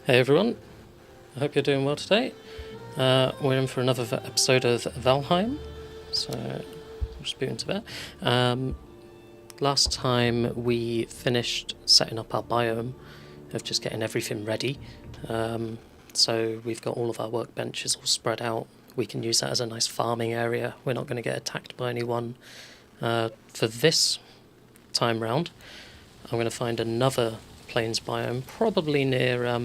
Hey everyone, I hope you're doing well today. We're in for another episode of Valheim, so I'll just boot into that. Last time we finished setting up our biome of just getting everything ready, so we've got all of our workbenches all spread out. We can use that as a nice farming area. We're not going to get attacked by anyone. For this time round, I'm going to find another plains biome, probably near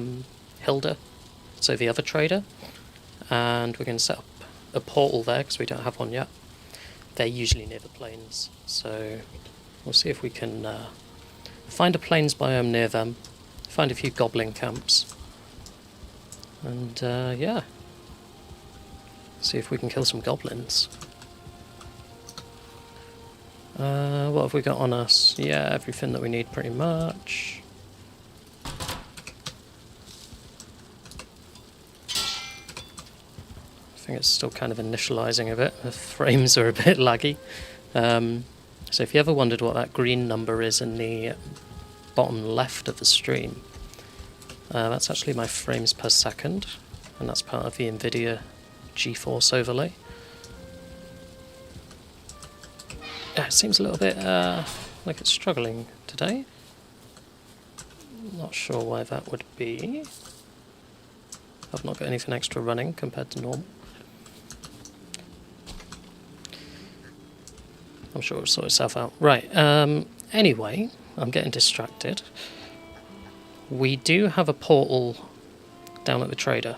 Hilder, so the other trader, and we're going to set up a portal there because we don't have one yet. They're usually near the plains, so we'll see if we can find a plains biome near them, find a few goblin camps, and yeah, see if we can kill some goblins. What have we got on us? Yeah, everything that we need pretty much. I think it's still kind of initializing a bit. The frames are a bit laggy. So if you ever wondered what that green number is in the bottom left of the stream, that's actually my frames per second, and that's part of the NVIDIA GeForce overlay. Yeah, it seems a little bit like it's struggling today. Not sure why that would be. I've not got anything extra running compared to normal. I'm sure it'll sort itself out. Right, anyway, I'm getting distracted. We do have a portal down at the trader.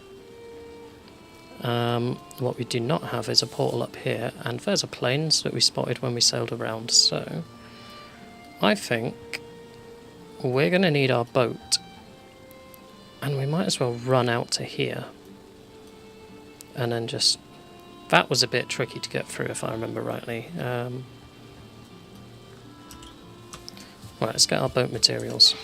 What we do not have is a portal up here, and there's a plains that we spotted when we sailed around, so I think we're going to need our boat, and we might as well run out to here, and then just... That was a bit tricky to get through if I remember rightly. Right, let's get our boat materials.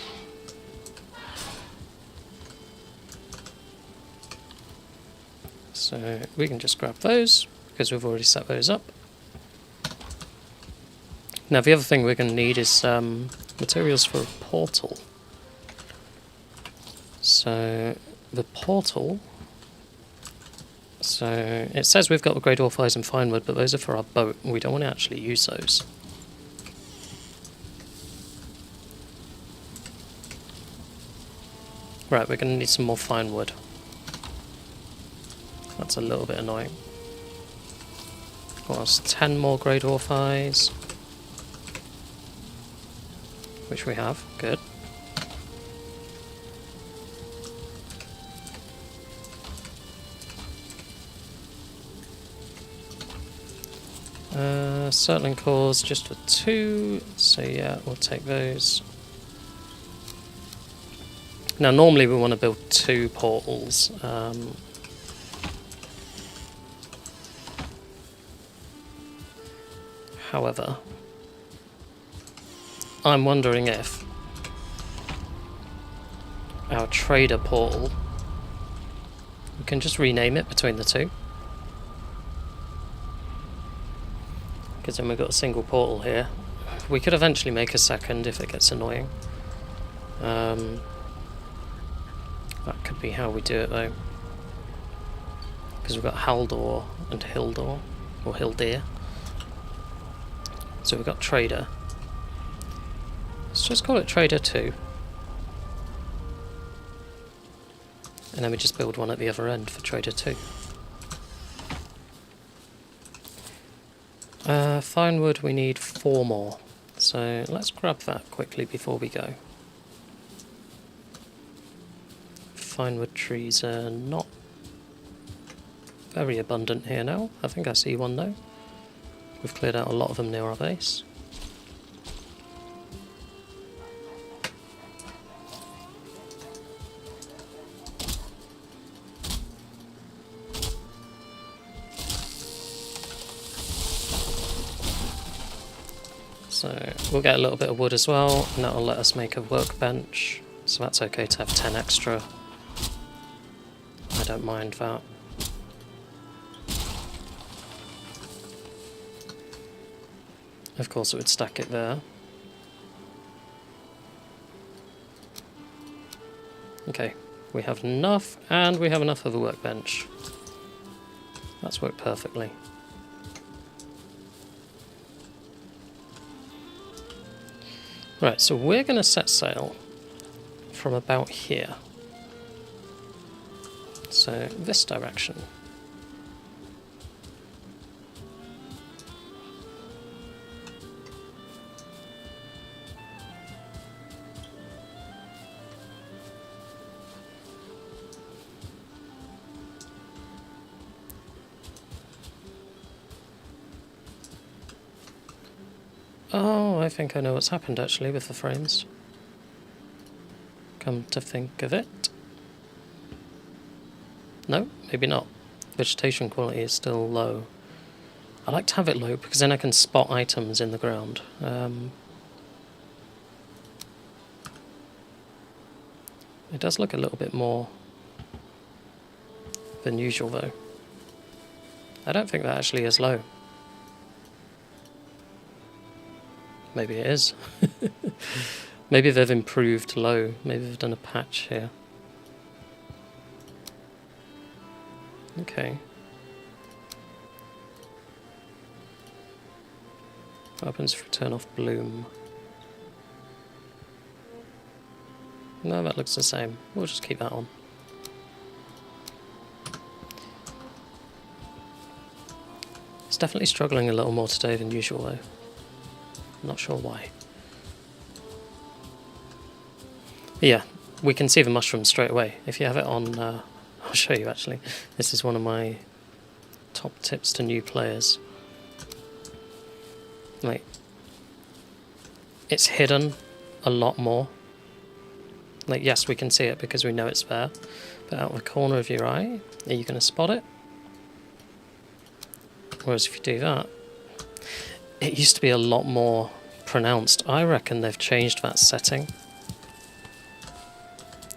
So we can just grab those, because we've already set those up. Now the other thing we're going to need is materials for a portal. So the portal... So it says we've got the Grey Dwarf Eyes and Finewood, but those are for our boat, and we don't want to actually use those. Right, we're going to need some more fine wood. That's a little bit annoying. What else? 10 more Grey Dwarf Eyes. Which we have. Good. Circling cores just for 2. So yeah, we'll take those. Now normally we want to build 2 portals. However, I'm wondering if our trader portal, we can just rename it between the 2. Because then we've got a single portal here. We could eventually make a second if it gets annoying. That could be how we do it though. Because we've got Haldor and Hilder, or Hildir. So we've got Trader. Let's just call it Trader 2. And then we just build one at the other end for Trader 2. Fine wood, we need 4 more. So let's grab that quickly before we go. Fine wood trees are not very abundant here now. I think I see one though. We've cleared out a lot of them near our base. So we'll get a little bit of wood as well, and that'll let us make a workbench. So that's okay to have 10 extra. I don't mind that. Of course it would stack it there. Okay, We have enough, and we have enough of a workbench. That's worked perfectly. Right, so we're going to set sail from about here. So, this direction. Oh, I think I know what's happened actually with the frames. Come to think of it. No, maybe not. Vegetation quality is still low. I like to have it low because then I can spot items in the ground. It does look a little bit more than usual though. I don't think that actually is low. Maybe it is. Maybe they've improved low. Maybe they've done a patch here. Okay. What happens if we turn off bloom? No, that looks the same. We'll just keep that on. It's definitely struggling a little more today than usual though. Not sure why. But yeah, we can see the mushrooms straight away. If you have it on, I'll show you actually. This is one of my top tips to new players. Like, it's hidden a lot more. Like, yes, we can see it because we know it's there, but out of the corner of your eye, are you going to spot it? Whereas if you do that, it used to be a lot more pronounced. I reckon they've changed that setting.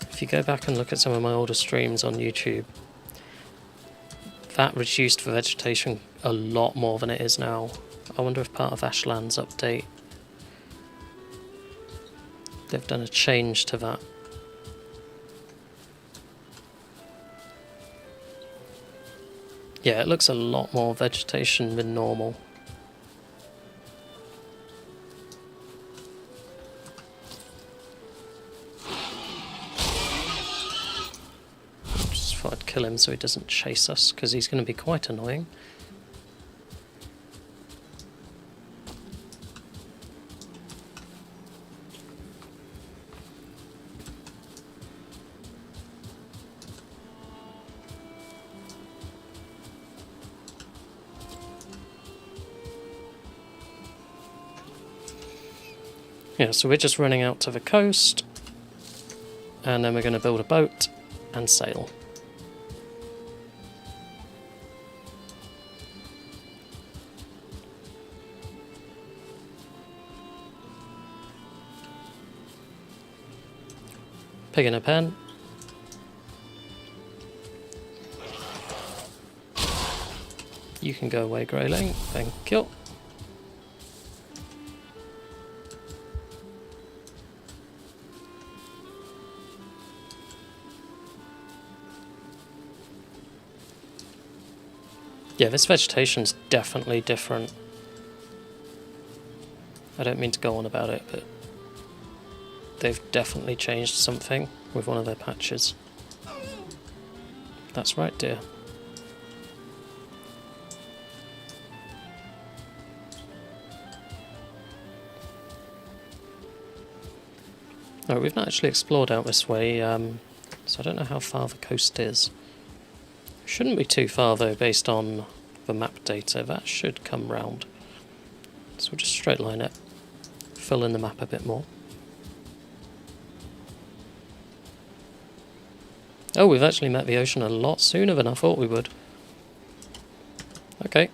If you go back and look at some of my older streams on YouTube, that reduced the vegetation a lot more than it is now. I wonder if part of Ashland's update, they've done a change to that. Yeah, it looks a lot more vegetation than normal. Just thought I'd kill him so he doesn't chase us, because he's going to be quite annoying. Yeah, so we're just running out to the coast, and then we're going to build a boat and sail. Pig in a pen. You can go away, Greyling. Thank you. Yeah, this vegetation's definitely different. I don't mean to go on about it, but they've definitely changed something with one of their patches. That's right, dear. No, we've not actually explored out this way, so I don't know how far the coast is. Shouldn't be too far though, based on the map data. That should come round. So we'll just straight line it, fill in the map a bit more. Oh, we've actually met the ocean a lot sooner than I thought we would. Okay.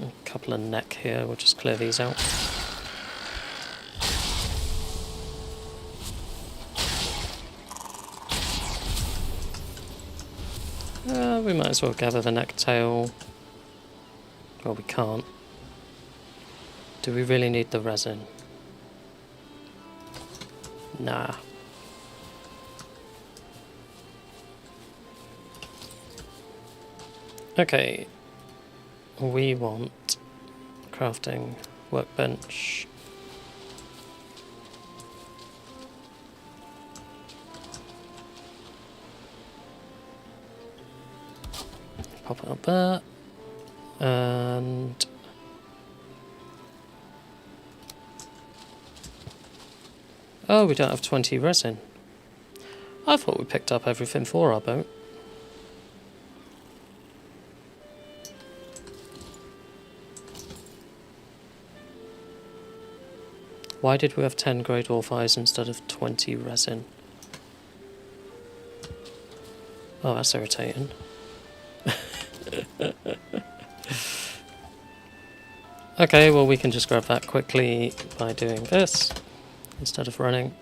A couple of neck here, we'll just clear these out. We might as well gather the necktail. Well, we can't. Do we really need the resin? Nah. Okay, we want crafting workbench. Pop it up there, and oh, we don't have 20 resin. I thought we picked up everything for our boat. Why did we have 10 grey dwarf eyes instead of 20 resin? Oh, that's irritating. Okay, well we can just grab that quickly by doing this instead of running.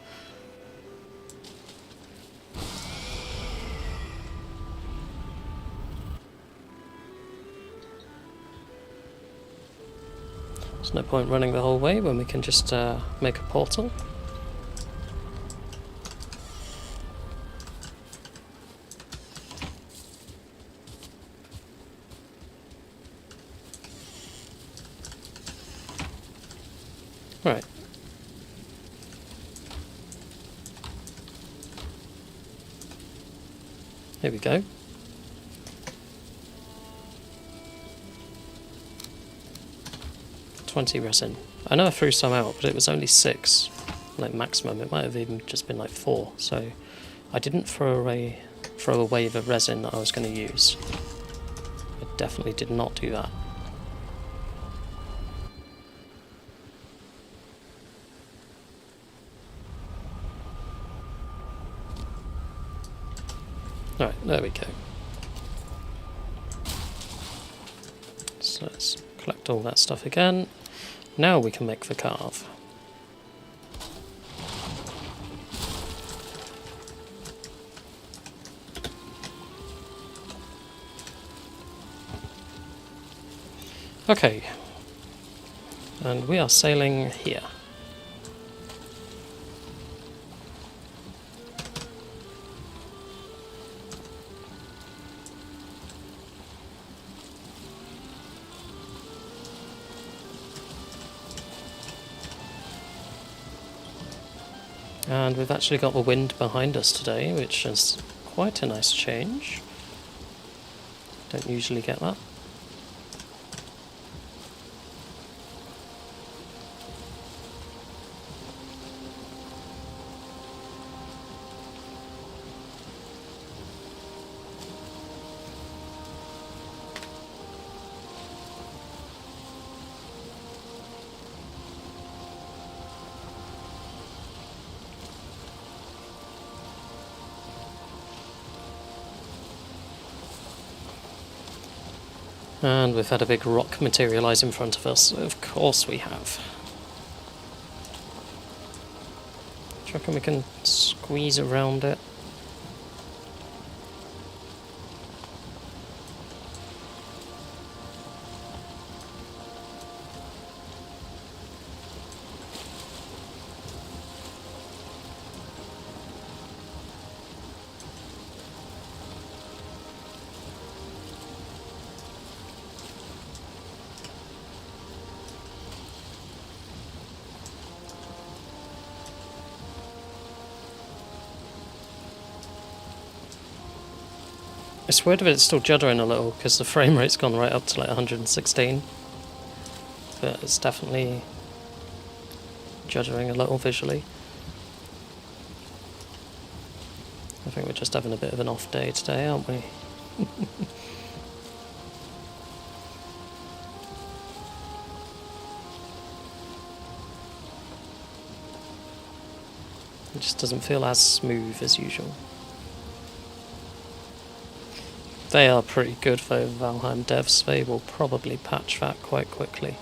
There's no point running the whole way when we can just make a portal. Right. Here we go. Resin. I know I threw some out, but it was only 6, like maximum. It might have even just been like 4. So I didn't throw away the resin that I was going to use. I definitely did not do that. Alright, there we go. So let's collect all that stuff again. Now we can make the carve. Okay. And we are sailing here. And we've actually got the wind behind us today, which is quite a nice change. Don't usually get that. And we've had a big rock materialise in front of us. Of course we have. Do you reckon we can squeeze around it? It's weird if it's still juddering a little, because the frame rate's gone right up to like 116. But it's definitely juddering a little visually. I think we're just having a bit of an off day today, aren't we? It just doesn't feel as smooth as usual. They are pretty good though, Valheim devs. They will probably patch that quite quickly.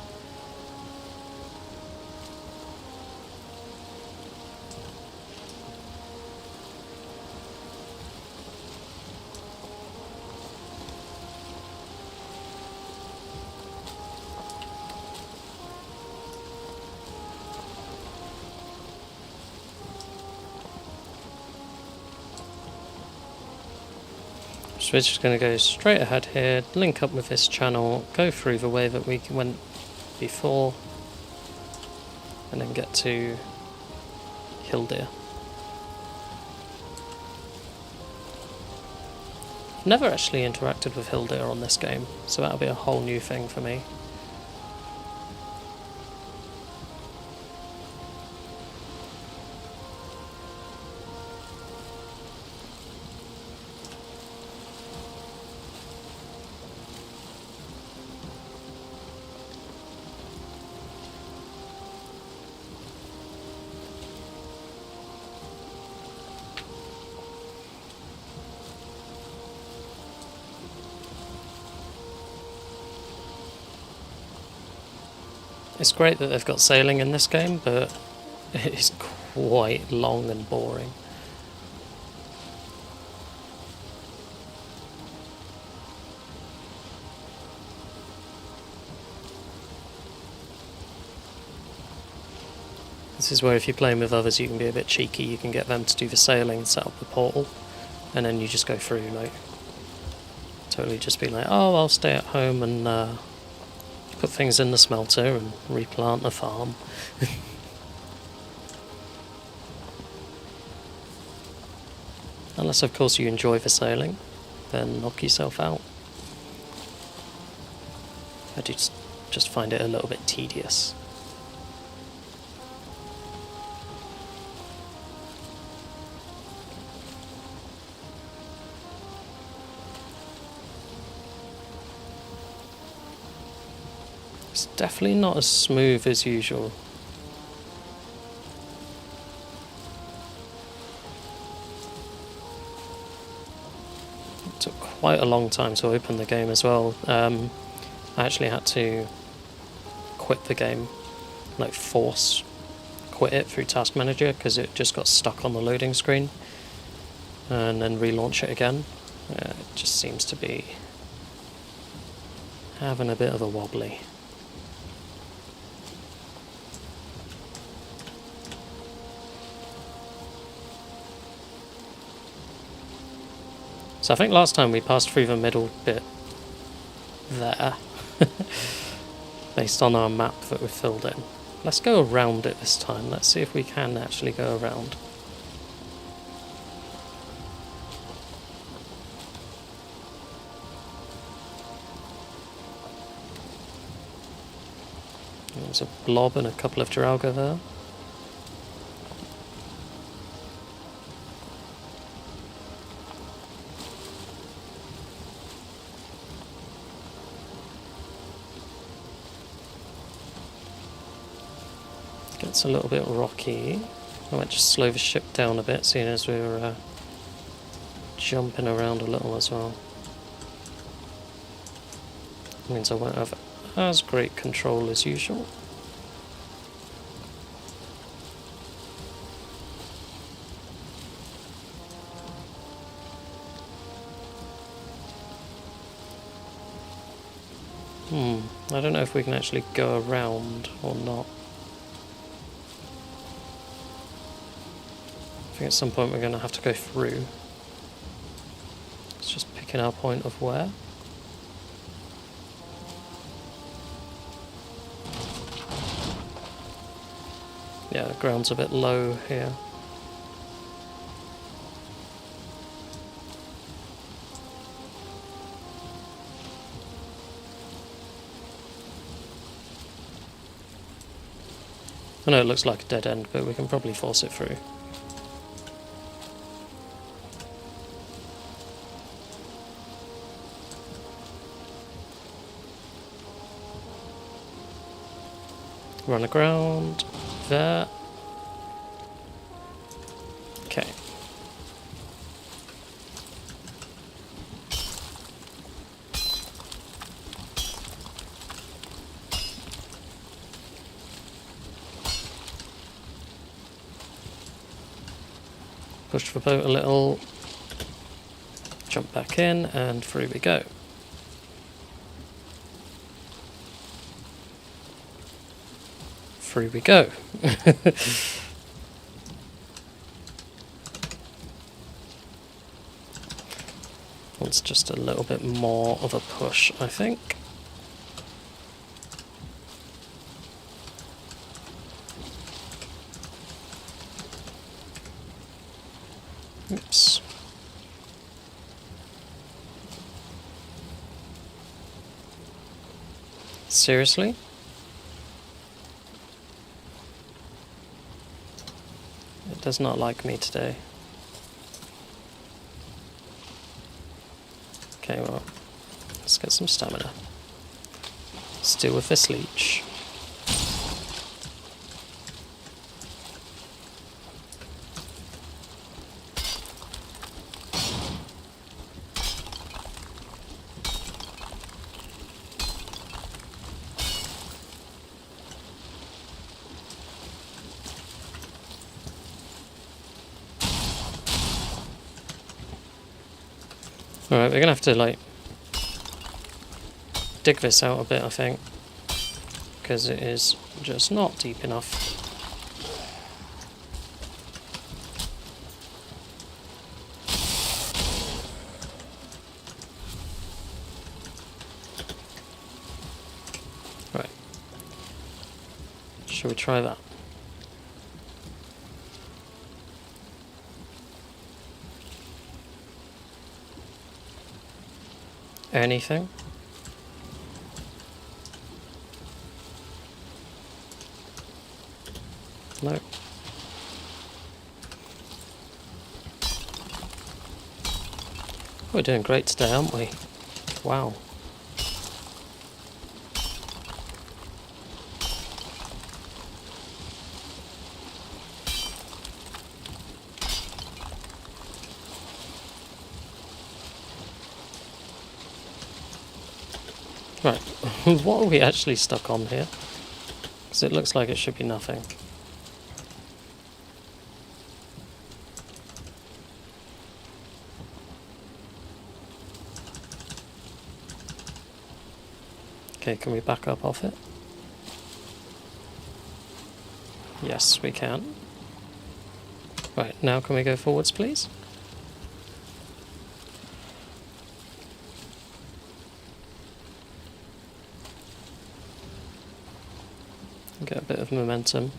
So we're just going to go straight ahead here, link up with this channel, go through the way that we went before, and then get to Hildir. Never actually interacted with Hildir on this game, so that'll be a whole new thing for me. It's great that they've got sailing in this game, but it is quite long and boring. This is where if you're playing with others you can be a bit cheeky, you can get them to do the sailing and set up the portal, and then you just go through, like, totally just be like, oh, I'll stay at home and put things in the smelter and replant the farm. Unless of course you enjoy the sailing, then knock yourself out. I do just find it a little bit tedious. It's definitely not as smooth as usual. It took quite a long time to open the game as well. I actually had to quit the game, like force quit it through Task Manager because it just got stuck on the loading screen, and then relaunch it again. It just seems to be having a bit of a wobbly. So I think last time we passed through the middle bit there, based on our map that we filled in. Let's go around it this time. Let's see if we can actually go around. There's a blob and a couple of Draugr there. It's a little bit rocky. I might just slow the ship down a bit, seeing as we were jumping around a little as well. It means I won't have as great control as usual. I don't know if we can actually go around or not. I think at some point we're going to have to go through. It's just picking our point of where. Yeah, the ground's a bit low here. I know it looks like a dead end, but we can probably force it through. Run aground there. Okay. Push the boat a little, jump back in, and through we go. Through we go. Wants just a little bit more of a push, I think. Oops. Seriously? It does not like me today. Okay, well, let's get some stamina. Let's deal with this leech. Alright, we're gonna have to, like, dig this out a bit, I think, because it is just not deep enough. Right. Shall we try that? Anything? No. We're doing great today, aren't we? Wow. Right, what are we actually stuck on here? Because it looks like it should be nothing. Okay, can we back up off it? Yes, we can. Right, now can we go forwards, please? Get a bit of momentum.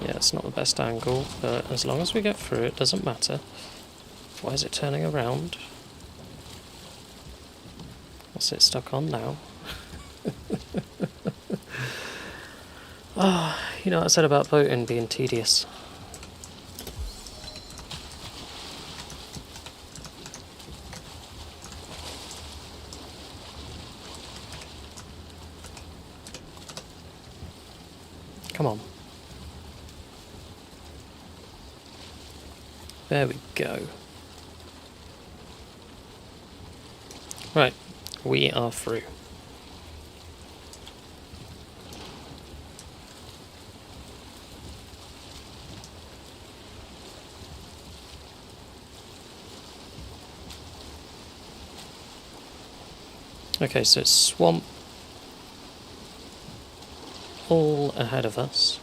Yeah, it's not the best angle, but as long as we get through, it doesn't matter. Why is it turning around? What's it stuck on now? Ah, you know what I said about boating being tedious. Come on. There we go. Right, we are through. Okay, so it's swamp all ahead of us.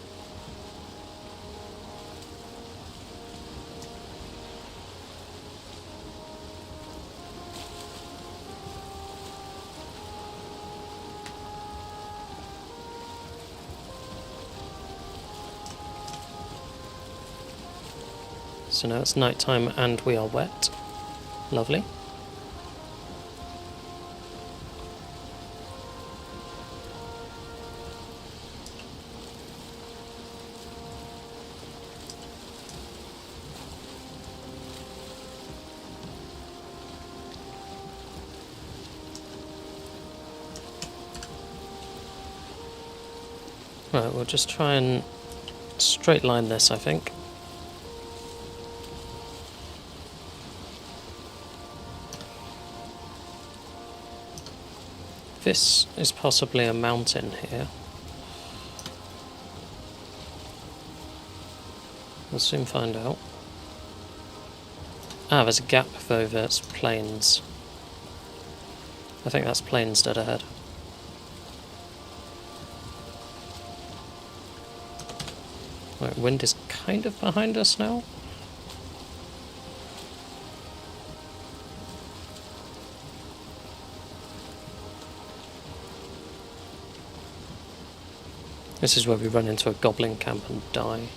So now it's night time and we are wet. Lovely. Right, we'll just try and straight line this, I think. This is possibly a mountain here. We'll soon find out. Ah, there's a gap though, that's plains. I think that's plains dead ahead. Right, wind is kind of behind us now. This is where we run into a goblin camp and die.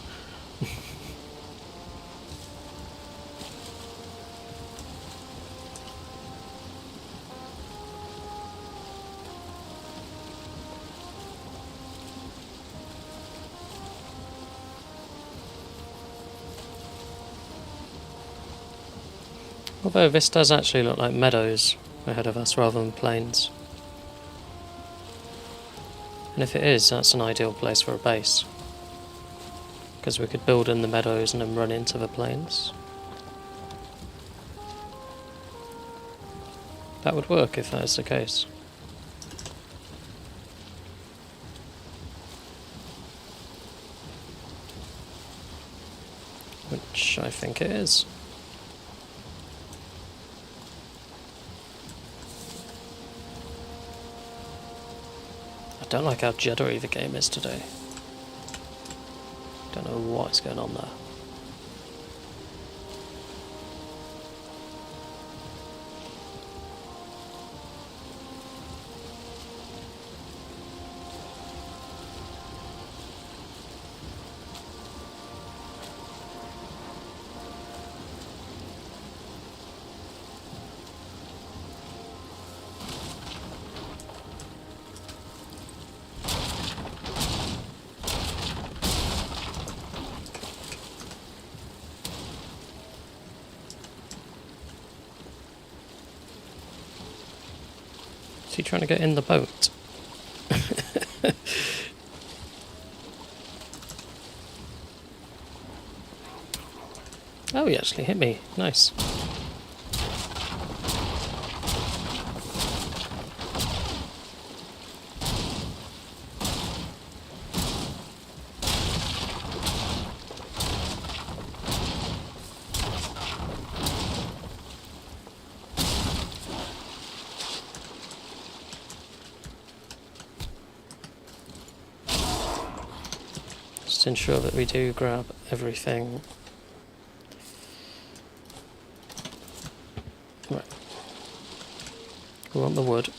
Although this does actually look like meadows ahead of us rather than plains. And if it is, that's an ideal place for a base. Because we could build in the meadows and then run into the plains. That would work if that is the case. Which I think it is. I don't like how jittery the game is today. Don't know what's going on there. Is he trying to get in the boat? Oh, he actually hit me. Nice. Just ensure that we do grab everything. Right. We want the wood.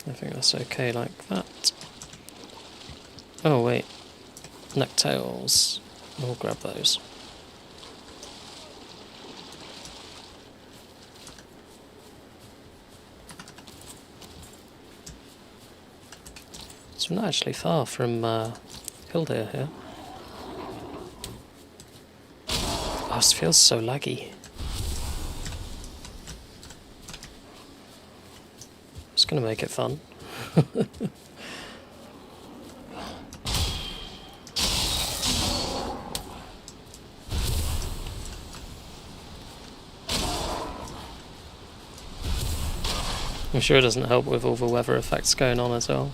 I think that's okay like that. Oh wait, necktails. We'll grab those. So we're not actually far from Hildir here. Oh, this feels so laggy. It's gonna make it fun. I'm sure it doesn't help with all the weather effects going on as well.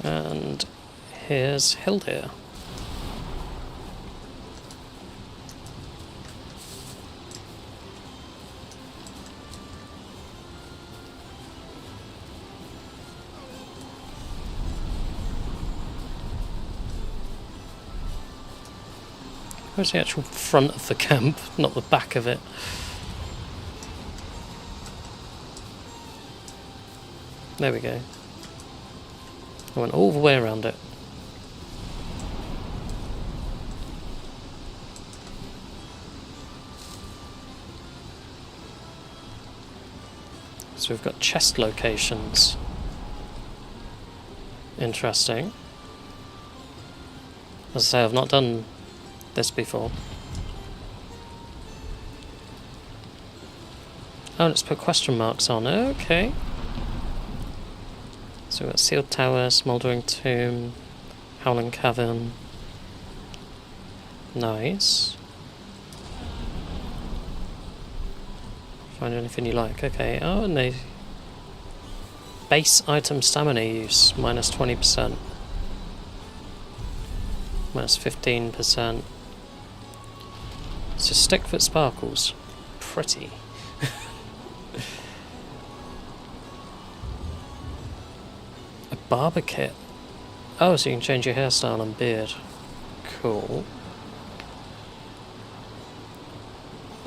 And here's Hildir. Where's the actual front of the camp, not the back of it? There we go. I went all the way around it. So we've got chest locations. Interesting. As I say, I've not done this before. Oh, let's put question marks on. Okay. So we've got Sealed Tower, Smouldering Tomb, Howling Cavern. Nice. Find anything you like. Okay. Oh, and they... Base item stamina use, minus 20%. Minus 15%. It's a stick that sparkles. Pretty. A barber kit. Oh, so you can change your hairstyle and beard. Cool.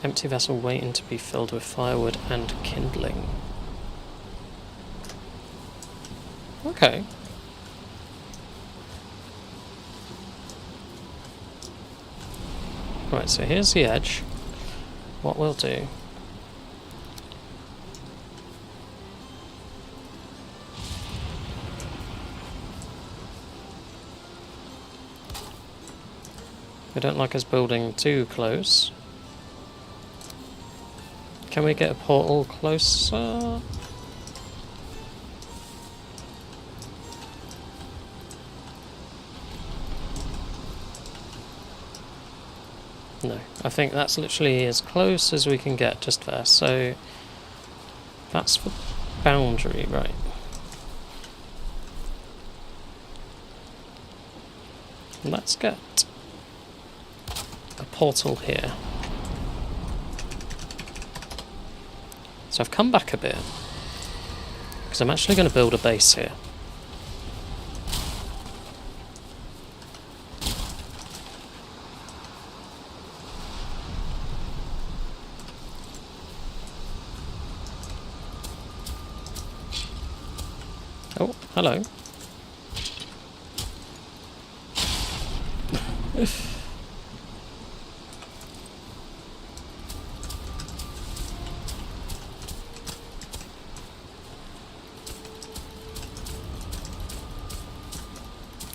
Empty vessel waiting to be filled with firewood and kindling. Okay. Right, so here's the edge. What we'll do... We don't like us building too close. Can we get a portal closer? No, I think that's literally as close as we can get just there. So that's the boundary, right? Let's get a portal here. So I've come back a bit because I'm actually going to build a base here. Oh, hello.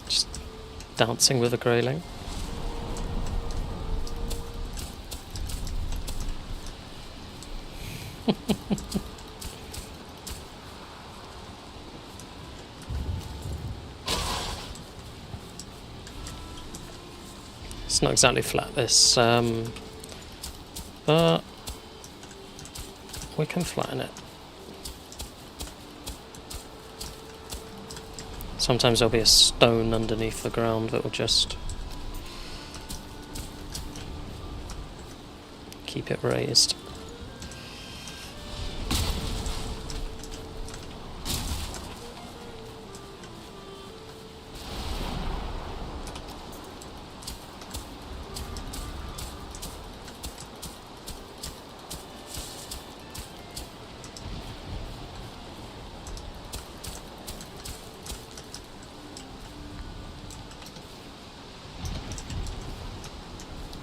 Just dancing with a greyling. It's not exactly flat, this, but we can flatten it. Sometimes there'll be a stone underneath the ground that will just keep it raised.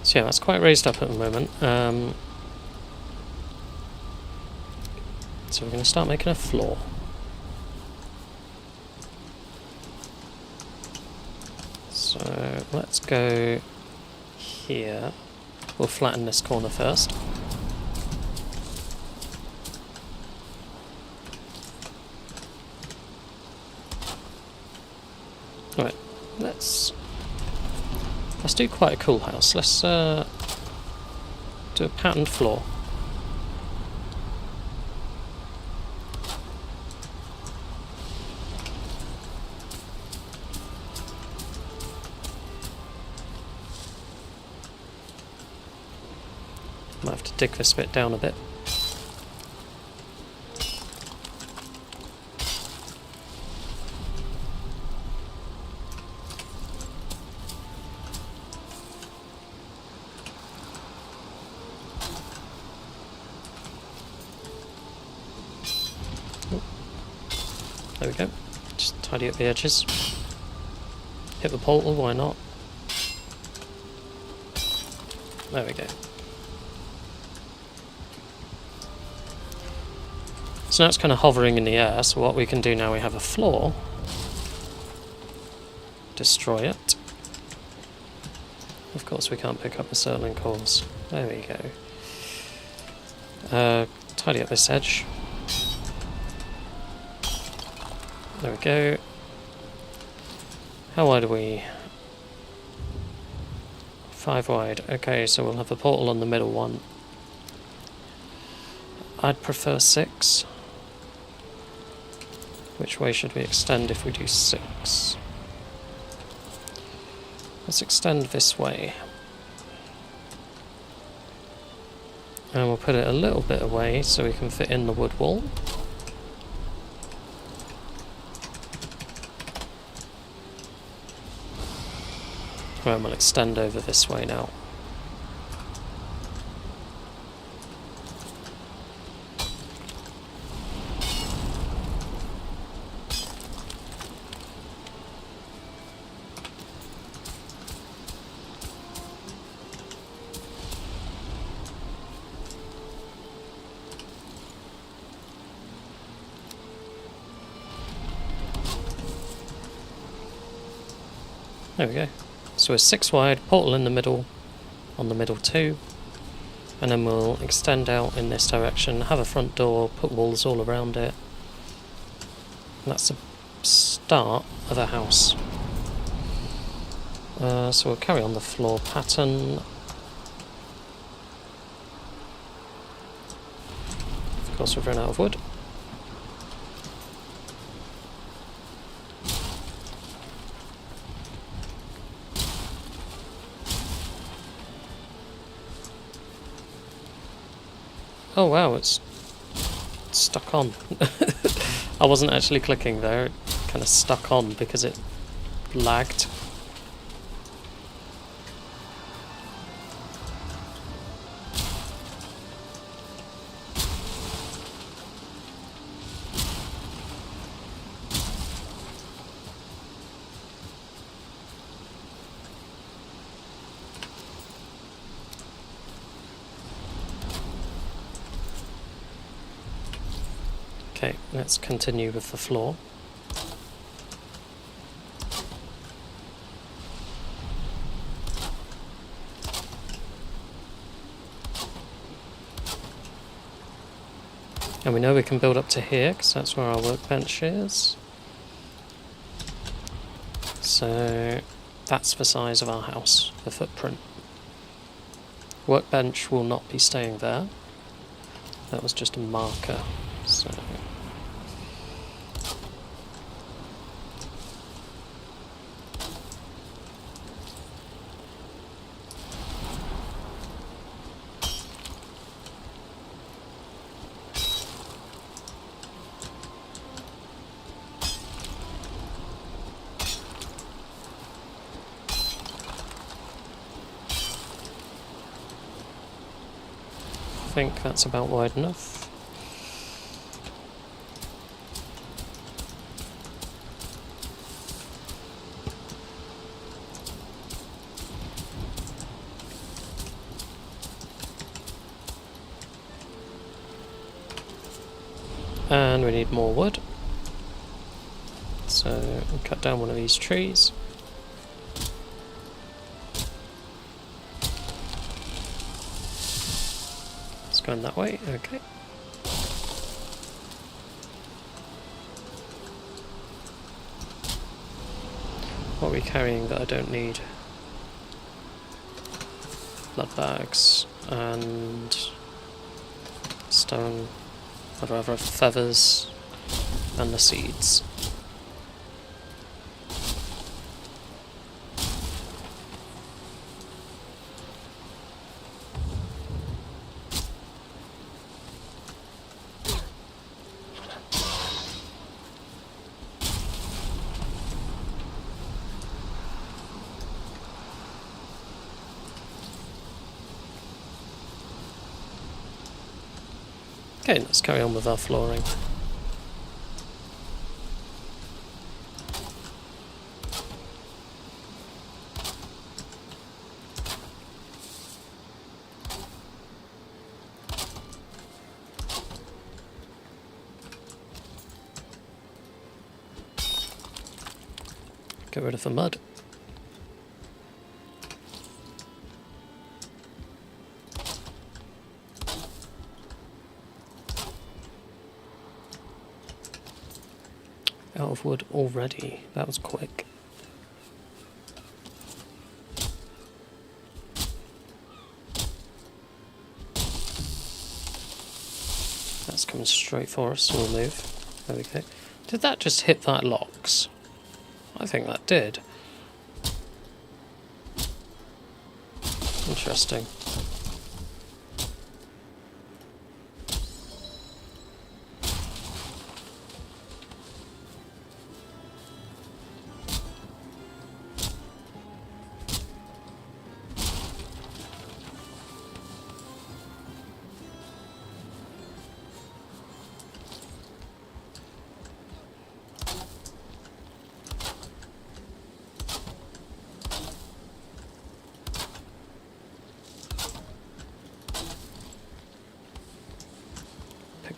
So yeah, that's quite raised up at the moment. So we're going to start making a floor. So let's go here. We'll flatten this corner first. Right, let's do quite a cool house. Let's do a patterned floor. Might have to dig this bit down a bit. There we go. Just tidy up the edges. Hit the portal, why not? There we go. So now it's kind of hovering in the air, so what we can do now, we have a floor. Destroy it. Of course we can't pick up the Serling cores. There we go. Tidy up this edge. There we go. How wide are we? 5 wide. Okay, so we'll have a portal on the middle one. I'd prefer 6. Which way should we extend if we do 6? Let's extend this way. And we'll put it a little bit away so we can fit in the wood wall. And we'll extend over this way now. There we go. So we're 6 wide, portal in the middle, on the middle 2, and then we'll extend out in this direction, have a front door, put walls all around it. And that's the start of a house. So we'll carry on the floor pattern. Of course we've run out of wood. Oh wow, it's stuck on. I wasn't actually clicking there, it kind of stuck on because it lagged. Okay, let's continue with the floor. And we know we can build up to here, because that's where our workbench is. So that's the size of our house, the footprint. Workbench will not be staying there. That was just a marker. So I think that's about wide enough. And we need more wood, so we'll cut down one of these trees. It's going that way, okay. What are we carrying that I don't need? Blood bags and stone. I'd rather have feathers and the seeds. Okay, let's carry on with our flooring. Get rid of the mud. Out of wood already. That was quick. That's coming straight for us, so we'll move. There we go. Did that just hit that locks? I think that did. Interesting.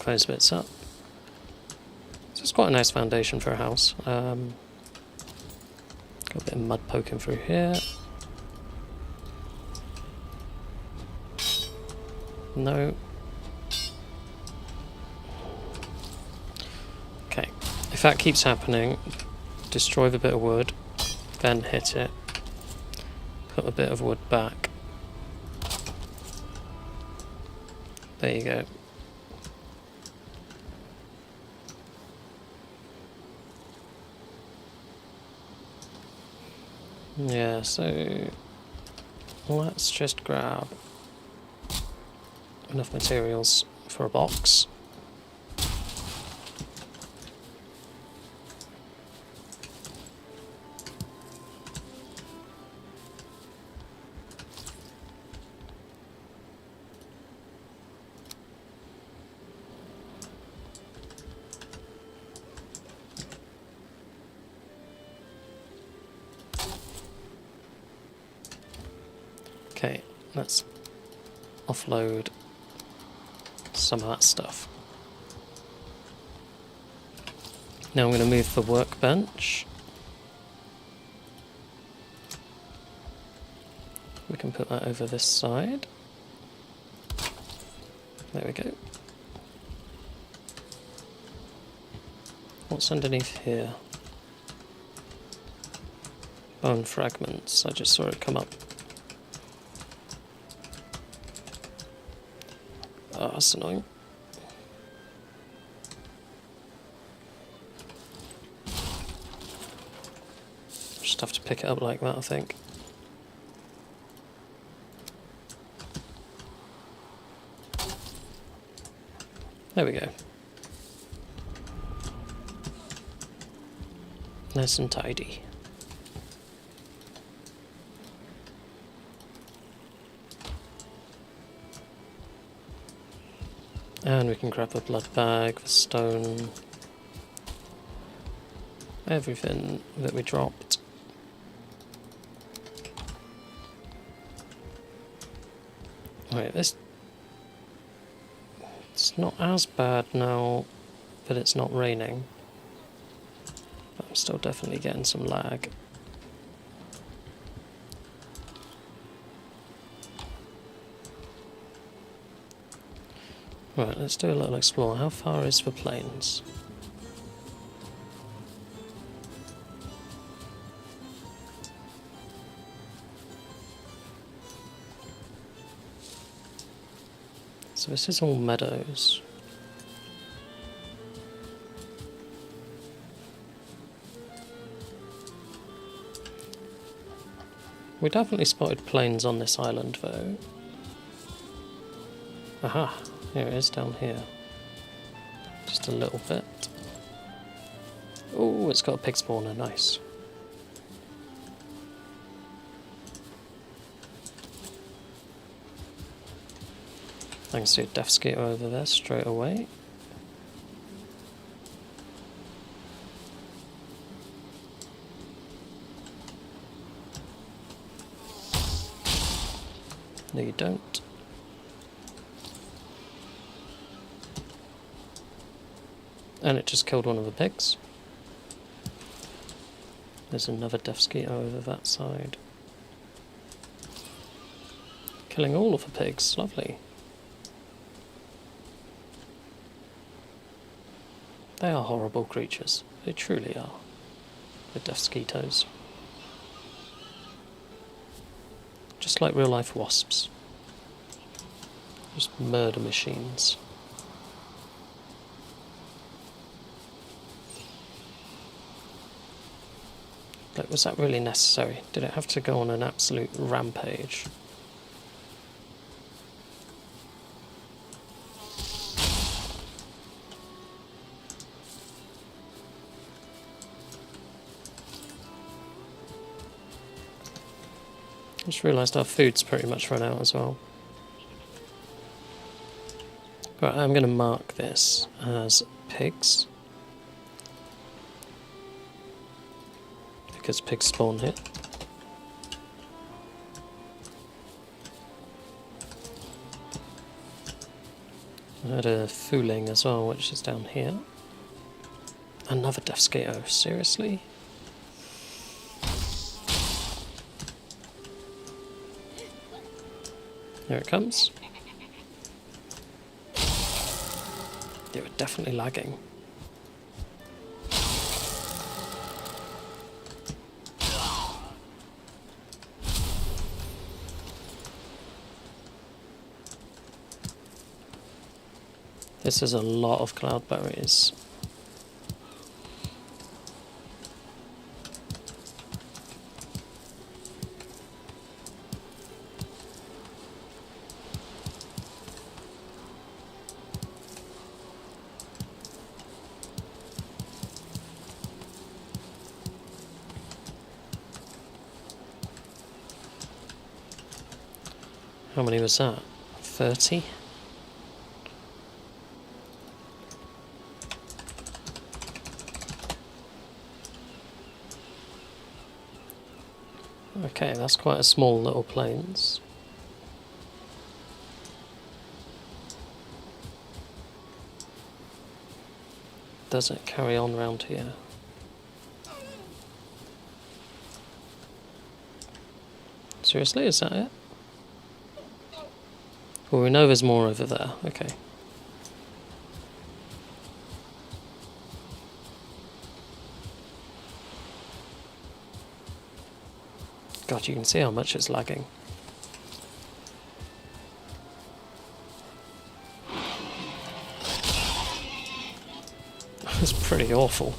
Knock those bits up. So it's quite a nice foundation for a house. Got a bit of mud poking through here. No. Okay, if that keeps happening, destroy the bit of wood, then hit it. Put a bit of wood back. There you go. Yeah, so let's just grab enough materials for a box. Okay, let's offload some of that stuff. Now I'm going to move the workbench. We can put that over this side. There we go. What's underneath here? Bone fragments. I just saw it come up. Oh, that's annoying. Just have to pick it up like that, I think. There we go. Nice and tidy. And we can grab the blood bag, the stone, everything that we dropped. Right, this... it's not as bad now that it's not raining. But I'm still definitely getting some lag. Right, let's do a little explore. How far is the plains? So this is all meadows. We definitely spotted plains on this island though. Aha! Here it is down here. Just a little bit. Oh, it's got a pig spawner, nice. I can see a death skater over there straight away. No, you don't. And it just killed one of the pigs. There's another death skeeter over that side. Killing all of the pigs, lovely. They are horrible creatures. They truly are. The death skeetos. Just like real life wasps. Just murder machines. But was that really necessary? Did it have to go on an absolute rampage? I just realised our food's pretty much run out as well. Right, I'm going to mark this as pigs. Because pigs spawn here. I had a Fuling as well, which is down here. Another Deathscato, seriously? Here it comes. They were definitely lagging. This is a lot of cloudberries. How many was that? 30? Okay, that's quite a small little plains. Does it carry on round here? Seriously, is that it? Well, we know there's more over there. Okay. God, you can see how much it's lagging. That's pretty awful.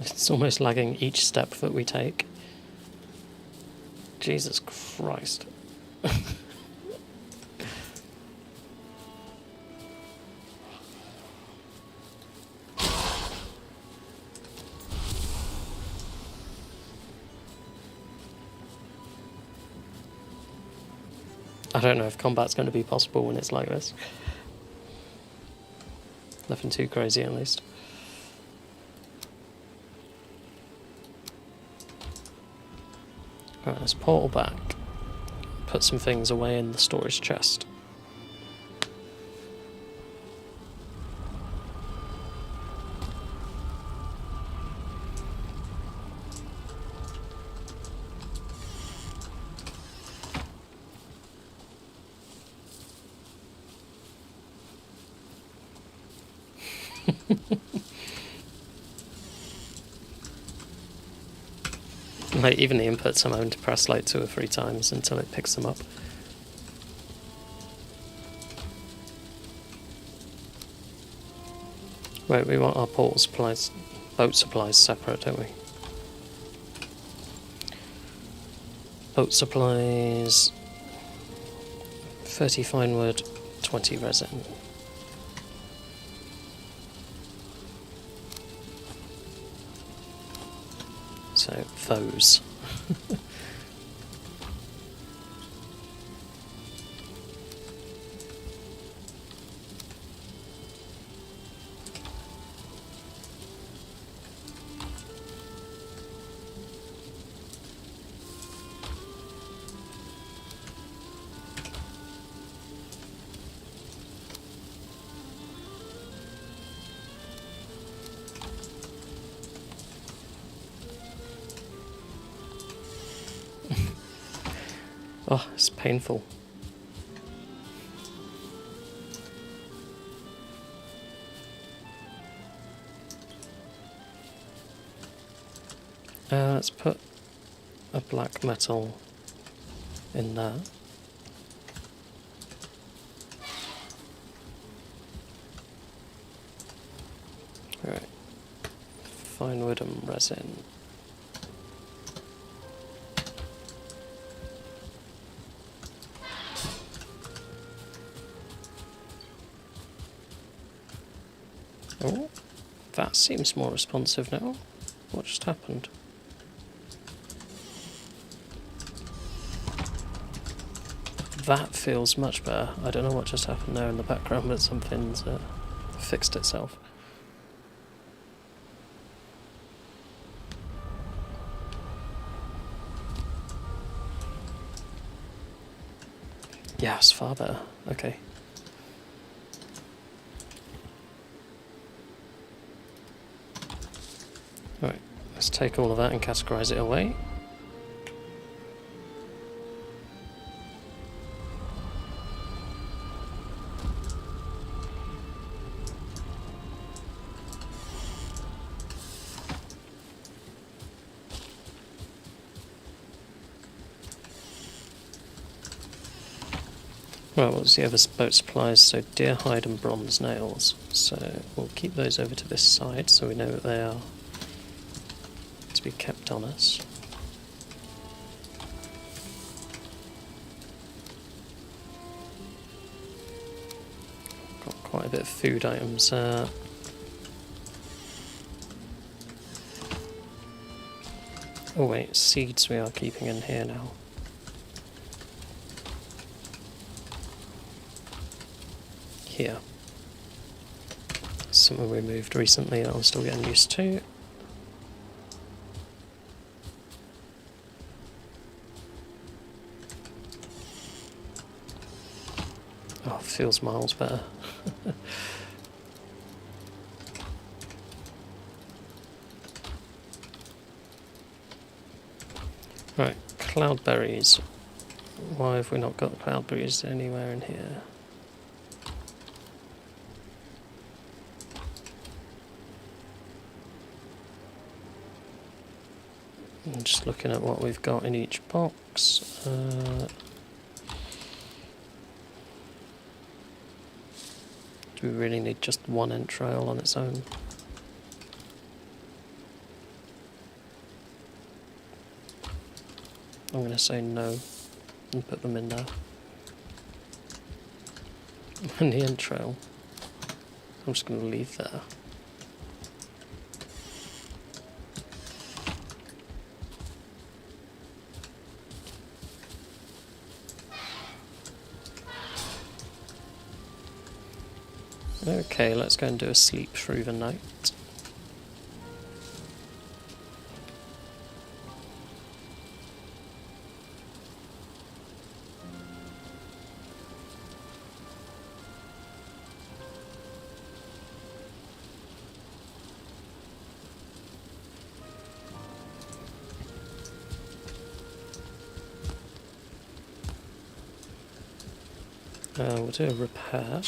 It's almost lagging each step that we take. Jesus Christ. I don't know if combat's going to be possible when it's like this. Nothing too crazy, at least. Right, let's portal back. Put some things away in the storage chest. Like, even the inputs I'm having to press like 2 or 3 times until it picks them up. Wait, we want our portal supplies, boat supplies separate, don't we? Boat supplies, 30 fine wood, 20 resin. So, those. Oh, it's painful. Let's put a black metal in there. Right. Fine wood and resin. Oh, that seems more responsive now. What just happened? That feels much better. I don't know what just happened there in the background, but something's fixed itself. Yeah, it's far better. Okay. Alright, let's take all of that and categorise it away. Right, what's the other boat supplies? So deer hide and bronze nails. So we'll keep those over to this side so we know that they are to be kept on us. Got quite a bit of food items. Oh wait, seeds we are keeping in here now. Here. Something we moved recently that I'm still getting used to. Oh, it feels miles better. Right, cloudberries. Why have we not got cloudberries anywhere in here? I'm just looking at what we've got in each box. Do we really need just one entrail on its own? I'm going to say no and put them in there. And the entrail, I'm just going to leave there. Okay, let's go and do a sleep through the night. We'll do a repair.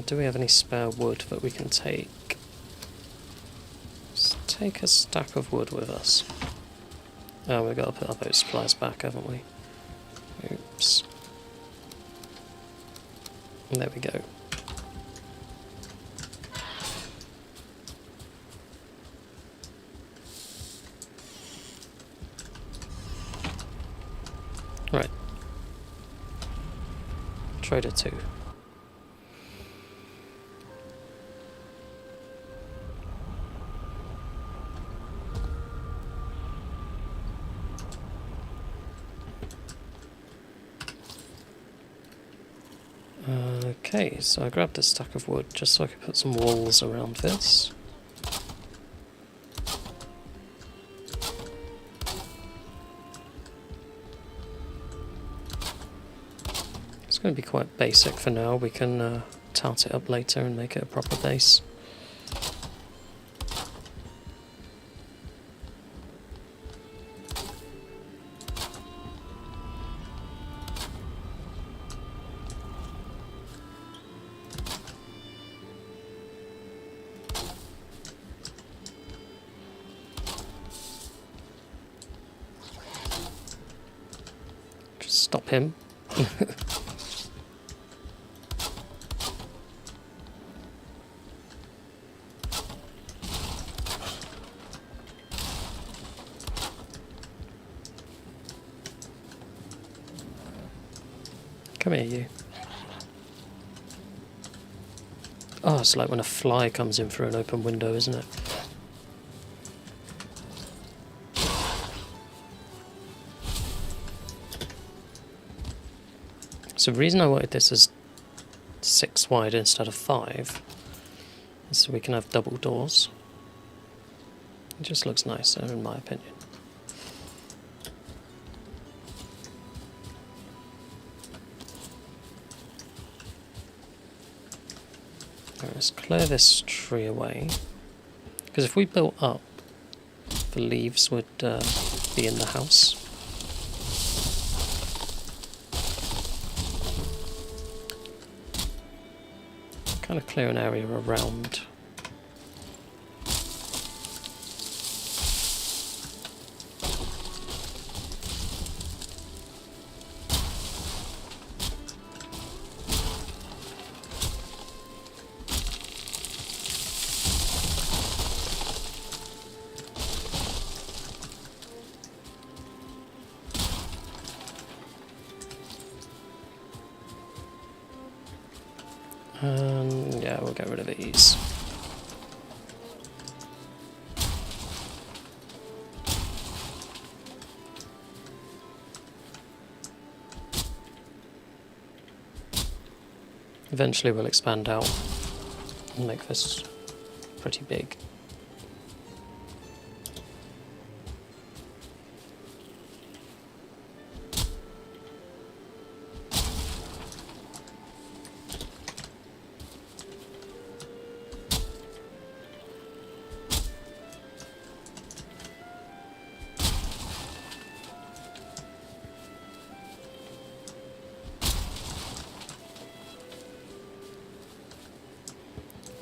Do we have any spare wood that we can take? Let's take a stack of wood with us. Oh, we've got to put our boat supplies back, haven't we? Oops. And there we go. Right. Trader 2. Okay, so I grabbed a stack of wood just so I could put some walls around this. It's going to be quite basic for now. We can tart it up later and make it a proper base. Stop him. Come here, you. Oh, it's like when a fly comes in through an open window, isn't it? So the reason I wanted this as 6 wide instead of 5 is so we can have double doors. It just looks nicer in my opinion. Right, let's clear this tree away, because if we built up, the leaves would be in the house. Kind of clear an area around. And yeah, we'll get rid of these. Eventually we'll expand out and make this pretty big.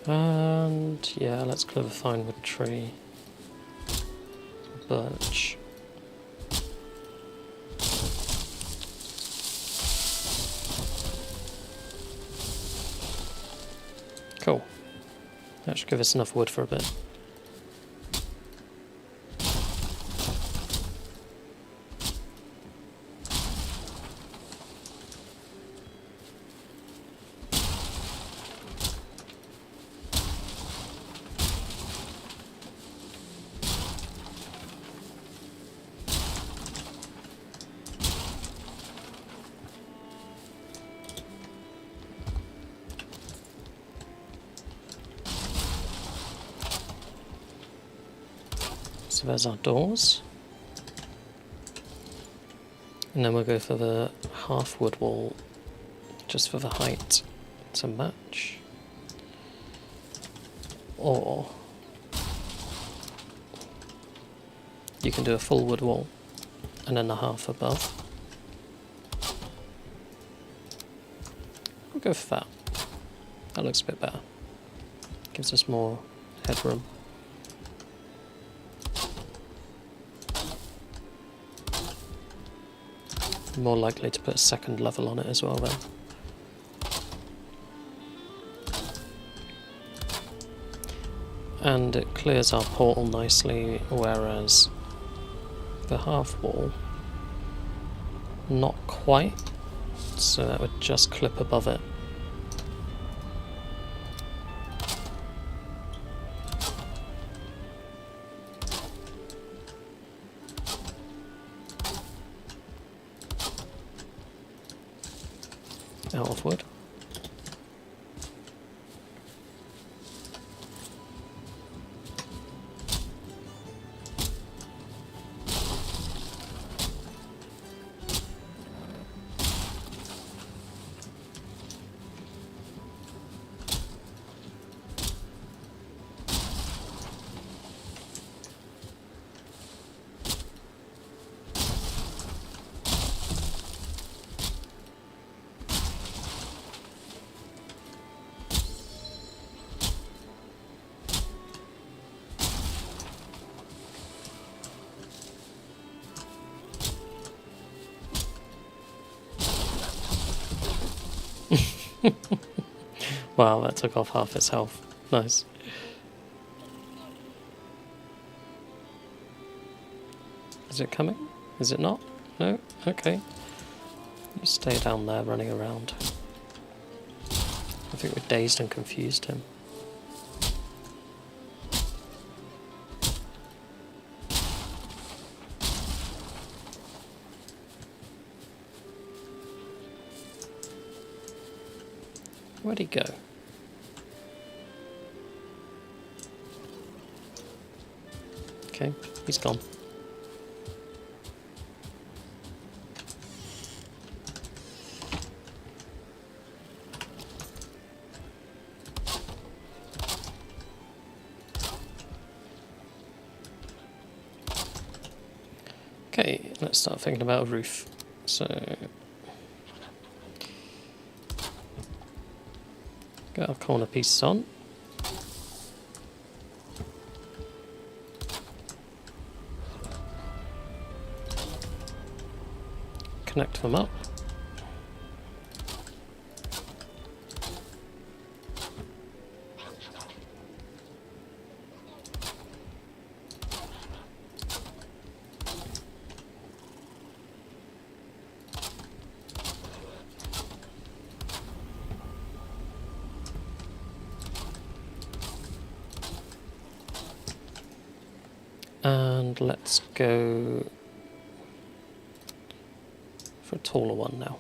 And yeah, let's clear the fine wood tree. Birch. Cool. That should give us enough wood for a bit. So there's our doors. And then we'll go for the half wood wall, just for the height to match. Or you can do a full wood wall and then the half above. We'll go for that. That looks a bit better. Gives us more headroom. More likely to put a second level on it as well then. And it clears our portal nicely, whereas the half wall, not quite, so that would just clip above it. Out of wood. Wow, that took off half its health. Nice. Is it coming? Is it not? No? Okay. You stay down there running around. I think we dazed and confused him. Where'd he go? Okay, he's gone. Okay, let's start thinking about a roof. So, get our corner pieces on. Connect them up. And let's go for a taller one now.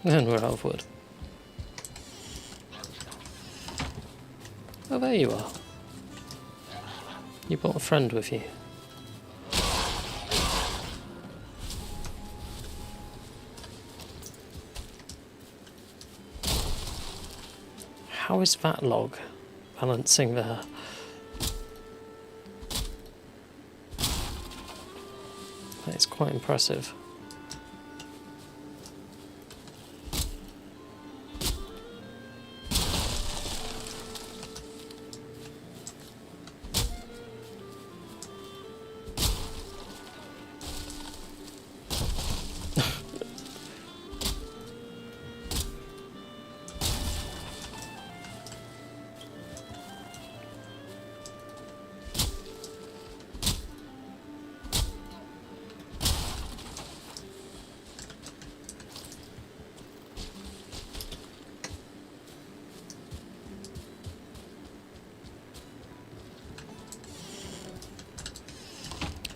And we're out of wood. Oh, there you are. You brought a friend with you. How is that log balancing there? That is quite impressive.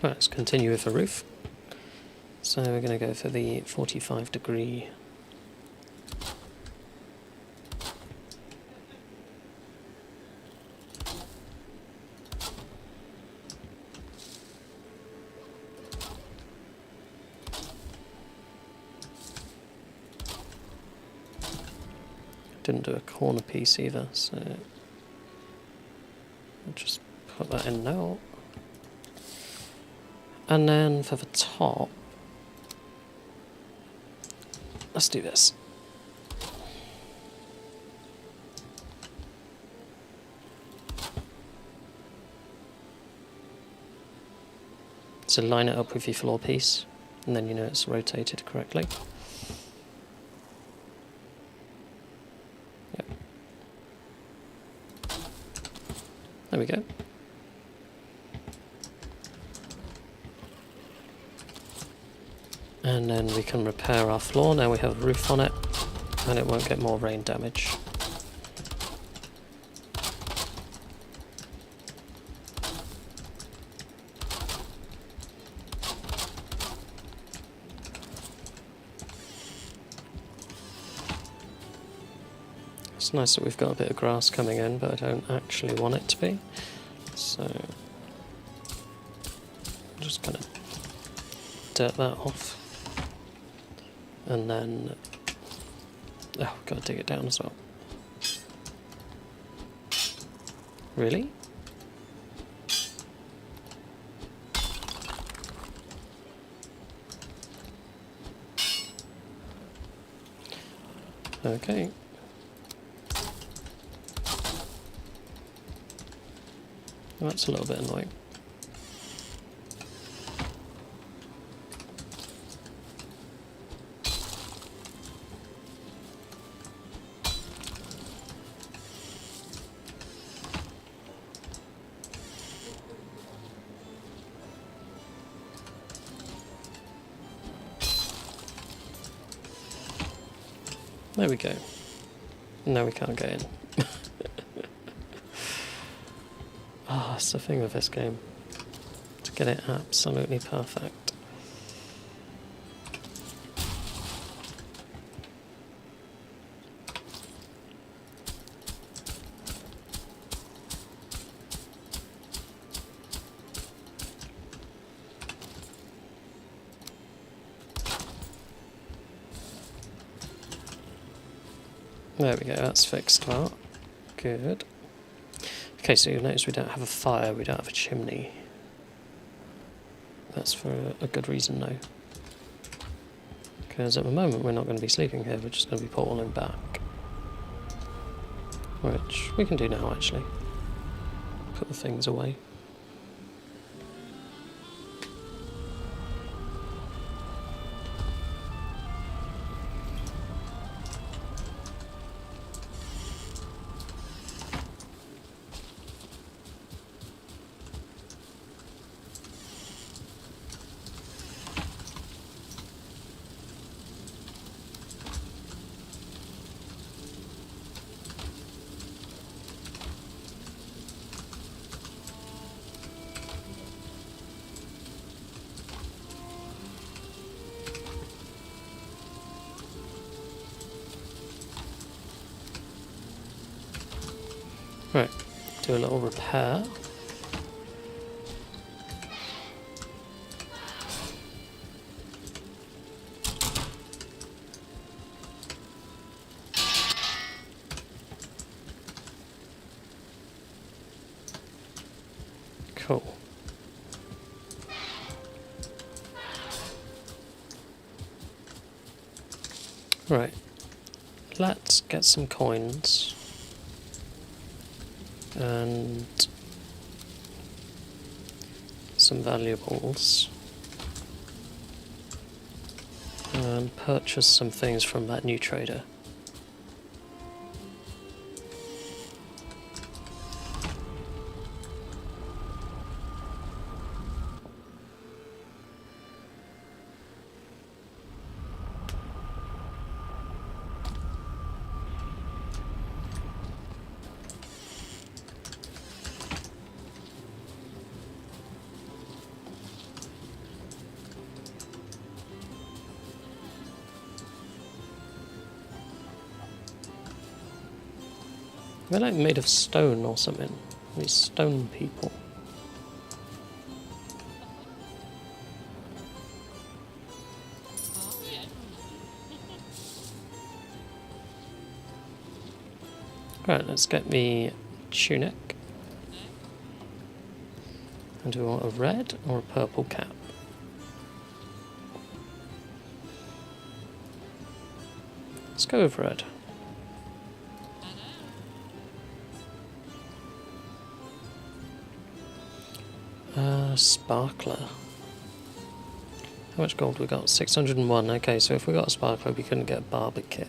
Right, let's continue with the roof. So we're going to go for the 45°. Didn't do a corner piece either, so I'll just put that in now. And then for the top, let's do this. So line it up with your floor piece, and then you know it's rotated correctly. Yep. There we go. And then we can repair our floor. Now we have a roof on it, and it won't get more rain damage. It's nice that we've got a bit of grass coming in, but I don't actually want it to be. So I'm just going to dirt that off. And then, oh, gotta dig it down as well. Really? Okay. That's a little bit annoying. There we go. No, we can't get in. Ah, it's the thing with this game. To get it absolutely perfect. There we go, that's fixed out. Good. Okay, so you'll notice we don't have a fire, we don't have a chimney. That's for a good reason though. Because at the moment we're not going to be sleeping here, we're just going to be portaling back. Which we can do now actually. Put the things away. Right, do a little repair. Cool. Right, let's get some coins. And some valuables, and purchase some things from that new trader. They're like made of stone or something. These stone people. Right, let's get the tunic. And do we want a red or a purple cap? Let's go with red. Sparkler. How much gold we got? 601. Okay, so if we got a sparkler, we couldn't get a barber kit.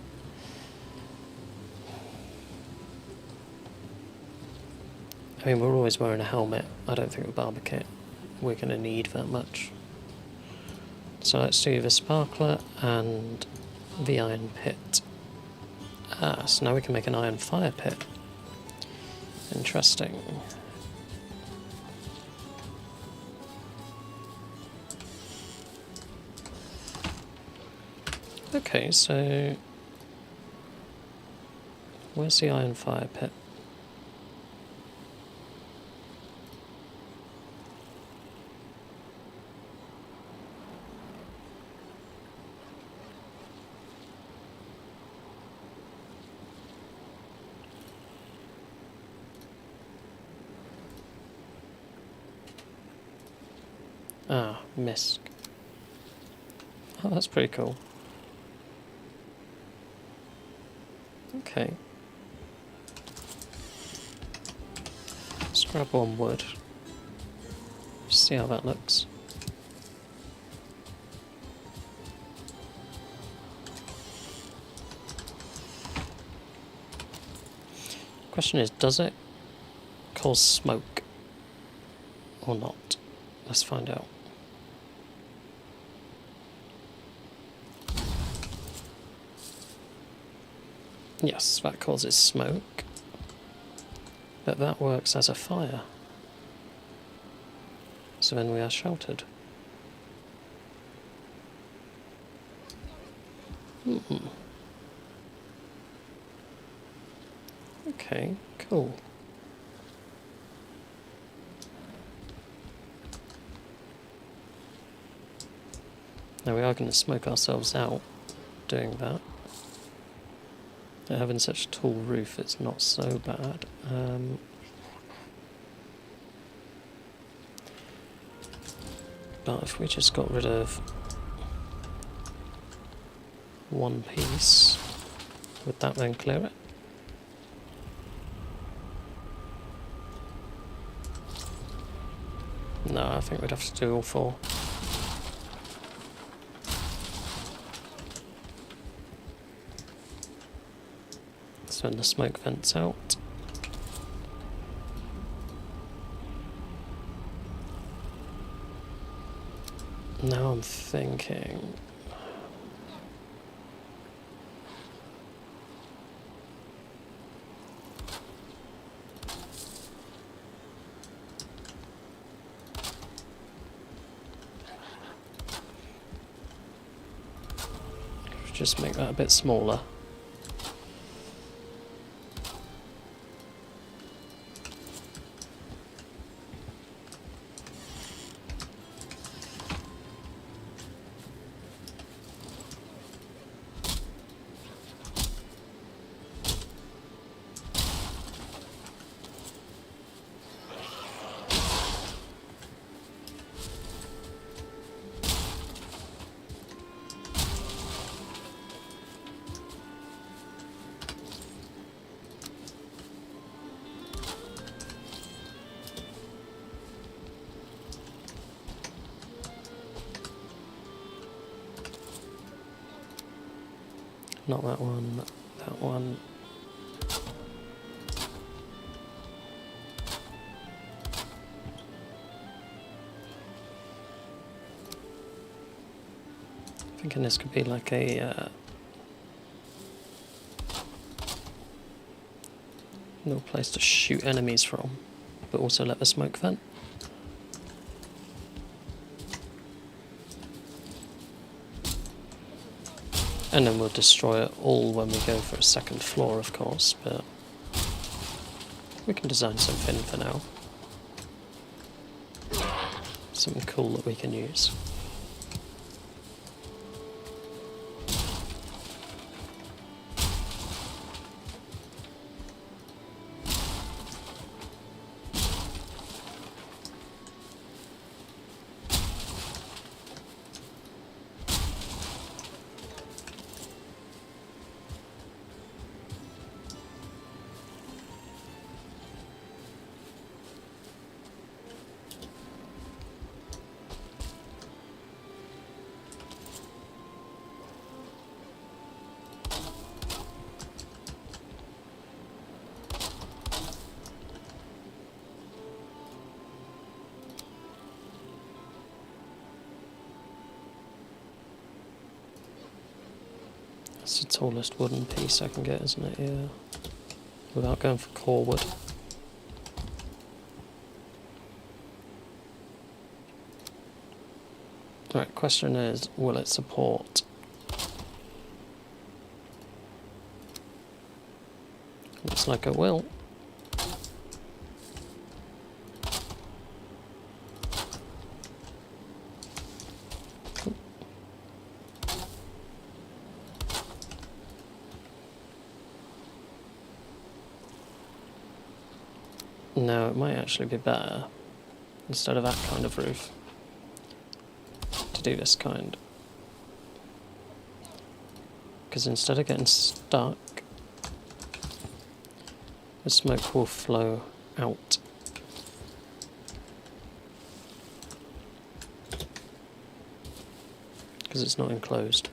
I mean, we're always wearing a helmet. I don't think a barber kit we're going to need that much. So let's do the sparkler and the iron pit. Ah, so now we can make an iron fire pit. Interesting. Okay, so where's the iron fire pit? Ah, mist. Oh, that's pretty cool. Okay. Let's grab one wood. See how that looks. Question is, does it cause smoke or not? Let's find out. Yes, that causes smoke. But that works as a fire. So then we are sheltered. Okay, cool. Now we are going to smoke ourselves out doing that. Having such a tall roof, it's not so bad. But if we just got rid of one piece, would that then clear it? No, I think we'd have to do all four. So when the smoke vents out. Now I'm thinking... just make that a bit smaller. Not that one, that one. Thinking this could be like a little place to shoot enemies from, but also let the smoke vent. And then we'll destroy it all when we go for a second floor, of course, but we can design something for now. Something cool that we can use. It's the tallest wooden piece I can get, isn't it? Yeah. Without going for core wood. Right, question is, will it support? Looks like it will. Now it might actually be better, instead of that kind of roof, to do this kind. Because instead of getting stuck, the smoke will flow out. Because it's not enclosed.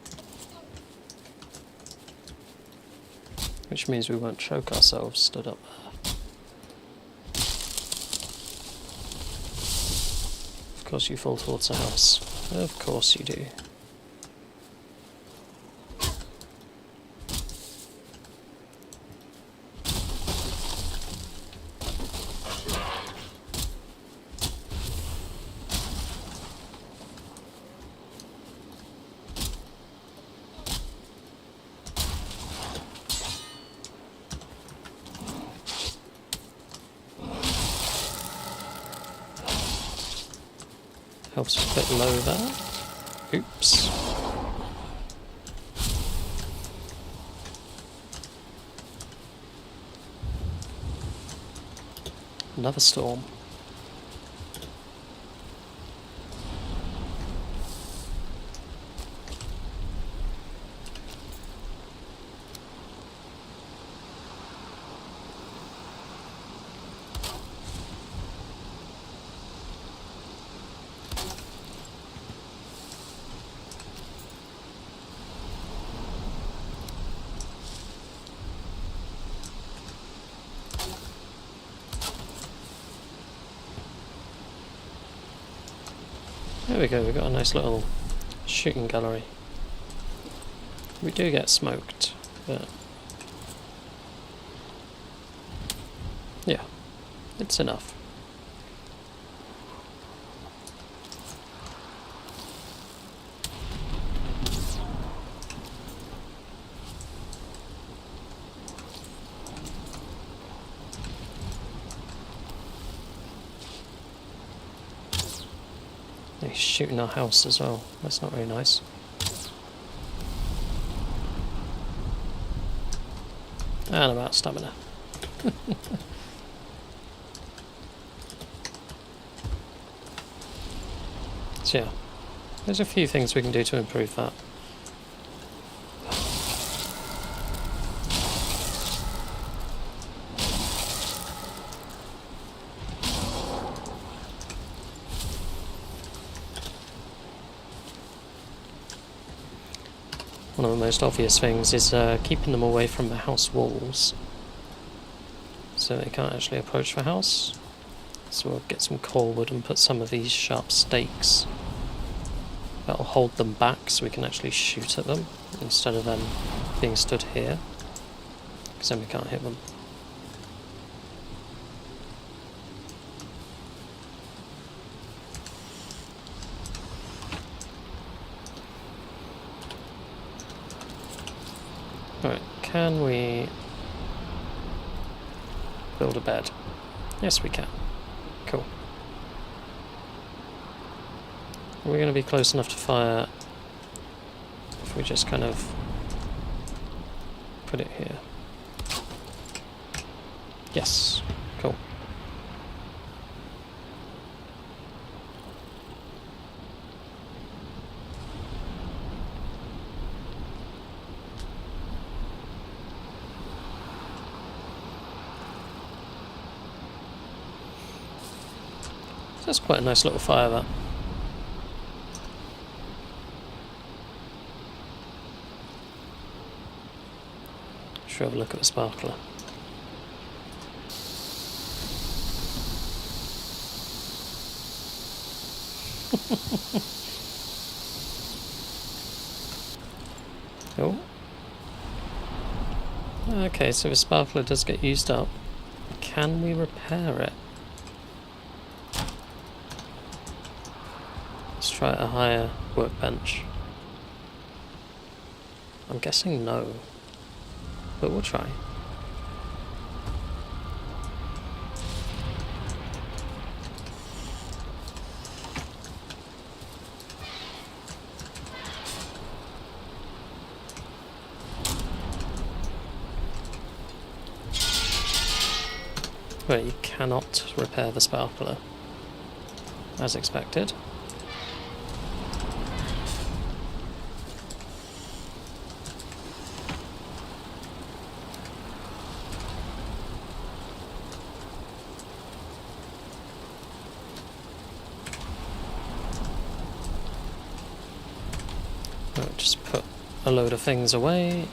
Which means we won't choke ourselves stood up there. Of course you fall towards the house. Of course you do. Helps a bit low there. Oops. Another storm. There we go, we've got a nice little shooting gallery. We do get smoked, but yeah, it's enough. He's shooting our house as well. That's not very nice. And I'm out of stamina. So yeah, there's a few things we can do to improve that. One of the most obvious things is keeping them away from the house walls, so they can't actually approach the house. So we'll get some coal wood and put some of these sharp stakes. That'll hold them back so we can actually shoot at them instead of them being stood here, because then we can't hit them. Right, can we build a bed? Yes, we can. Cool. We're going to be close enough to fire if we just kind of put it here. Yes, cool. That's quite a nice little fire, that. Should we have a look at the sparkler? Oh. Okay, so the sparkler does get used up. Can we repair it? Let's try a higher workbench. I'm guessing no, but we'll try. Right, you cannot repair the sparkler, as expected. Right, just put a load of things away.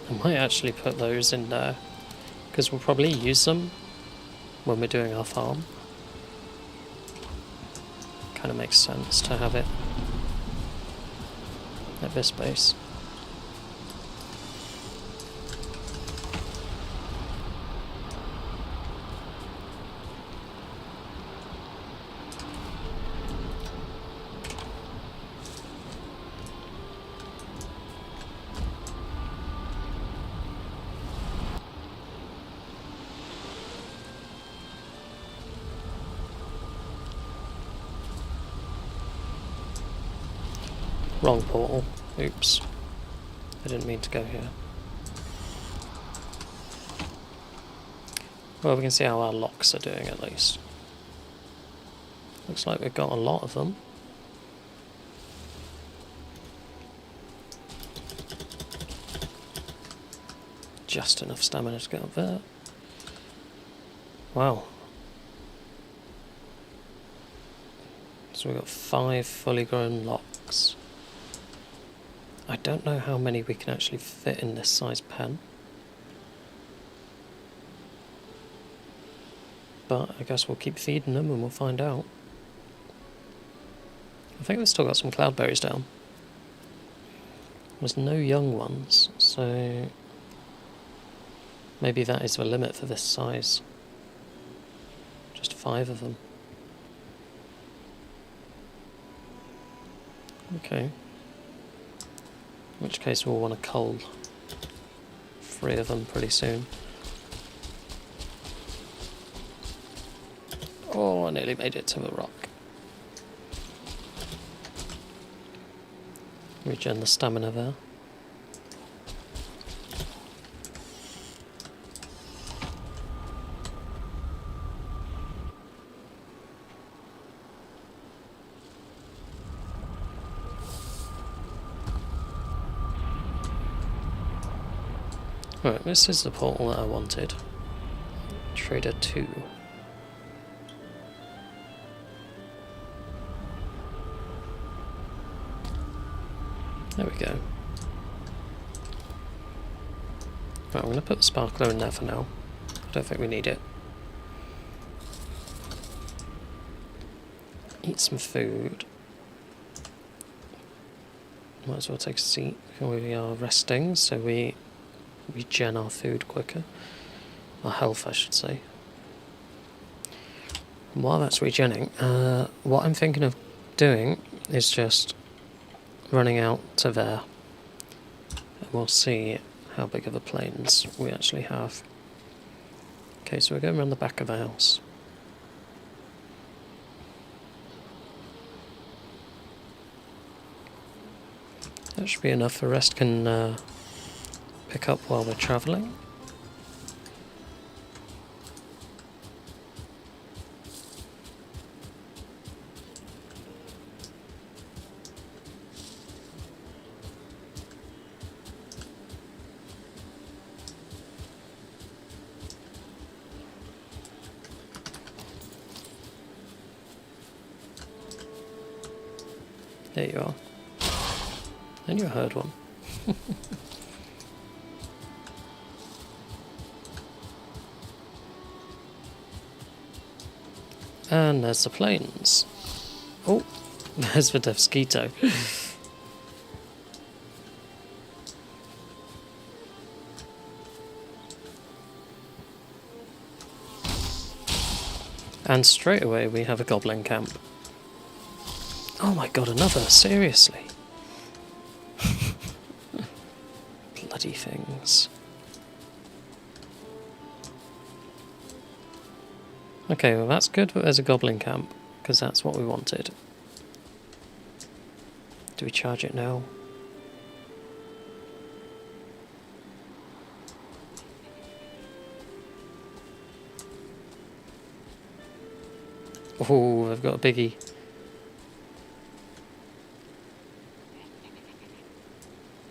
I might actually put those in there, because we'll probably use them when we're doing our farm. Kind of makes sense to have it at this base. Wrong portal. Oops. I didn't mean to go here. Well, we can see how our locks are doing at least. Looks like we've got a lot of them. Just enough stamina to get up there. Wow. So we've got 5 fully grown locks. I don't know how many we can actually fit in this size pen. But I guess we'll keep feeding them and we'll find out. I think we've still got some cloudberries down. There's no young ones, so maybe that is the limit for this size. Just 5 of them. Okay. In which case we'll want to cull 3 of them pretty soon. Oh, I nearly made it to the rock. Regen the stamina there. Right, this is the portal that I wanted. Trader 2. There we go. Right, I'm going to put the sparkler in there for now. I don't think we need it. Eat some food. Might as well take a seat. We are resting, so we regen our food quicker. Our health, I should say. And while that's regenning, what I'm thinking of doing is just running out to there. And we'll see how big of a plains we actually have. Okay, so we're going around the back of the house. That should be enough. The rest can pick up while we're travelling. There you are. And you heard one. And there's the plains. Oh, there's the mosquito. And straight away we have a goblin camp. Oh my god, another, seriously. Bloody things. Okay, well that's good, but there's a goblin camp, because that's what we wanted. Do we charge it now? Oh, I've got a biggie.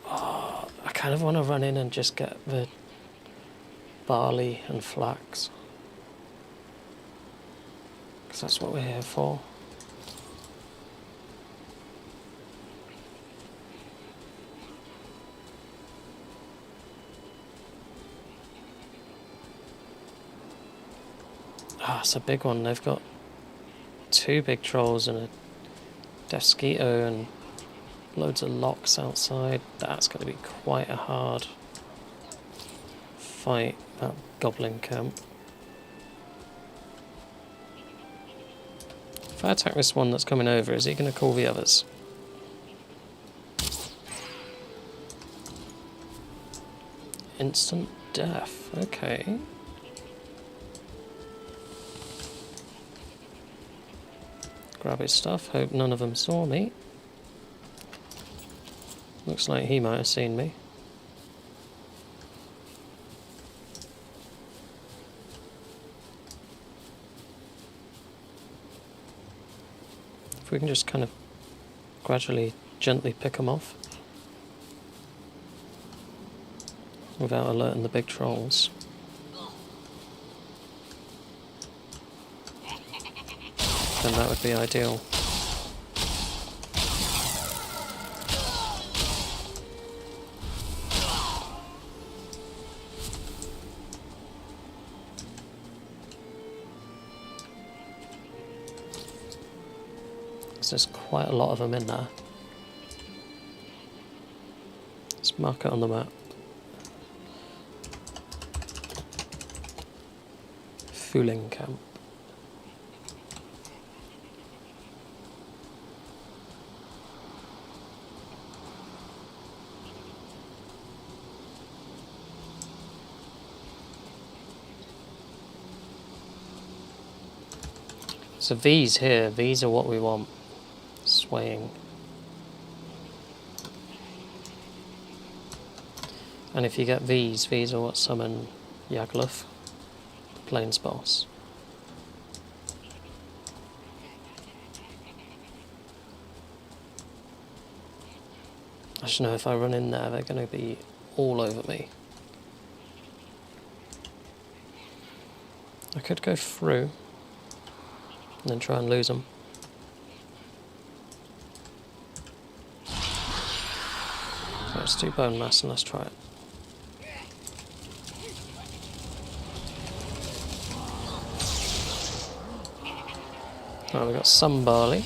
Oh, I kind of want to run in and just get the barley and flax. Because that's what we're here for. Ah, it's a big one. They've got 2 big trolls and a mosquito and loads of locks outside. That's going to be quite a hard fight, that goblin camp. If I attack this one that's coming over, is he going to call the others? Instant death, okay. Grab his stuff, hope none of them saw me. Looks like he might have seen me. If we can just kind of gradually, gently pick them off without alerting the big trolls. Then that would be ideal. There's quite a lot of them in there. Let's mark it on the map. Fuling camp. So these here, these are what we want. Swaying. And if you get these are what summon YeahYouStreams, the Plains boss. I just know if I run in there, they're going to be all over me. I could go through and then try and lose them. Let's do bone mass and let's try it. Right, we've got some barley.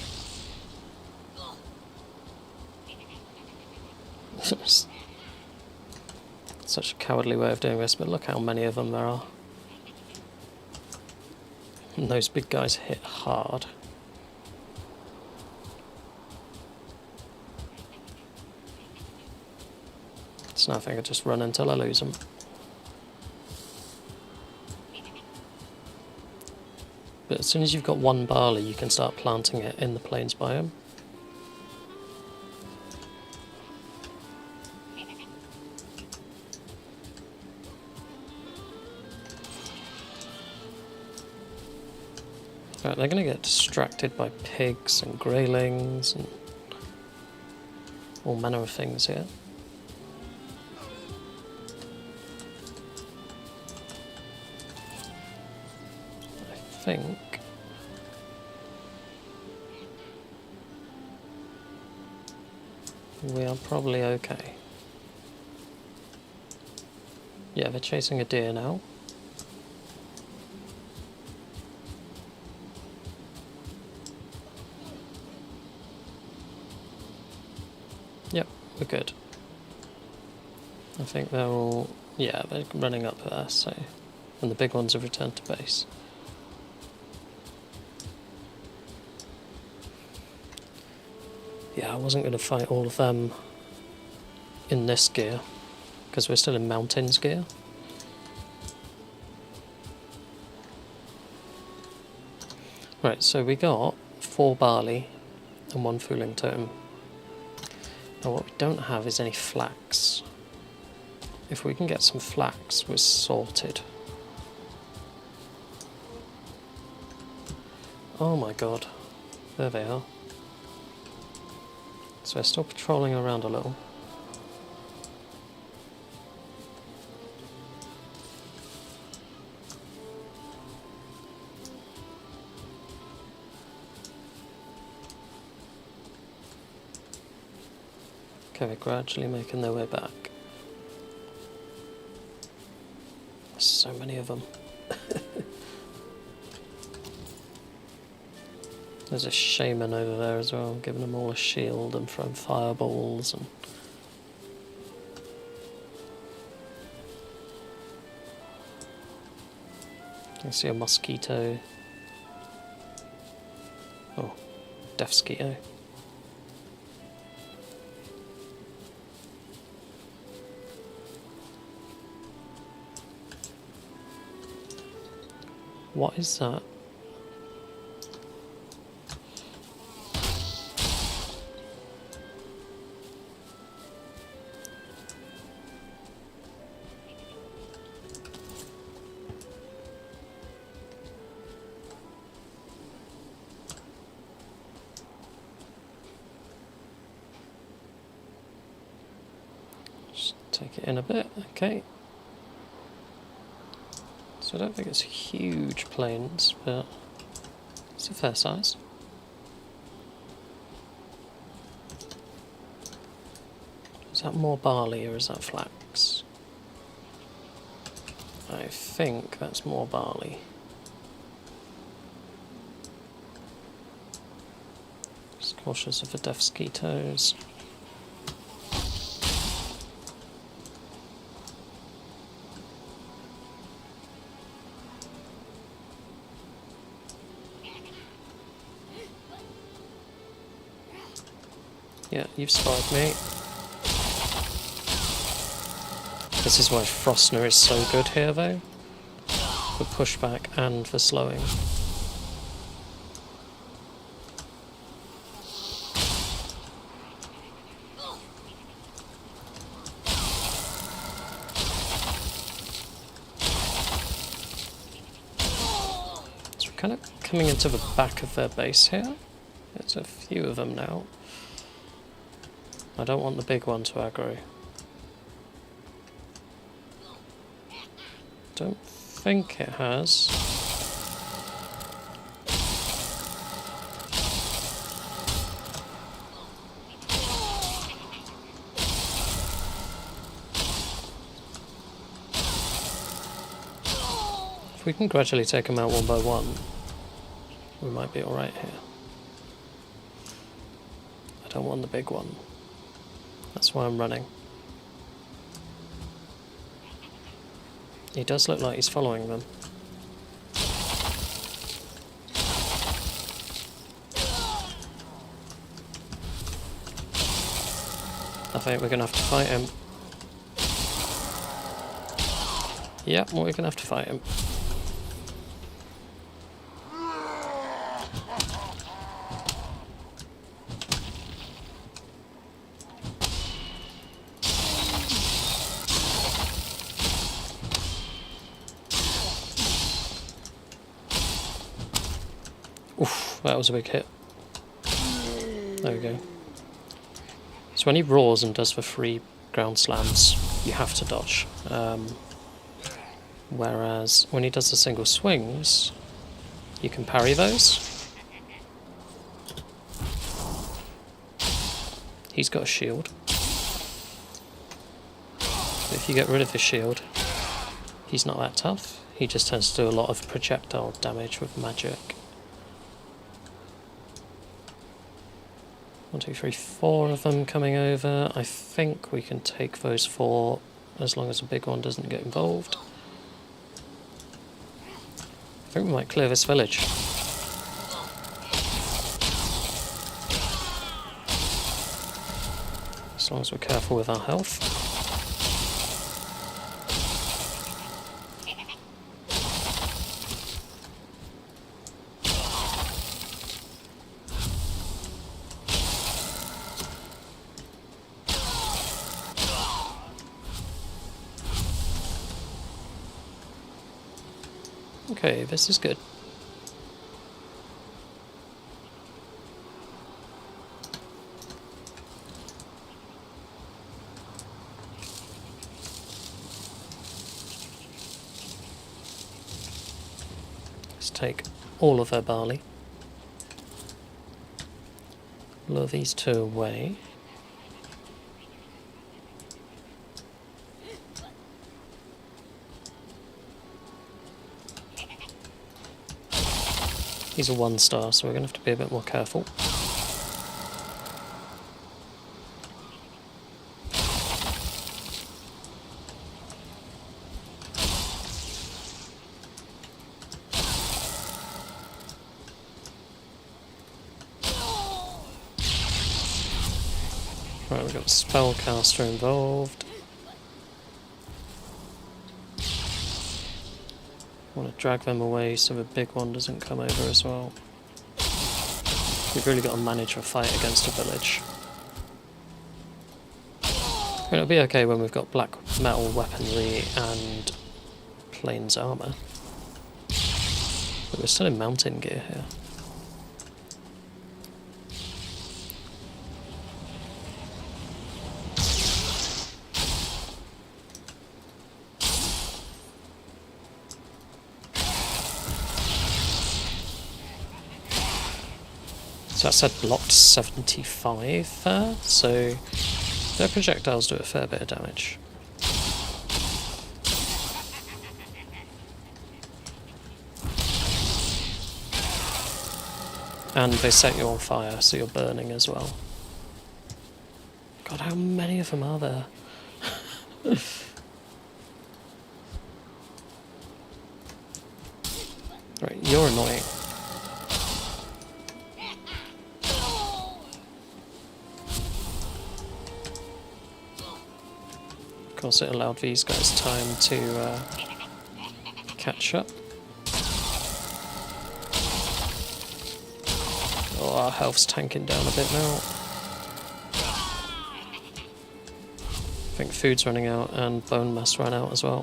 Such a cowardly way of doing this, but look how many of them there are. And those big guys hit hard. So now I think I just run until I lose them. But as soon as you've got one barley, you can start planting it in the plains biome. Right, they're going to get distracted by pigs and greylings and all manner of things here. I think we are probably okay. Yeah, they're chasing a deer now. Yep, we're good. I think they're all... yeah, they're running up there, so... and the big ones have returned to base. Yeah, I wasn't going to fight all of them in this gear, because we're still in mountains gear. Right, so we got 4 barley and 1 Fuling totem. Now what we don't have is any flax. If we can get some flax, we're sorted. Oh my god, there they are. So we're still patrolling around a little. Okay, they're gradually making their way back. There's so many of them. There's a shaman over there as well, giving them all a shield and throwing fireballs and... I see a mosquito. Oh, deathsquito. What is that? Just take it in a bit, okay. So I don't think it's huge plains, but it's a fair size. Is that more barley or is that flax? I think that's more barley. Just cautious of the deaf mosquitoes. Yeah, you've spotted me. This is why Frostner is so good here, though. For pushback and for slowing. So we're kind of coming into the back of their base here. There's a few of them now. I don't want the big one to aggro. Don't think it has. If we can gradually take them out one by one, we might be alright here. I don't want the big one. That's why I'm running. He does look like he's following them. I think we're going to have to fight him. Yep, we're going to have to fight him. Oof, that was a big hit. There we go. So when he roars and does the 3 ground slams, you have to dodge. Whereas when he does the single swings, you can parry those. He's got a shield. If you get rid of his shield, he's not that tough. He just tends to do a lot of projectile damage with magic. 1, 2, 3, 4 of them coming over. I think we can take those 4 as long as the big one doesn't get involved. I think we might clear this village. As long as we're careful with our health. Okay, this is good. Let's take all of their barley. Lure these 2 away. He's a 1-star, so we're going to have to be a bit more careful. Right, we've got a spellcaster involved. I want to drag them away so the big one doesn't come over as well. We've really got to manage a fight against a village. It'll be okay when we've got black metal weaponry and plains armour. But we're still in mountain gear here. So that said blocked 75 there, so their projectiles do a fair bit of damage. And they set you on fire, so you're burning as well. God, how many of them are there? Right, you're annoying. Of course, it allowed these guys time to catch up. Oh, our health's tanking down a bit now. I think food's running out and bone mass ran out as well.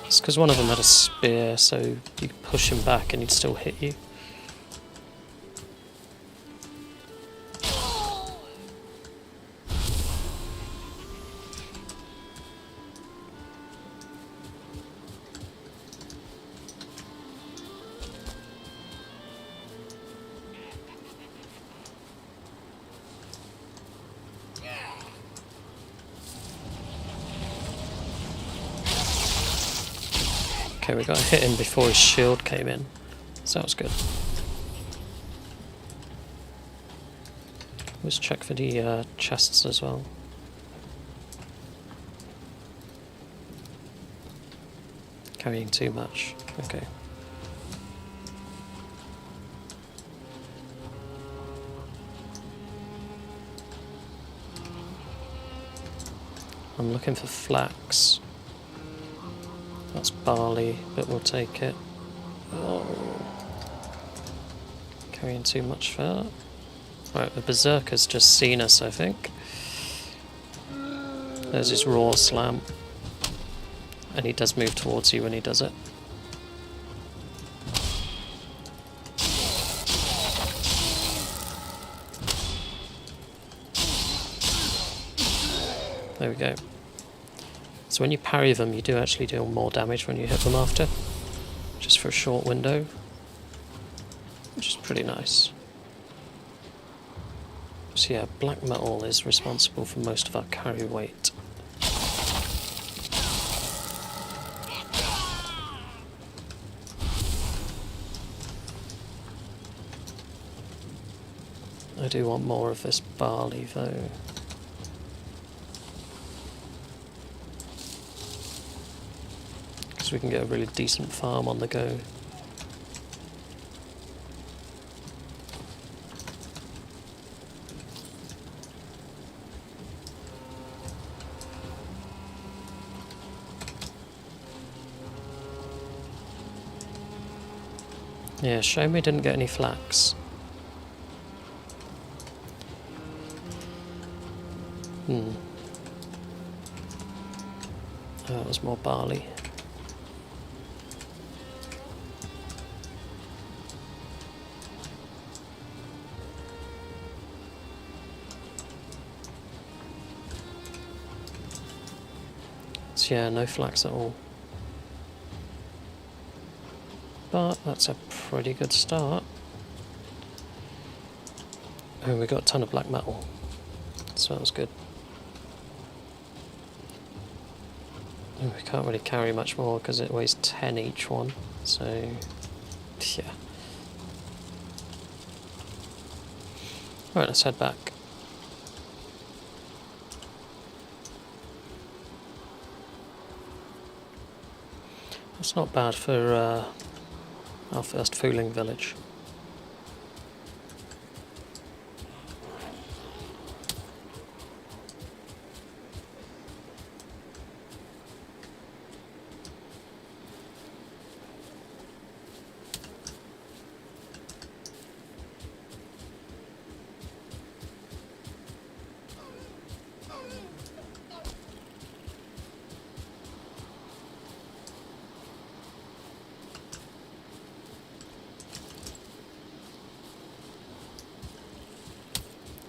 It's because one of them had a spear, so you could push him back and he'd still hit you. Okay, we got to hit him before his shield came in, so that was good. Let's check for the chests as well. Carrying too much, okay. I'm looking for flax. That's barley, but we'll take it. Oh. Carrying too much for that. Right, the Berserker's just seen us, I think. There's his raw slam. And he does move towards you when he does it. There we go. So when you parry them, you do actually deal more damage when you hit them after. Just for a short window. Which is pretty nice. So yeah, black metal is responsible for most of our carry weight. I do want more of this barley though. Because we can get a really decent farm on the go. Yeah, shame we didn't get any flax. Oh, that was more barley. So yeah, no flax at all. But that's a pretty good start. And we got a ton of black metal. So that was good. And we can't really carry much more because it weighs 10 each one. So, yeah. Right, let's head back. That's not bad for our first Fuling village.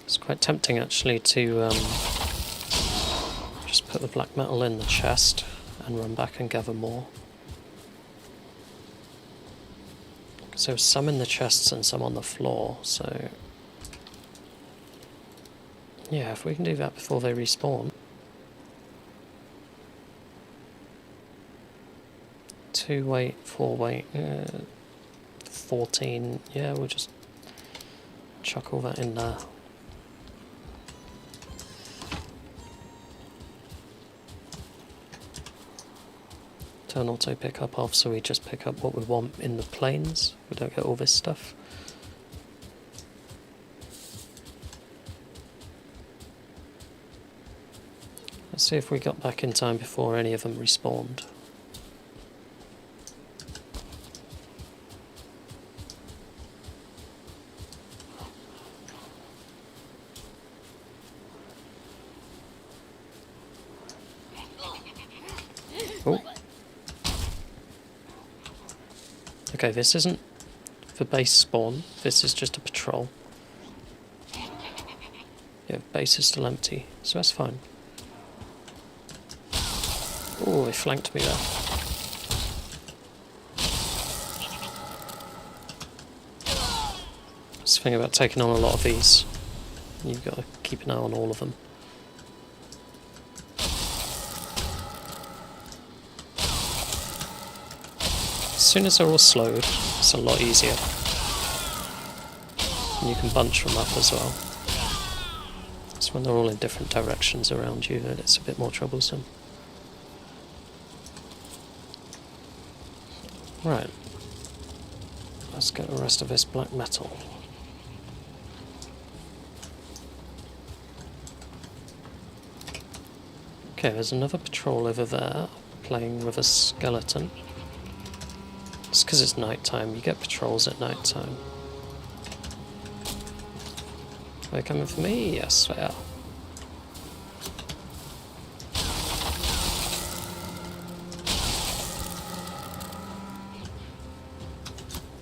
It's quite tempting actually to just put the black metal in the chest and run back and gather more. So there's some in the chests and some on the floor, so... Yeah, if we can do that before they respawn. 2 weight, 4 weight, 14. Yeah, we'll just chuck all that in there. Turn auto pick up off, so we just pick up what we want in the plains. We don't get all this stuff. Let's see if we got back in time before any of them respawned. Oh. Okay, this isn't for base spawn, this is just a patrol. Yeah, base is still empty, so that's fine. Oh, they flanked me there. That's the thing about taking on a lot of these. You've got to keep an eye on all of them. As soon as they're all slowed, it's a lot easier. And you can bunch them up as well. It's when they're all in different directions around you that it's a bit more troublesome. Right, let's get the rest of this black metal. Okay, there's another patrol over there, playing with a skeleton. It's because it's night time, you get patrols at night time. Are they coming for me? Yes, they are.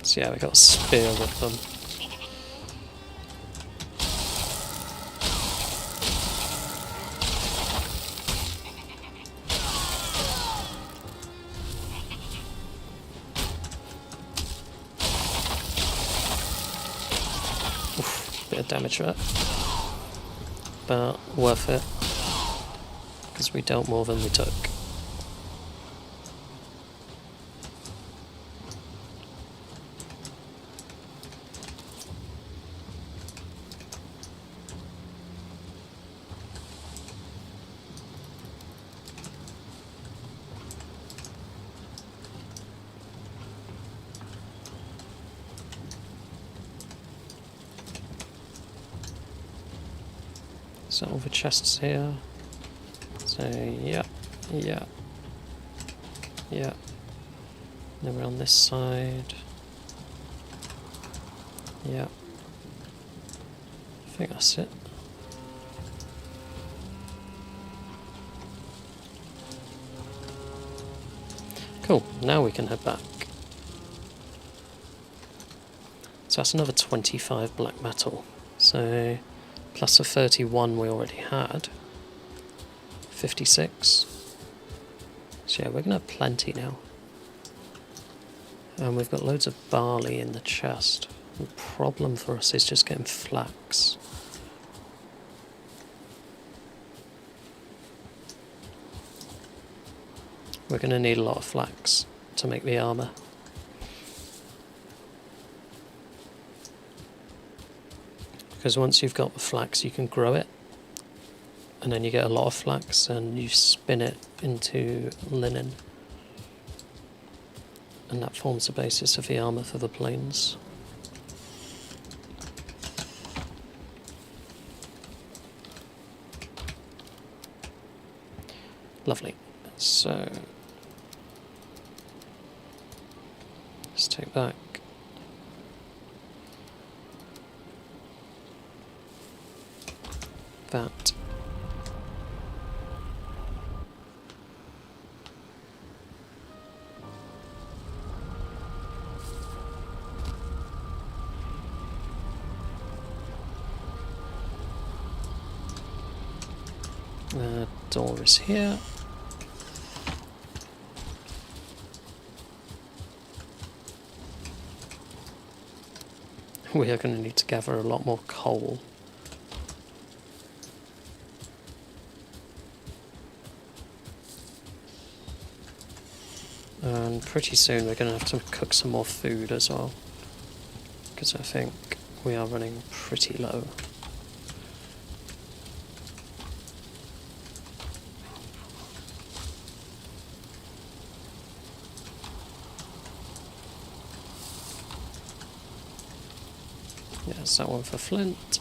So yeah, we got a spear with them. Oof, bit of damage there. But worth it. Because we dealt more than we took. So all the chests here. So yeah. Then we're on this side. Yeah. I think that's it. Cool, now we can head back. So that's another 25 black metal. So plus the 31 we already had. 56. So yeah, we're going to have plenty now. And we've got loads of barley in the chest. The problem for us is just getting flax. We're going to need a lot of flax to make the armour. Because once you've got the flax, you can grow it, and then you get a lot of flax, and you spin it into linen, and that forms the basis of the armour for the plains. Lovely. So let's take back. That. The door is here. we are going to need to gather a lot more coal. And pretty soon we're going to have to cook some more food as well, because I think we are running pretty low. Yes, that one for flint.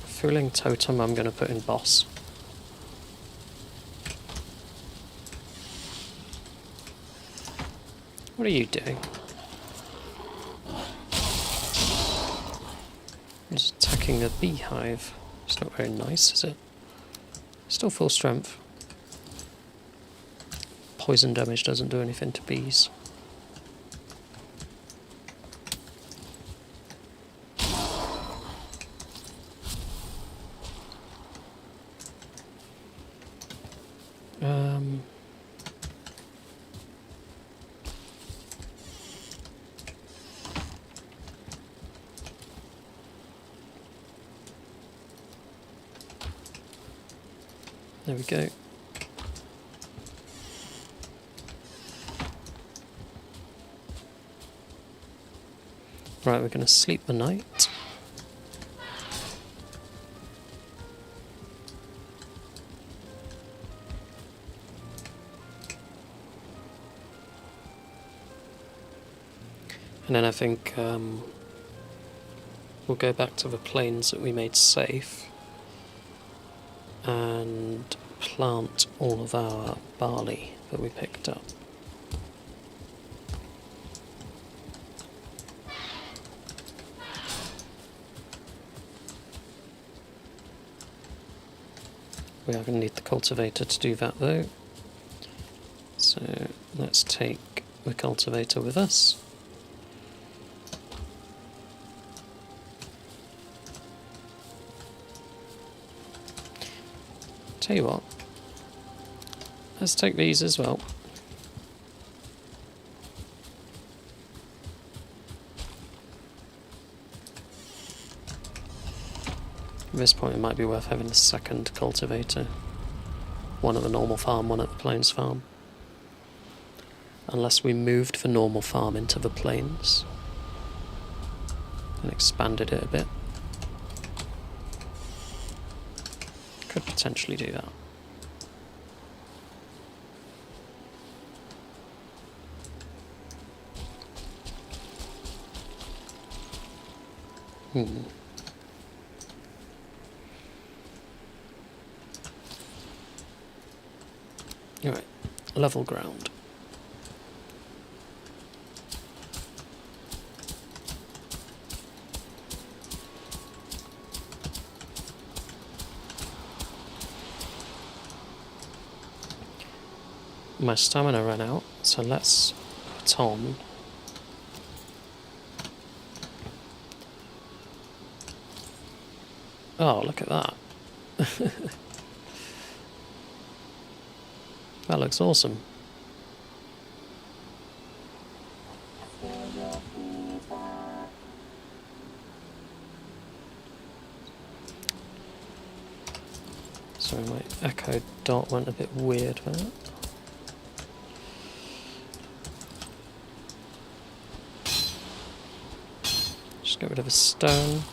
Fuling Totem I'm going to put in boss. What are you doing? I'm just attacking a beehive. It's not very nice, is it? Still full strength. Poison damage doesn't do anything to bees. There we go. Right, we're going to sleep the night. And then I think we'll go back to the plains that we made safe and plant all of our barley that we picked up. We are going to need the cultivator to do that though. So let's take the cultivator with us. Tell you what, let's take these as well. At this point it might be worth having a second cultivator. One at the normal farm, one at the plains farm. Unless we moved the normal farm into the plains and expanded it a bit. Could potentially do that. Alright, level ground. My stamina ran out, so let's put on oh, look at that. That looks awesome. Sorry, my echo dot went a bit weird there. Just get rid of a stone.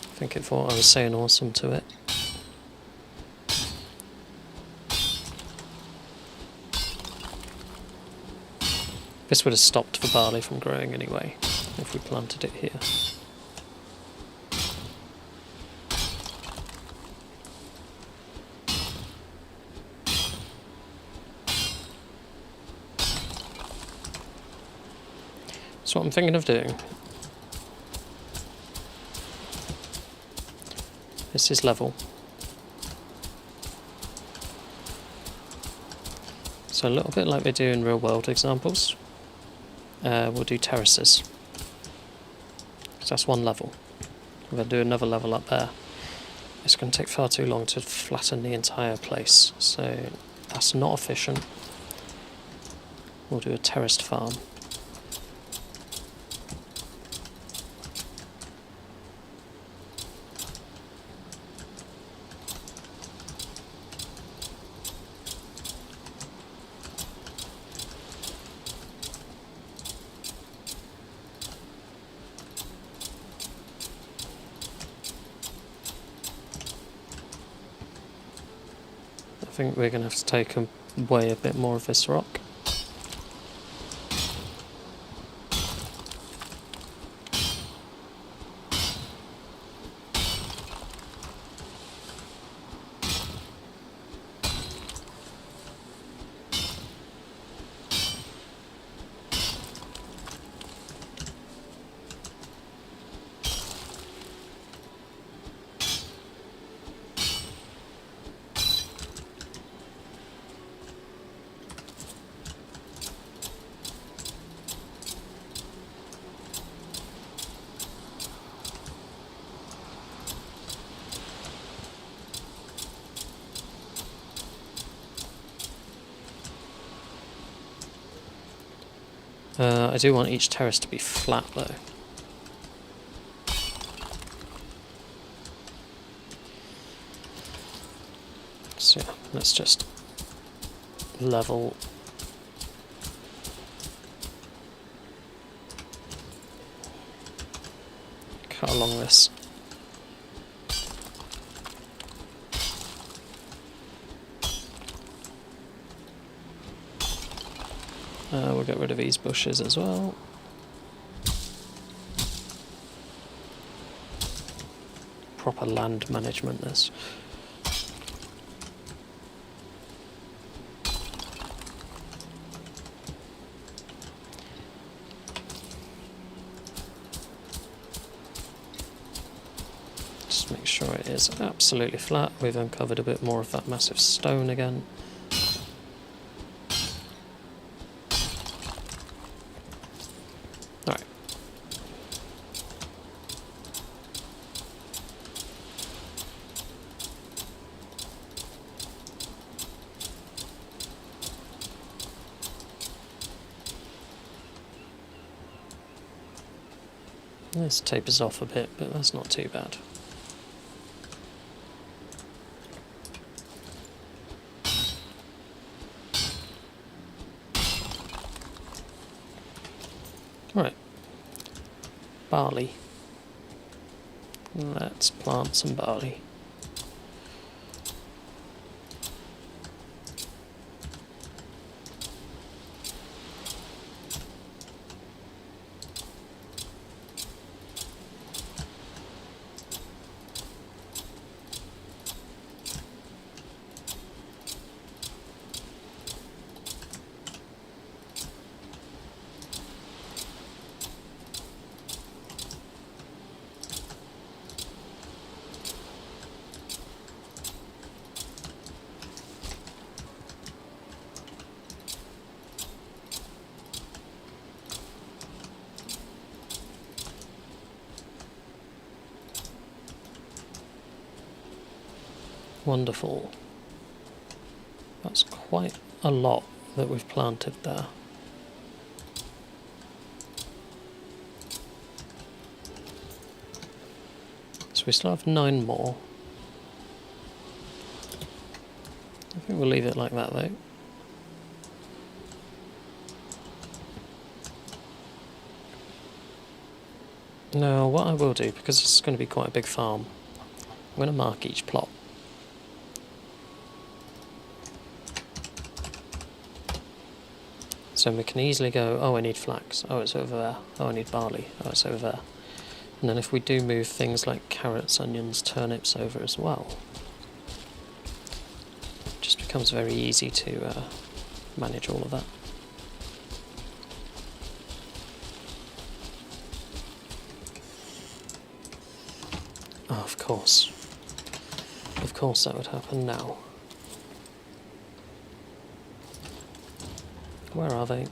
I think it thought I was saying awesome to it. This would have stopped the barley from growing anyway, if we planted it here. So what I'm thinking of doing, this is level. So a little bit like they do in real world examples, we'll do terraces. So that's one level. We're going to do another level up there. It's going to take far too long to flatten the entire place, so that's not efficient. We'll do a terraced farm. I think we're going to have to take away a bit more of this rock. I do want each terrace to be flat though. So yeah, let's just level cut along this. We'll get rid of these bushes as well. Proper land management this. Just make sure it is absolutely flat. We've uncovered a bit more of that massive stone again. This tapers off a bit, but that's not too bad. Right, barley. Let's plant some barley. Wonderful. That's quite a lot that we've planted there. So we still have 9 more. I think we'll leave it like that though. Now what I will do, because this is going to be quite a big farm, I'm going to mark each plot. So we can easily go, oh I need flax, oh it's over there, oh I need barley, oh it's over there. And then if we do move things like carrots, onions, turnips over as well, it just becomes very easy to manage all of that. Oh, of course that would happen now. Where are they?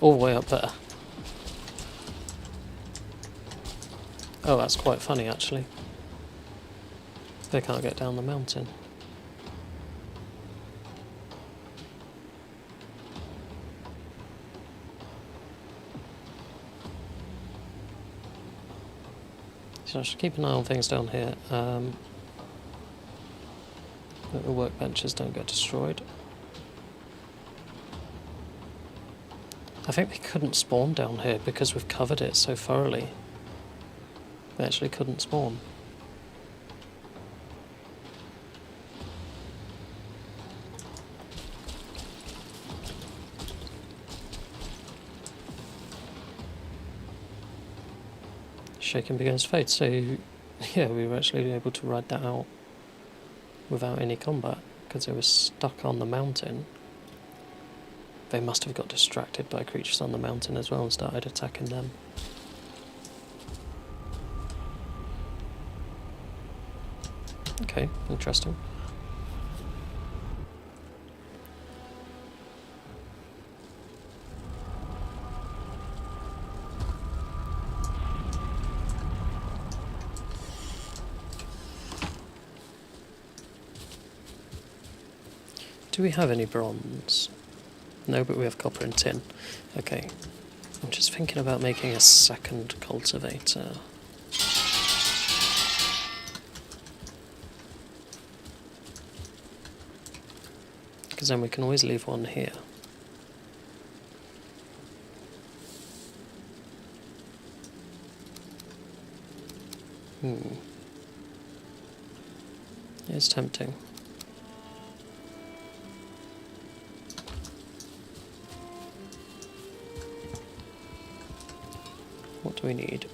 All the way up there. Oh, that's quite funny actually. They can't get down the mountain. So I should keep an eye on things down here. That the workbenches don't get destroyed. I think they couldn't spawn down here because we've covered it so thoroughly. They actually couldn't spawn. Shaken begins to fade, so yeah, we were actually able to ride that out without any combat because it was stuck on the mountain. They must have got distracted by creatures on the mountain as well and started attacking them. Okay, interesting. Do we have any bronze? No, but we have copper and tin. Okay. I'm just thinking about making a second cultivator. Because then we can always leave one here. It's tempting. What do we need?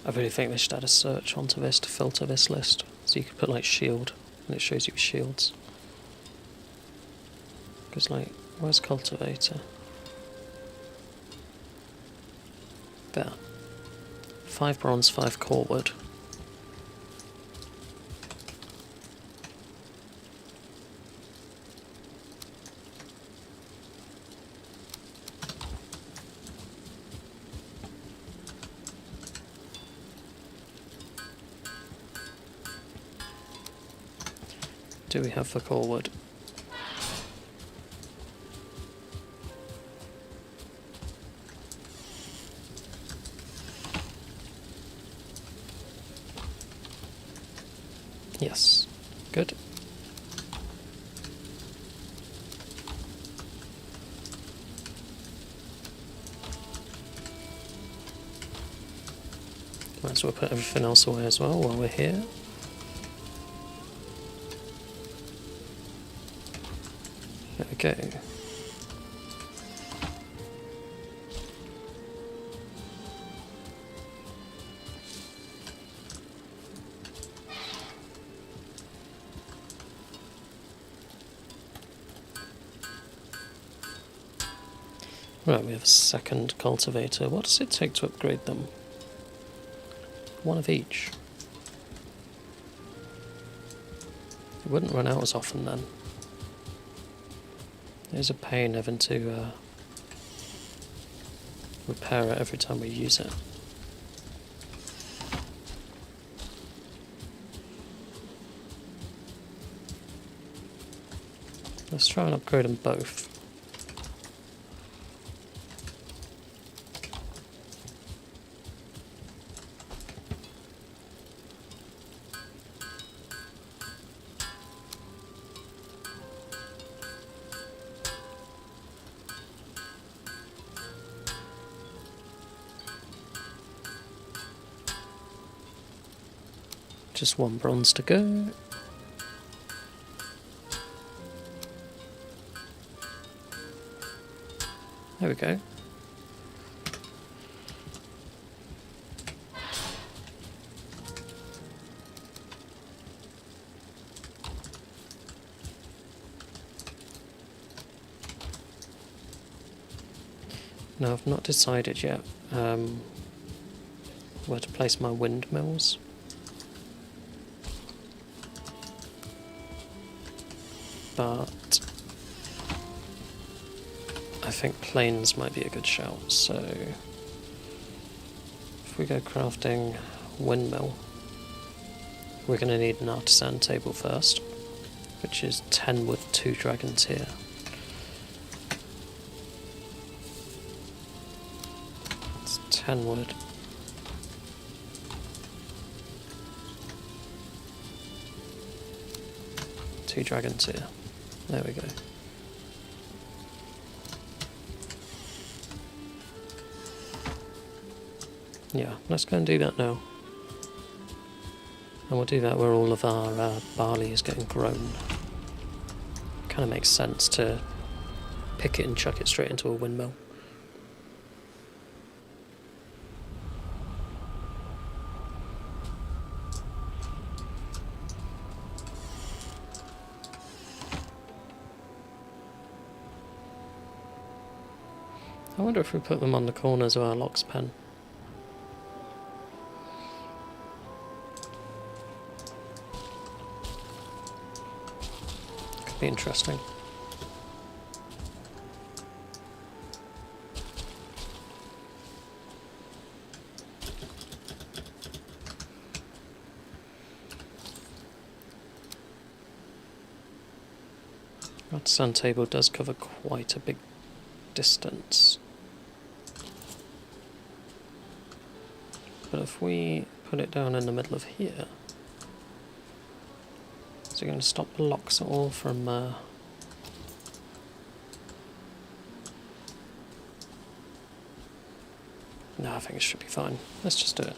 I really think they should add a search onto this to filter this list. So you could put like shield, and it shows you shields. Because like, where's cultivator? There. 5 bronze, 5 core wood. Do we have for core wood? Yes. Good. Might as well put everything else away as well while we're here. There we go. Right, we have a second cultivator. What does it take to upgrade them? One of each. It wouldn't run out as often then. It is a pain having to repair it every time we use it. Let's try and upgrade them both. Just 1 bronze to go. There we go. Now I've not decided yet where to place my windmills. But I think plains might be a good shout, so if we go crafting Windmill, we're going to need an artisan table first, which is 10 wood, 2 dragons here. It's 10 wood. Two dragons here. There we go. Yeah, let's go and do that now. And we'll do that where all of our barley is getting grown. Kind of makes sense to pick it and chuck it straight into a windmill. I wonder if we put them on the corners of our lock's pen. Could be interesting. Our sun table does cover quite a big distance. But if we put it down in the middle of here, is it going to stop the locks at all from... No, I think it should be fine. Let's just do it.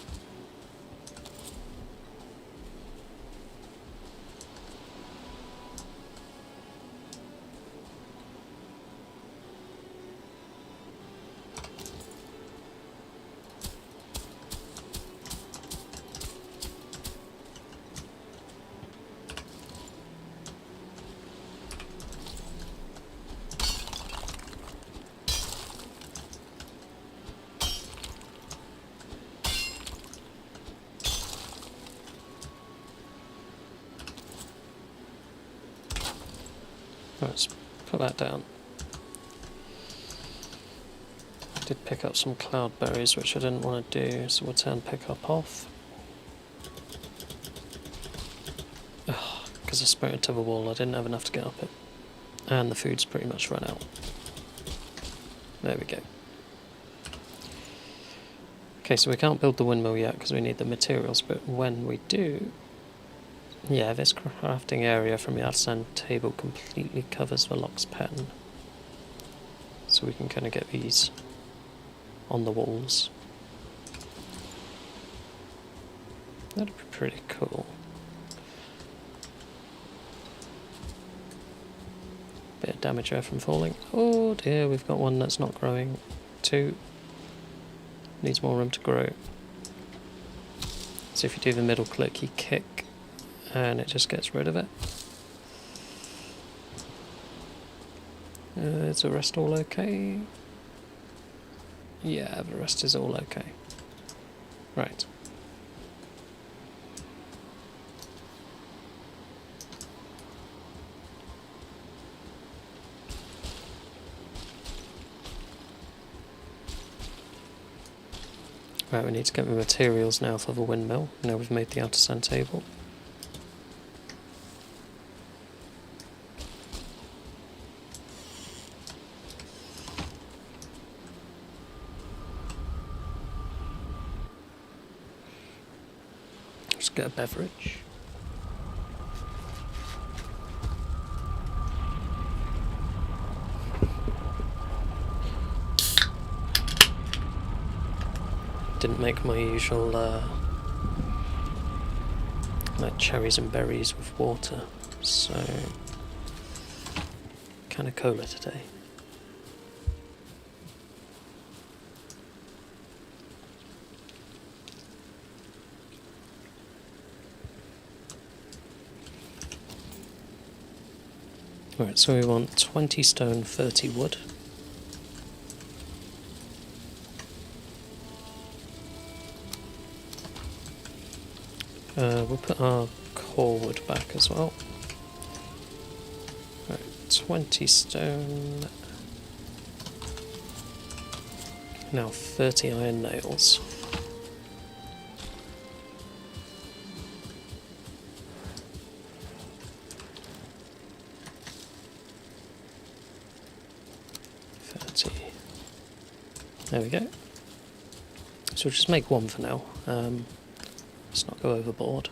Let's put that down. Did pick up some cloudberries, which I didn't want to do, so we'll turn pick up off. Because I sprayed it to the wall, I didn't have enough to get up it. And the food's pretty much run out. There we go. Okay, so we can't build the windmill yet because we need the materials, but when we do... Yeah, this crafting area from the artisan table completely covers the lock's pen. So we can kind of get these on the walls. That'd be pretty cool. Bit of damage there from falling. Oh dear, we've got one that's not growing. 2. Needs more room to grow. So if you do the middle click, you kick. And it just gets rid of it. Is the rest all okay? Yeah, the rest is all okay. Right. Right, we need to get the materials now for the windmill. Now we've made the artisan table. Get a beverage. Didn't make my usual like cherries and berries with water, so kind of cola today. Right, so we want 20 stone, 30 wood. We'll put our core wood back as well. Right, 20 stone. Now 30 iron nails. There we go. So we'll just make one for now. Let's not go overboard.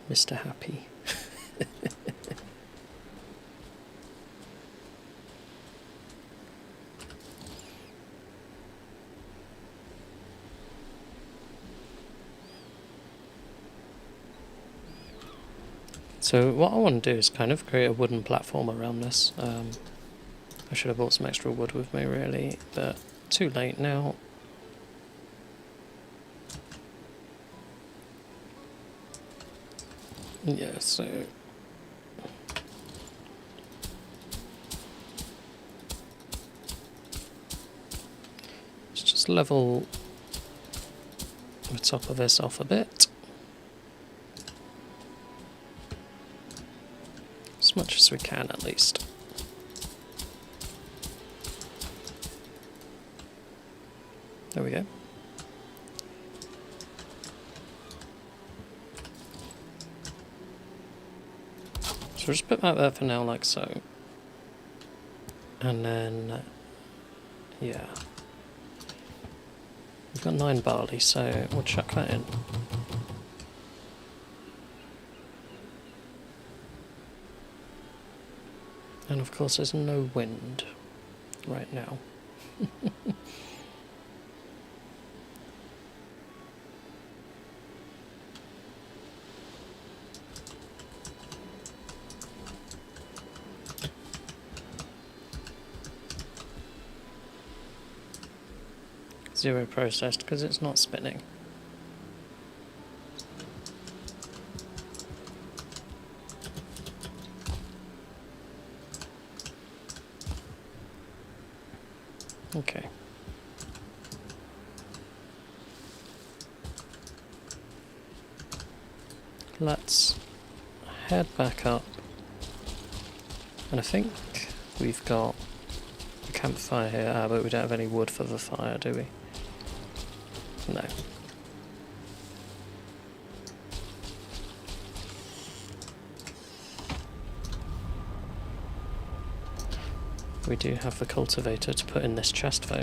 Mr. Happy. So what I want to do is kind of create a wooden platform around this. I should have bought some extra wood with me really, but too late now. Yeah, so let's just level the top of this off a bit. As much as we can at least. There we go. So we'll just put that there for now, like so. And then, yeah. We've got 9 barley, so we'll chuck that in. And of course there's no wind right now. Zero processed because it's not spinning. Okay. Let's head back up. And I think we've got a campfire here, but we don't have any wood for the fire, do we? No. We do have the cultivator to put in this chest though.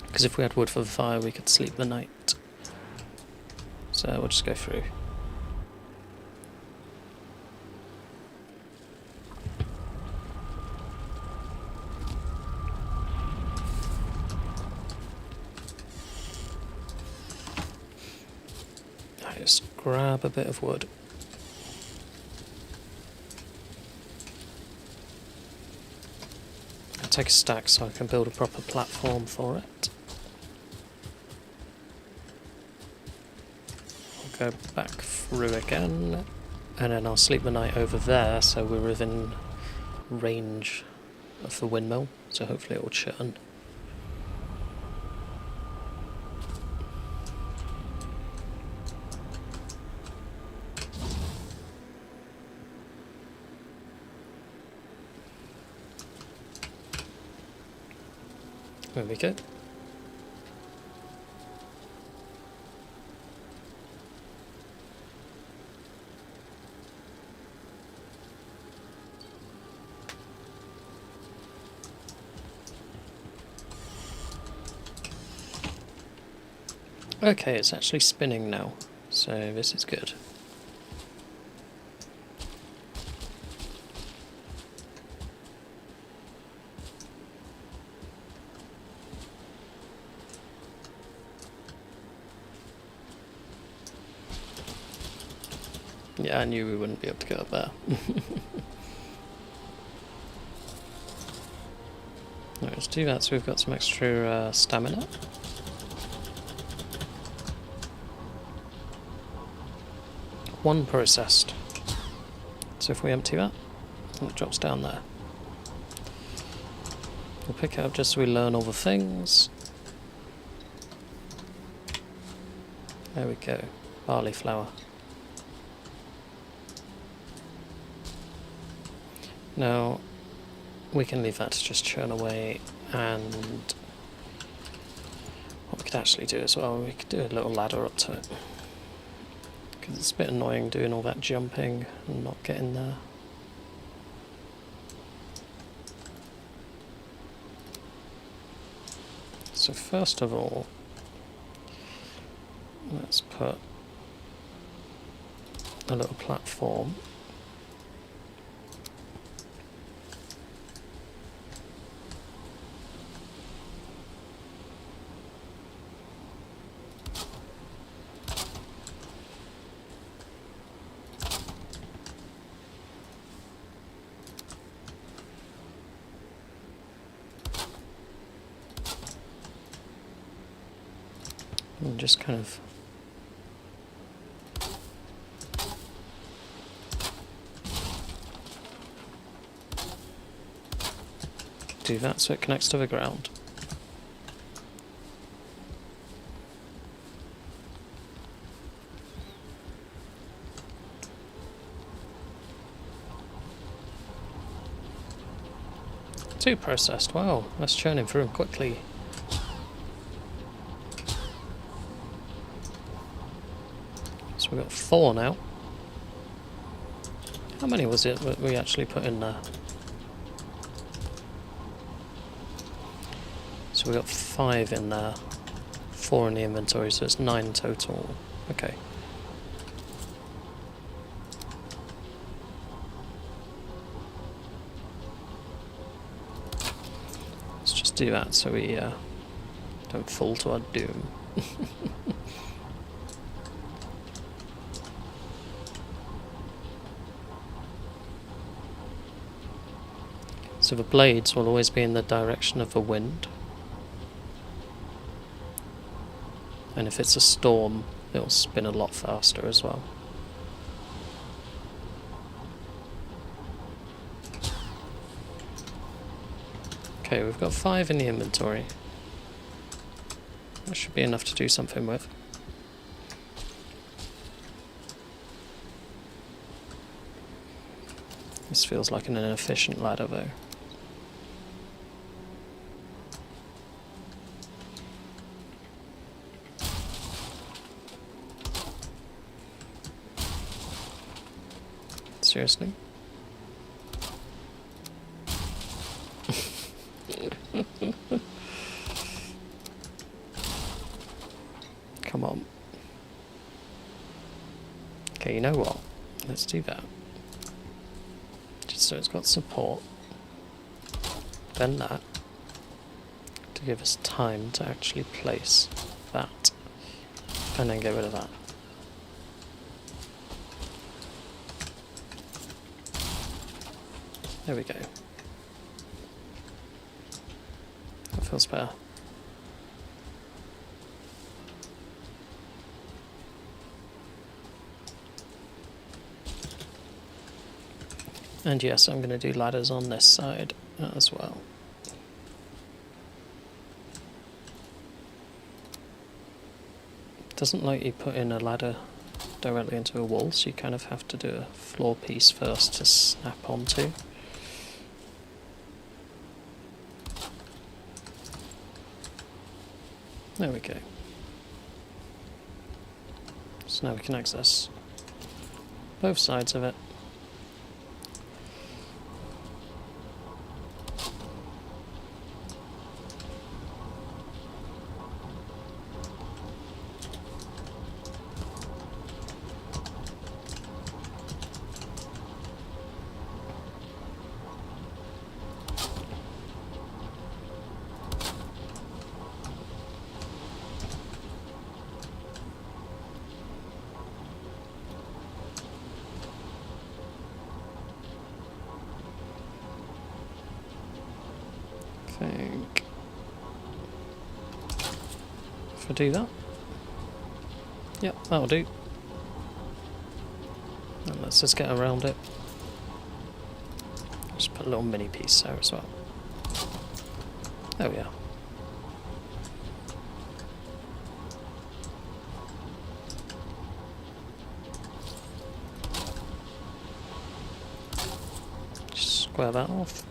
Because if we had wood for the fire we could sleep the night. So we'll just go through. Just grab a bit of wood. I'll take a stack so I can build a proper platform for it. I'll go back through again, and then I'll sleep the night over there so we're within range of the windmill, so hopefully it will churn. There we go. Okay, it's actually spinning now, so this is good. Yeah, I knew we wouldn't be able to get up there. Let's do that so we've got some extra stamina. One processed. So if we empty that, it drops down there. We'll pick it up just so we learn all the things. There we go. Barley flour. Now, we can leave that to just churn away, and what we could actually do as well, we could do a little ladder up to it. Because it's a bit annoying doing all that jumping and not getting there. So first of all, let's put a little platform. And just kind of do that so it connects to the ground. Two processed, wow, that's churning through them quickly. So we've got 4 now. How many was it that we actually put in there? So we got 5 in there, 4 in the inventory, so it's 9 total. Okay. Let's just do that so we don't fall to our doom. So the blades will always be in the direction of the wind. And if it's a storm, it'll spin a lot faster as well. Okay, we've got 5 in the inventory. That should be enough to do something with. This feels like an inefficient ladder though. Seriously? Come on. Okay, you know what? Let's do that. Just so it's got support. Then that. To give us time to actually place that. And then get rid of that. There we go. That feels better. And yes, I'm going to do ladders on this side as well. It doesn't let you put in a ladder directly into a wall, so you kind of have to do a floor piece first to snap onto. There we go. So now we can access both sides of it. think if I do that, yep, that'll do. And let's just get around it. Just put a little mini piece there as well. There we are. Just square that off.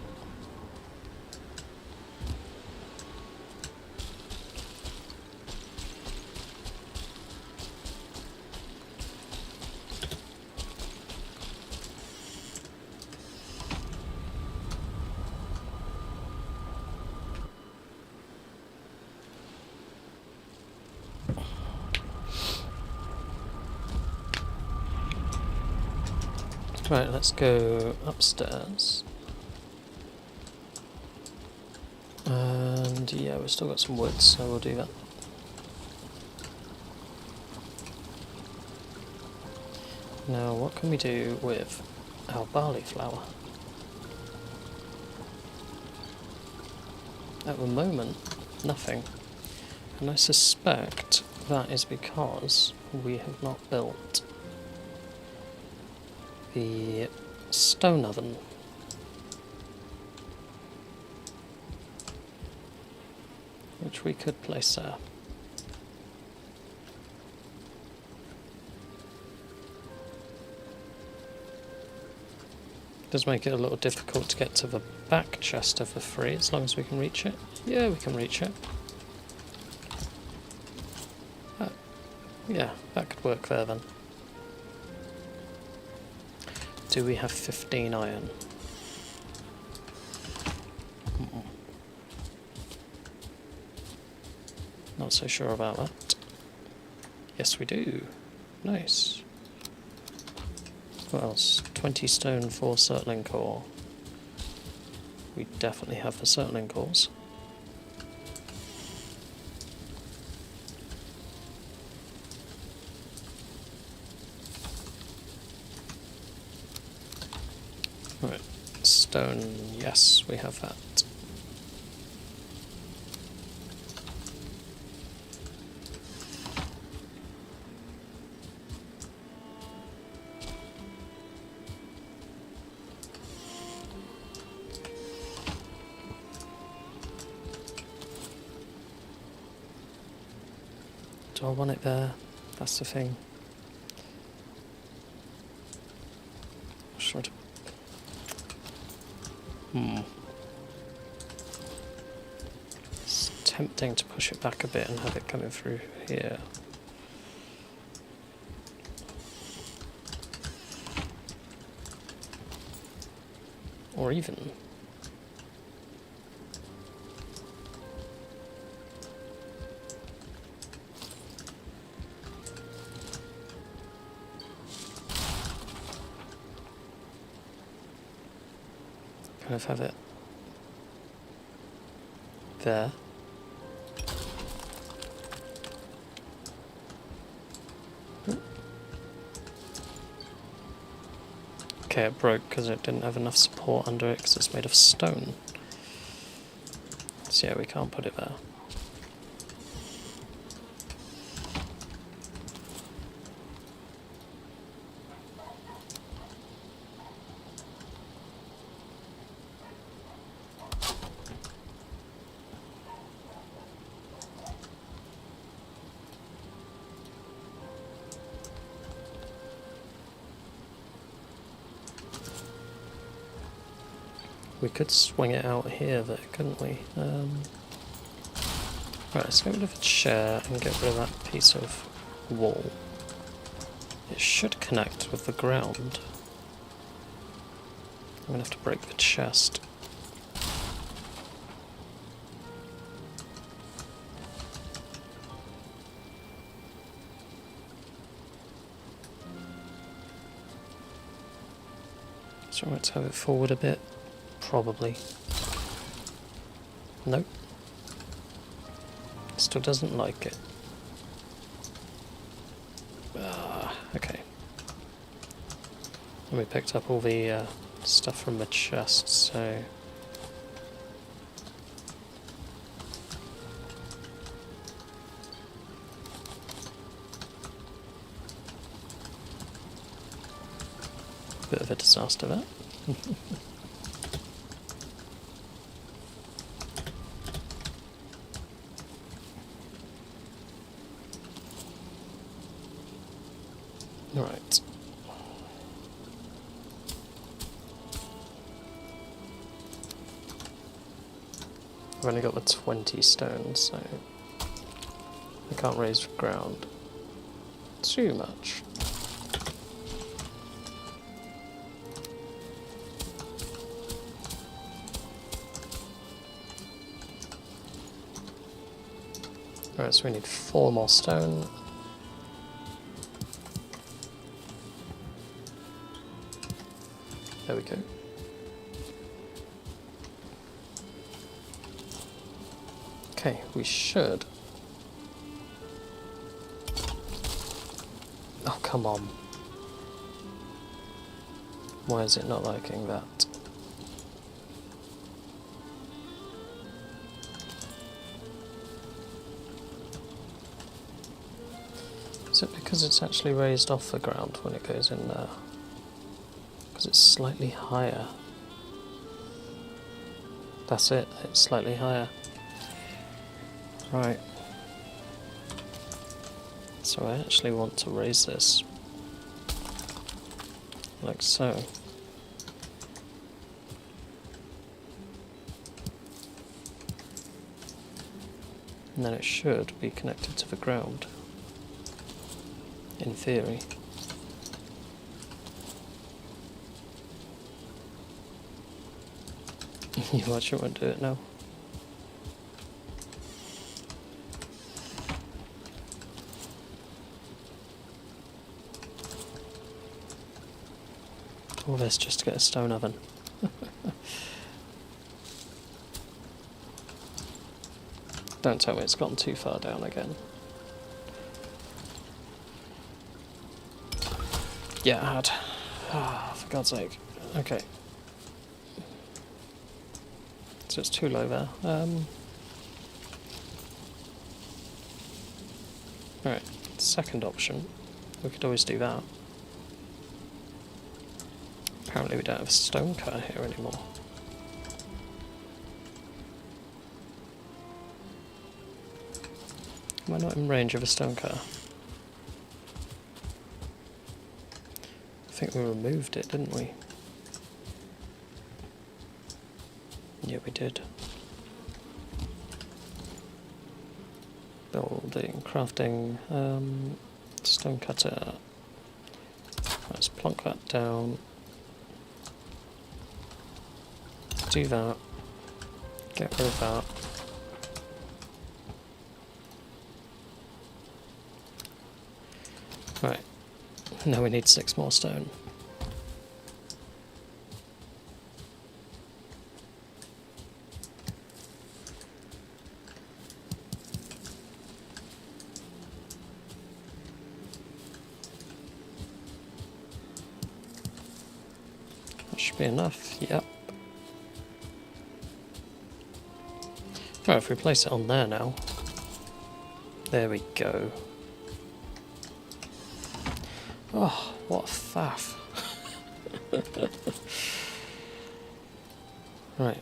Right, let's go upstairs. And yeah, we've still got some wood, so we'll do that. Now, what can we do with our barley flour? At the moment, nothing. And I suspect that is because we have not built the stone oven. Which we could place there. Does make it a little difficult to get to the back chest of the three, as long as we can reach it. Yeah, we can reach it. Yeah, that could work there then. Do we have 15 iron? Not so sure about that. Yes, we do. Nice. What else? 20 stone for circling core. We definitely have the circling cores. Right, stone, yes, we have that. Do I want it there? That's the thing. Should. It's tempting to push it back a bit and have it coming through here. Or even kind of have it there. Okay, it broke because it didn't have enough support under it because it's made of stone. So yeah, we can't put it there. We could swing it out here though, couldn't we? Right, let's get rid of a chair and get rid of that piece of wall. It should connect with the ground. I'm gonna have to break the chest. So let's have it forward a bit. Probably. Nope. Still doesn't like it. Okay. And we picked up all the stuff from the chest, so Bit of a disaster that. Right. I've only got the 20 stones, so I can't raise ground too much. Alright, so we need 4 more stone. There we go. Okay, we should. Oh, come on. Why is it not liking that? Is it because it's actually raised off the ground when it goes in there? Because it's slightly higher. That's it, it's slightly higher. Right. So I actually want to raise this. Like so. And then it should be connected to the ground. In theory. You watch, it won't do it now. All this just to get a stone oven. Don't tell me it's gone too far down again. Yeah, it had. Ah, for God's sake. Okay. So it's too low there. Alright, second option. We could always do that. Apparently we don't have a stone cutter here anymore. Am I not in range of a stone cutter? I think we removed it, didn't we? Yeah, we did. Building, crafting, stone cutter. Let's plonk that down. Do that. Get rid of that. Right. Now we need 6 more stone. That should be enough, yep. Right, if we place it on there now. There we go. Oh, what a faff. Right.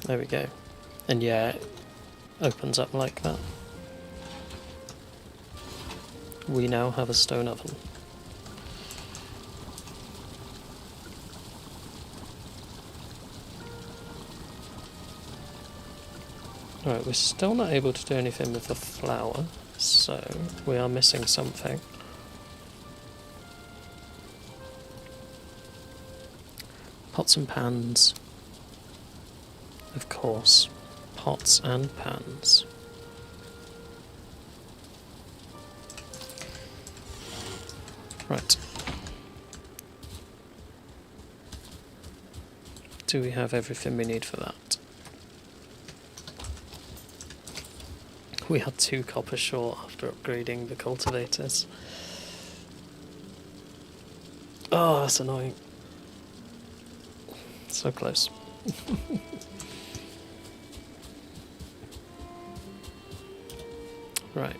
There we go. And yeah, it opens up like that. We now have a stone oven. Right, we're still not able to do anything with the flour, so we are missing something. Pots and pans. Of course, pots and pans. Right. Do we have everything we need for that? We are 2 copper short after upgrading the cultivators. Oh, that's annoying. So close. Right.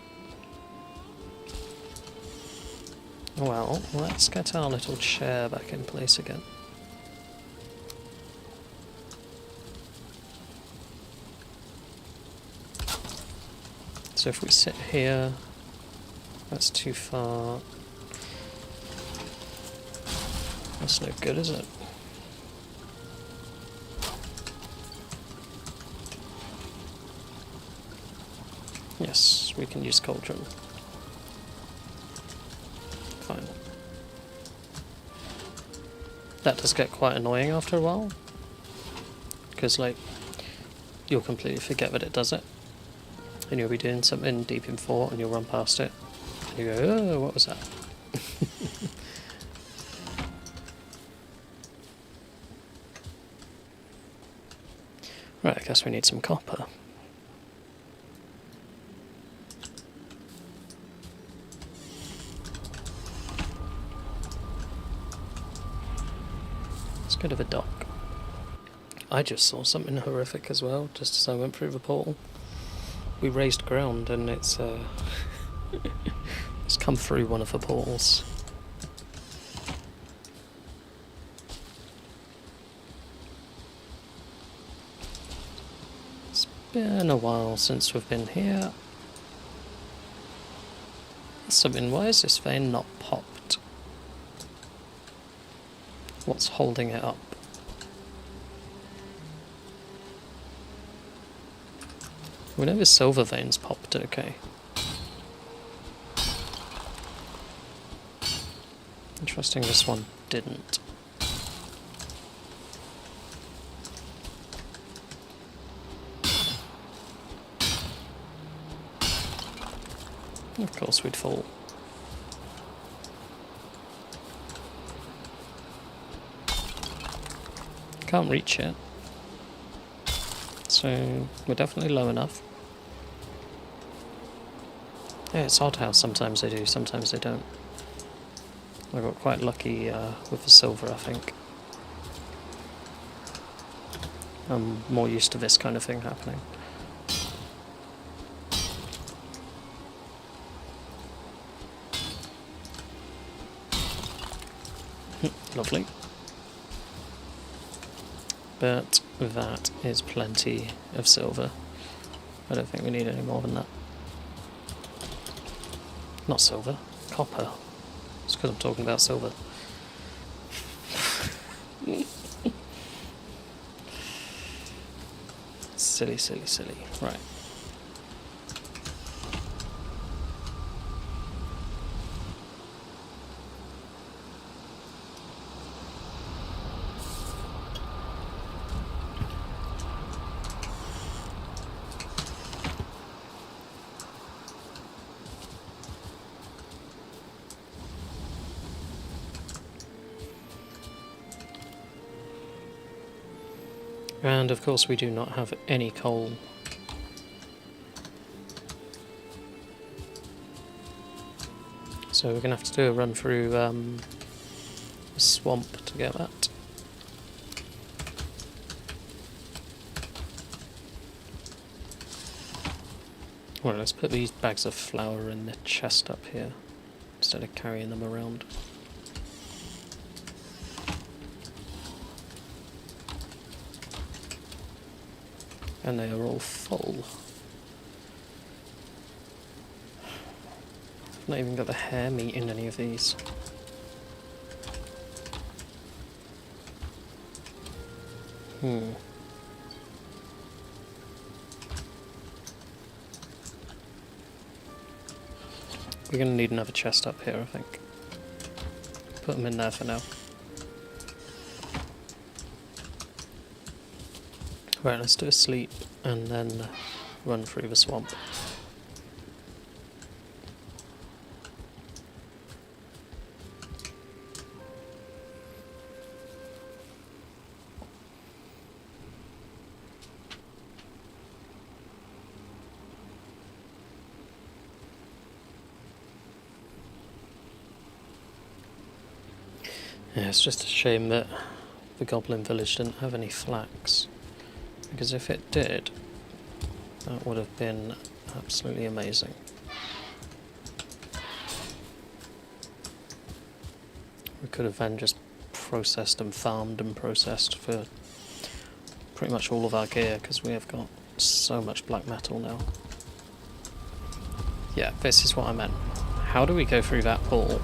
Well, let's get our little chair back in place again. So if we sit here, that's too far. That's no good, is it? Yes, we can use Cauldron. Fine. That does get quite annoying after a while, because like you'll completely forget that it does it, and you'll be doing something deep in thought and you'll run past it and you go, oh, what was that? Right, I guess we need some copper. Let's go to the dock. I just saw something horrific as well, just as I went through the portal. We raised ground and it's it's come through one of the portals. It's been a while since we've been here. Something, why is this vein not popped? What's holding it up? We know the silver vein's popped, okay. Interesting, this one didn't. Of course we'd fall. Can't reach it. So we're definitely low enough. Yeah, it's odd how sometimes they do, sometimes they don't. I got quite lucky with the silver, I think. I'm more used to this kind of thing happening. Lovely. But that is plenty of silver. I don't think we need any more than that. Not silver, copper. It's because I'm talking about silver. Silly, silly, silly. Right. And of course we do not have any coal. So we're going to have to do a run through the swamp to get that. Well, let's put these bags of flour in the chest up here instead of carrying them around. And they are all full. I've not even got the hare meat in any of these. We're going to need another chest up here, I think. Put them in there for now. Right, let's do a sleep and then run through the swamp. Yeah, it's just a shame that the Goblin Village didn't have any flax, because if it did, that would have been absolutely amazing. We could have then just processed and farmed and processed for pretty much all of our gear, because we have got so much black metal now. Yeah, this is what I meant. How do we go through that portal?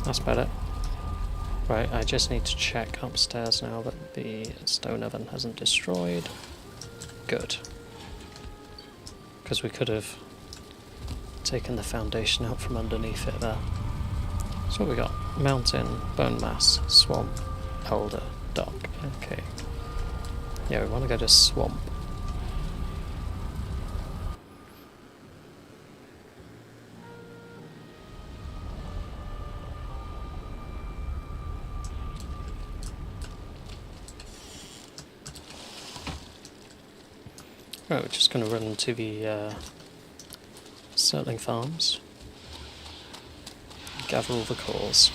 That's better. Right, I just need to check upstairs now that the stone oven hasn't destroyed. Good. Because we could have taken the foundation out from underneath it there. So what we got? Mountain, bone mass, swamp, Hilder, dock. Okay. Yeah, we want to go to swamp. Right, we're just going to run to the Settling Farms, gather all the cores.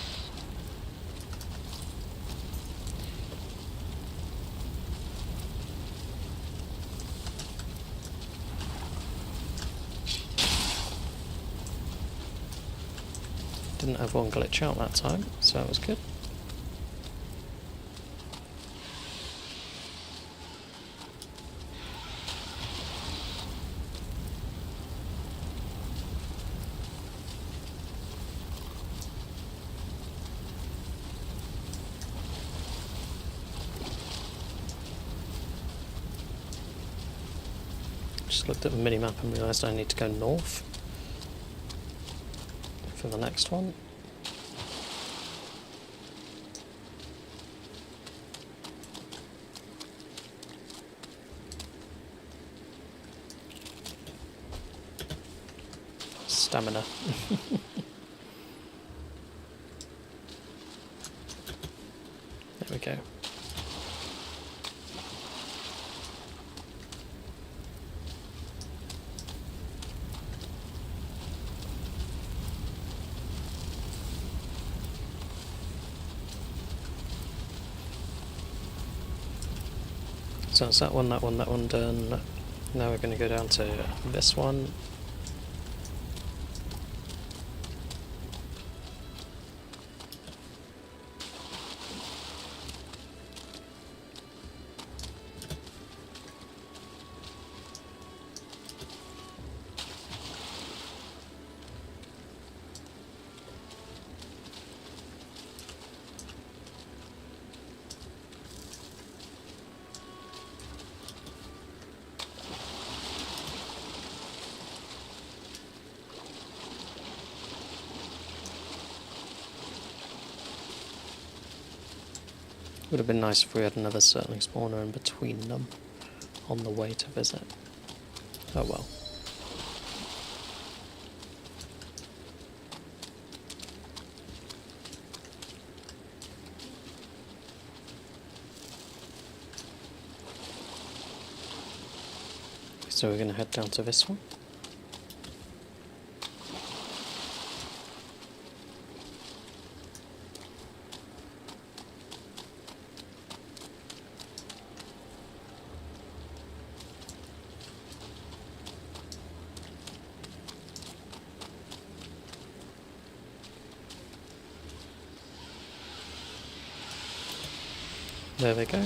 Didn't have one glitch out that time, so that was good. Just looked at the mini-map and realised I need to go north for the next one. Stamina. There we go. So it's that one done. Now we're going to go down to this one. Would have been nice if we had another settling spawner in between them on the way to visit. Oh well. So we're going to head down to this one. There we go.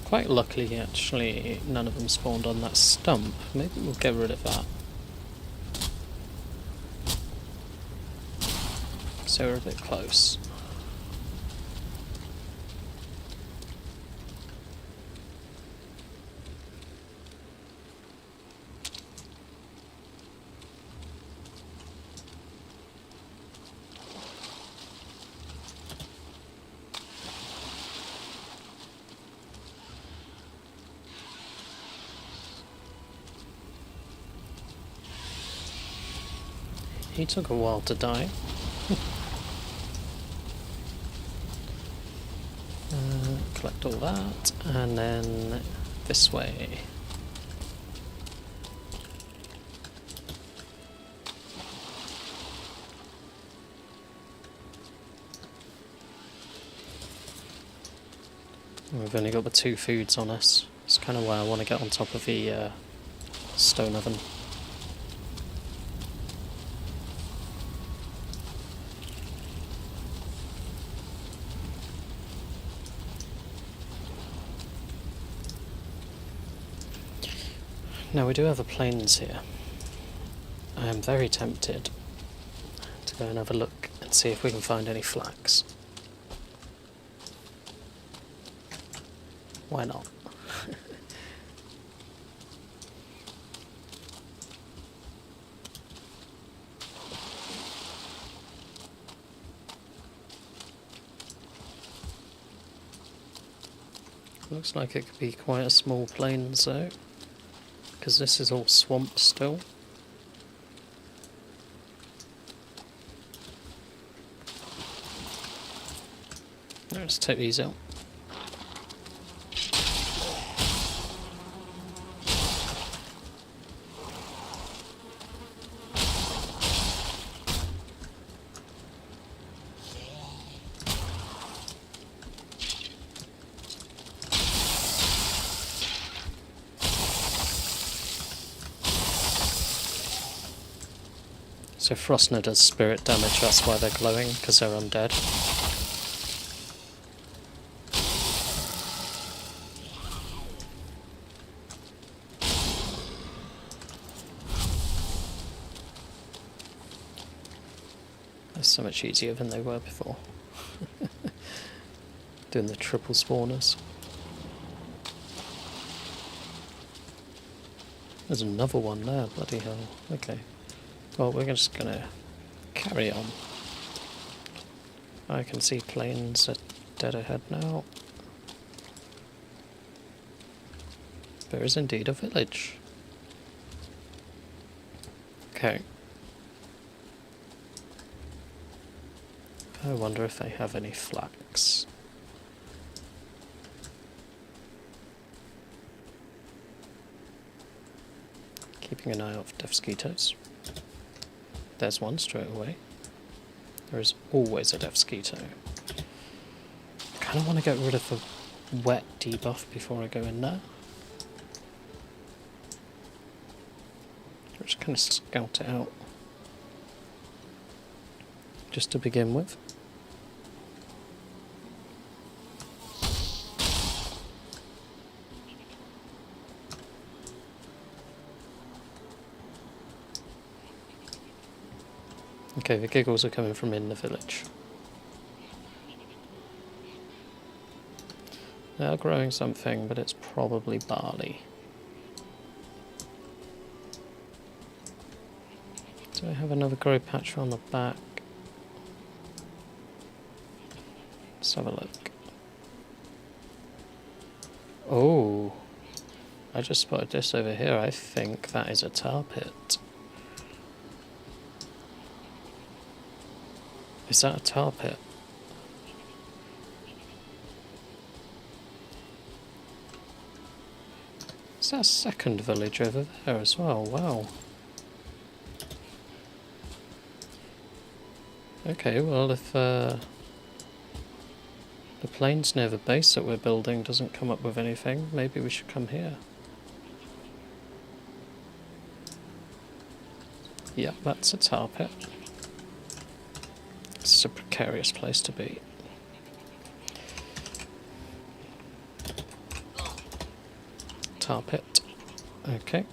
Quite luckily, actually, none of them spawned on that stump. Maybe we'll get rid of that. So we're a bit close. He took a while to die. Collect all that, and then this way. We've only got the 2 foods on us. It's kind of why I want to get on top of the stone oven. Now we do have a plains here. I am very tempted to go and have a look and see if we can find any flax. Why not? Looks like it could be quite a small plains though, because this is all swamp still. Let's take these out. So Frostner does spirit damage, that's why they're glowing, because they're undead. They're so much easier than they were before. Doing the triple spawners. There's another one there, bloody hell. Okay. Well, we're just gonna carry on. I can see plains are dead ahead now. There is indeed a village. Okay. I wonder if they have any flax. Keeping an eye out for mosquitoes. There's one straight away. There is always a mosquito. I kind of want to get rid of the wet debuff before I go in there. Just kind of scout it out. Just to begin with. Okay, the giggles are coming from in the village. They are growing something, but it's probably barley. Do I have another grow patch on the back? Let's have a look. Oh, I just spotted this over here. I think that is a tar pit. Is that a tar pit? Is that a second village over there as well? Wow. Okay, well if the plains near the base that we're building doesn't come up with anything, maybe we should come here. Yep, that's a tar pit. It's a precarious place to be. Tar pit. Okay.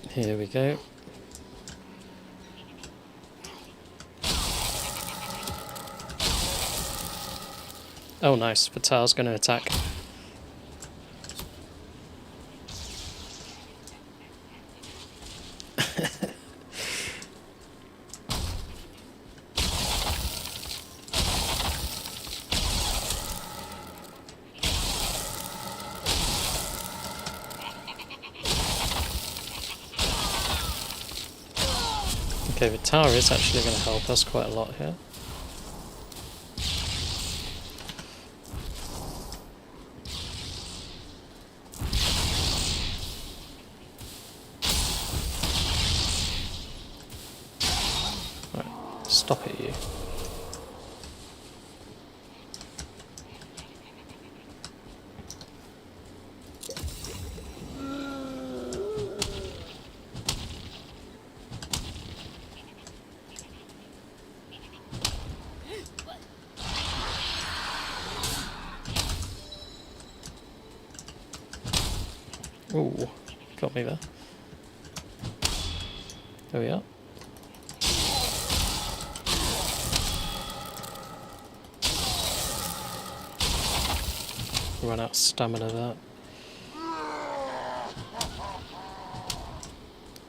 Here we go. Oh nice, Vital's going to attack. Okay, the tower is actually going to help us quite a lot here. Right, stop it, you. Ooh, got me there. There we are. Run out of stamina there.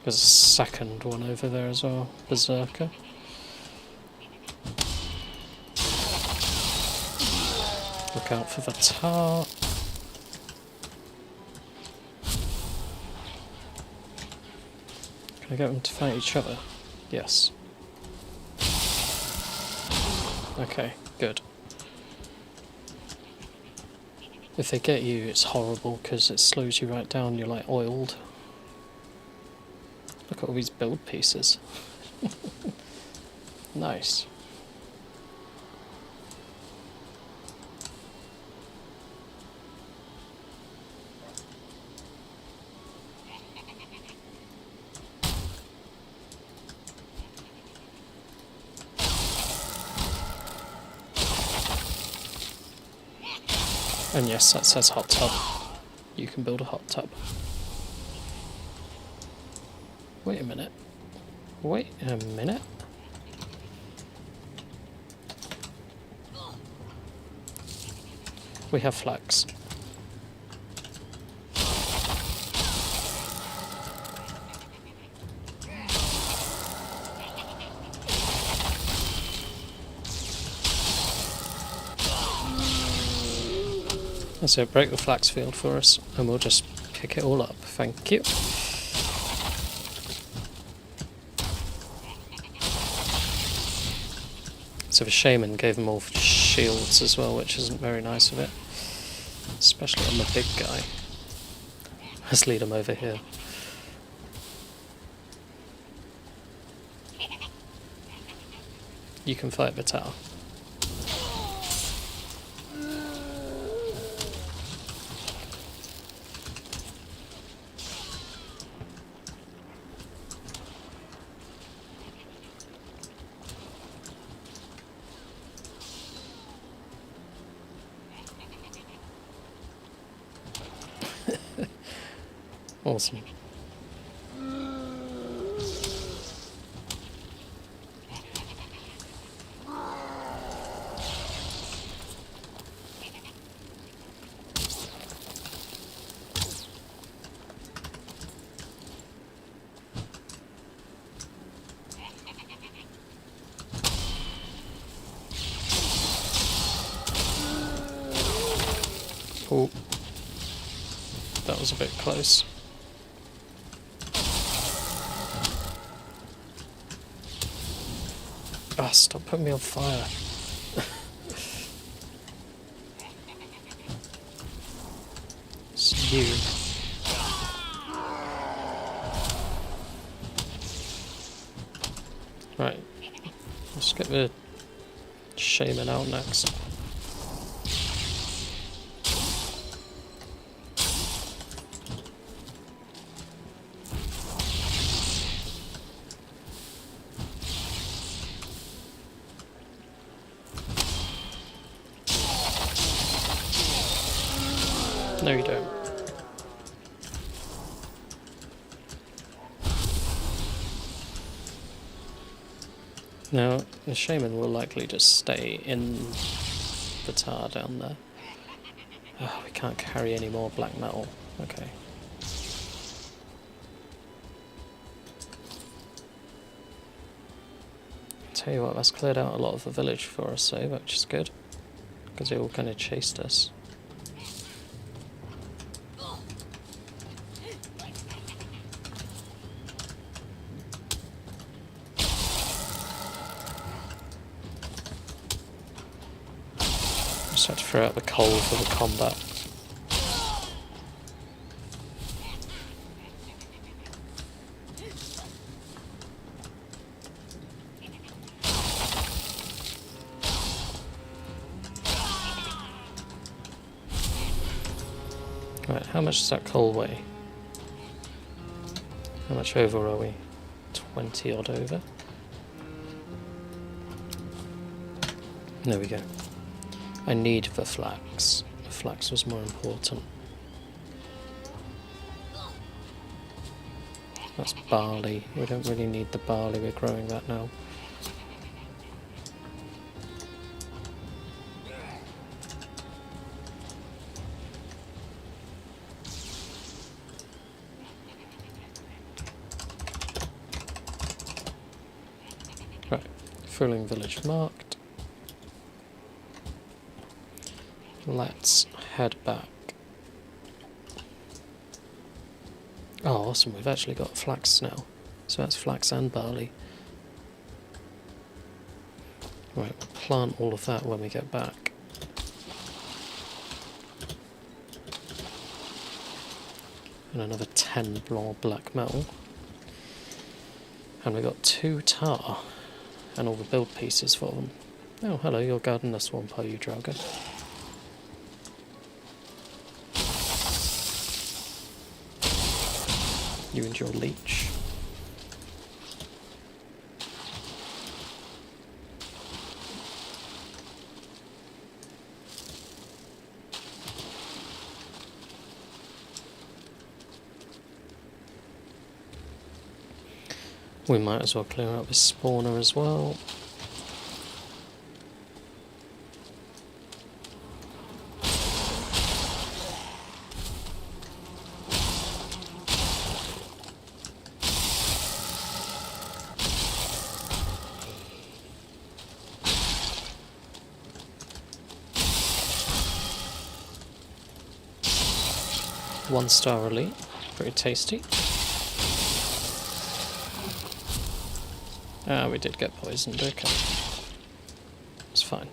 There's a second one over there as well, Berserker. Look out for the tower. Can I get them to fight each other? Yes. Okay, good. If they get you, it's horrible because it slows you right down, you're like oiled. Look at all these build pieces. Nice. And yes, that says hot tub. You can build a hot tub. Wait a minute. Wait a minute. We have flax. So break the flax field for us and we'll just pick it all up. Thank you. So the shaman gave them all shields as well, which isn't very nice of it. Especially on the big guy. Let's lead him over here. You can fight the tower. Awesome. Oh, that was a bit close. Ah, stop putting me on fire. It's you. Right, let's get the shaman out next. No, you don't. Now, the shaman will likely just stay in the tower down there. Oh, we can't carry any more black metal. Okay. Tell you what, that's cleared out a lot of the village for us, so which is good. Because they all kind of chased us. Just have to throw out the coal for the combat. Right, how much does that coal weigh? How much over are we? 20 odd over. There we go. I need the flax. The flax was more important. That's barley. We don't really need the barley, we're growing that now. Right, Fuling village marked. Let's head back. Oh, awesome, we've actually got flax now. So that's flax and barley. Right, we'll plant all of that when we get back. And another 10 more black metal. And we got 2 tar. And all the build pieces for them. Oh, hello, you're guarding the swamp, are you, Dragon? You and your leech. We might as well clear out this spawner as well. One star elite, very tasty. Ah, we did get poisoned, okay. It's fine.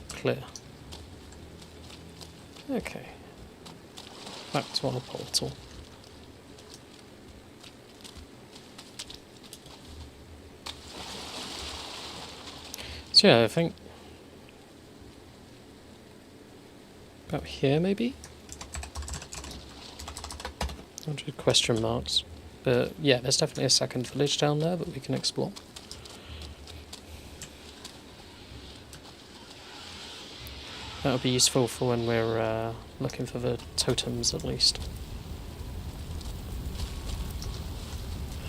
Clear. Okay. Back to our portal. So yeah, I think about here maybe? 100 question marks. But yeah, there's definitely a second village down there that we can explore. That'll be useful for when we're looking for the totems at least.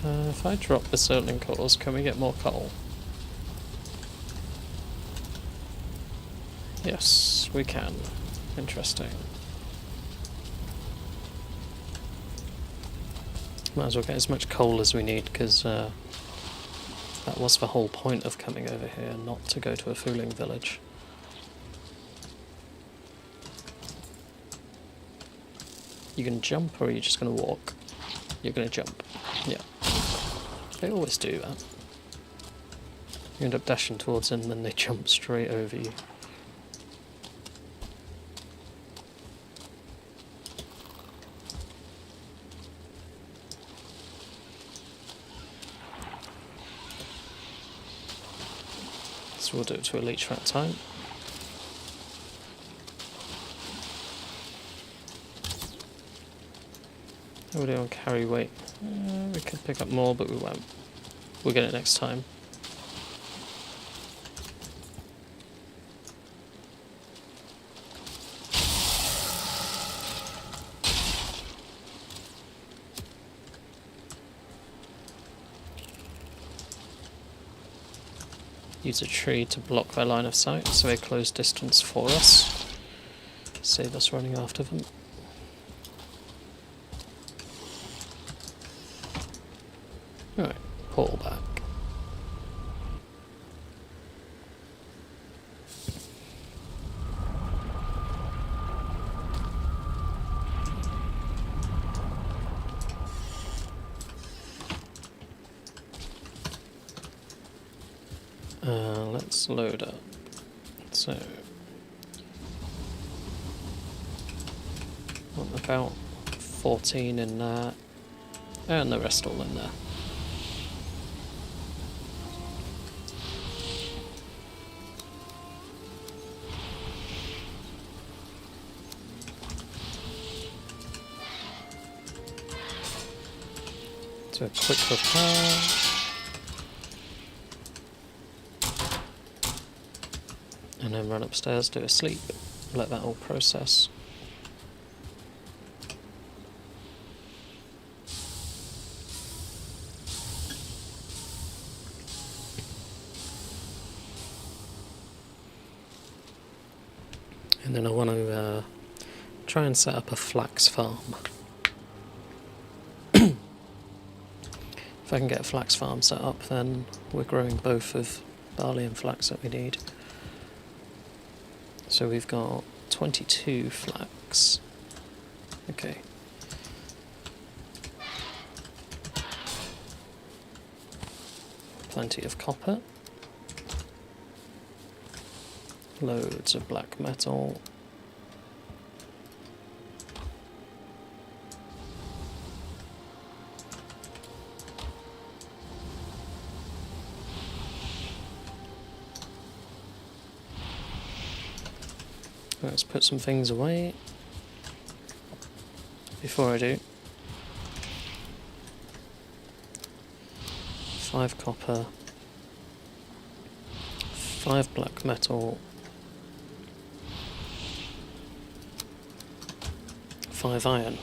If I drop the circling cores, can we get more coal? Yes, we can. Interesting. Might as well get as much coal as we need, because that was the whole point of coming over here, not to go to a Fuling village. You can jump, or are you just going to walk? You're going to jump. Yeah. They always do that. You end up dashing towards them, and then they jump straight over you. So we'll do it to a leech for that time. How are we doing on carry weight? We could pick up more, but we won't. We'll get it next time. Use a tree to block their line of sight, so they close distance for us. Save us running after them. Alright, portal back. let's load up. So, about 14 in there, and the rest all in there. Do a quick repair. And then run upstairs, do a sleep, let that all process. And then I want to try and set up a flax farm. If I can get a flax farm set up, then we're growing both of barley and flax that we need. So we've got 22 flax. Okay. Plenty of copper. Loads of black metal. Let's put some things away. Before I do, 5 copper, 5 black metal, 5 iron.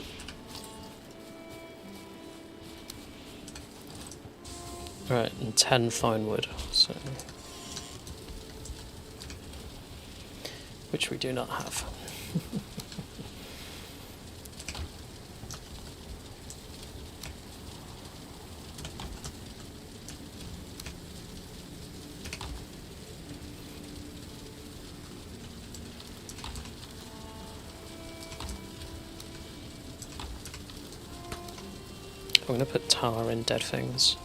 Right, and 10 fine wood. So, which we do not have. I'm going to put tar in dead things.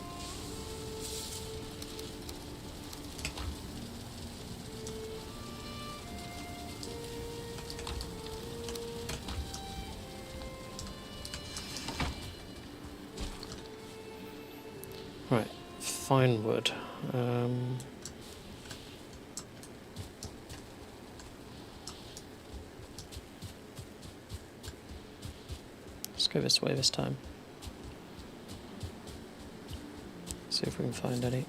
Right, fine wood. Let's go this way this time. See if we can find any.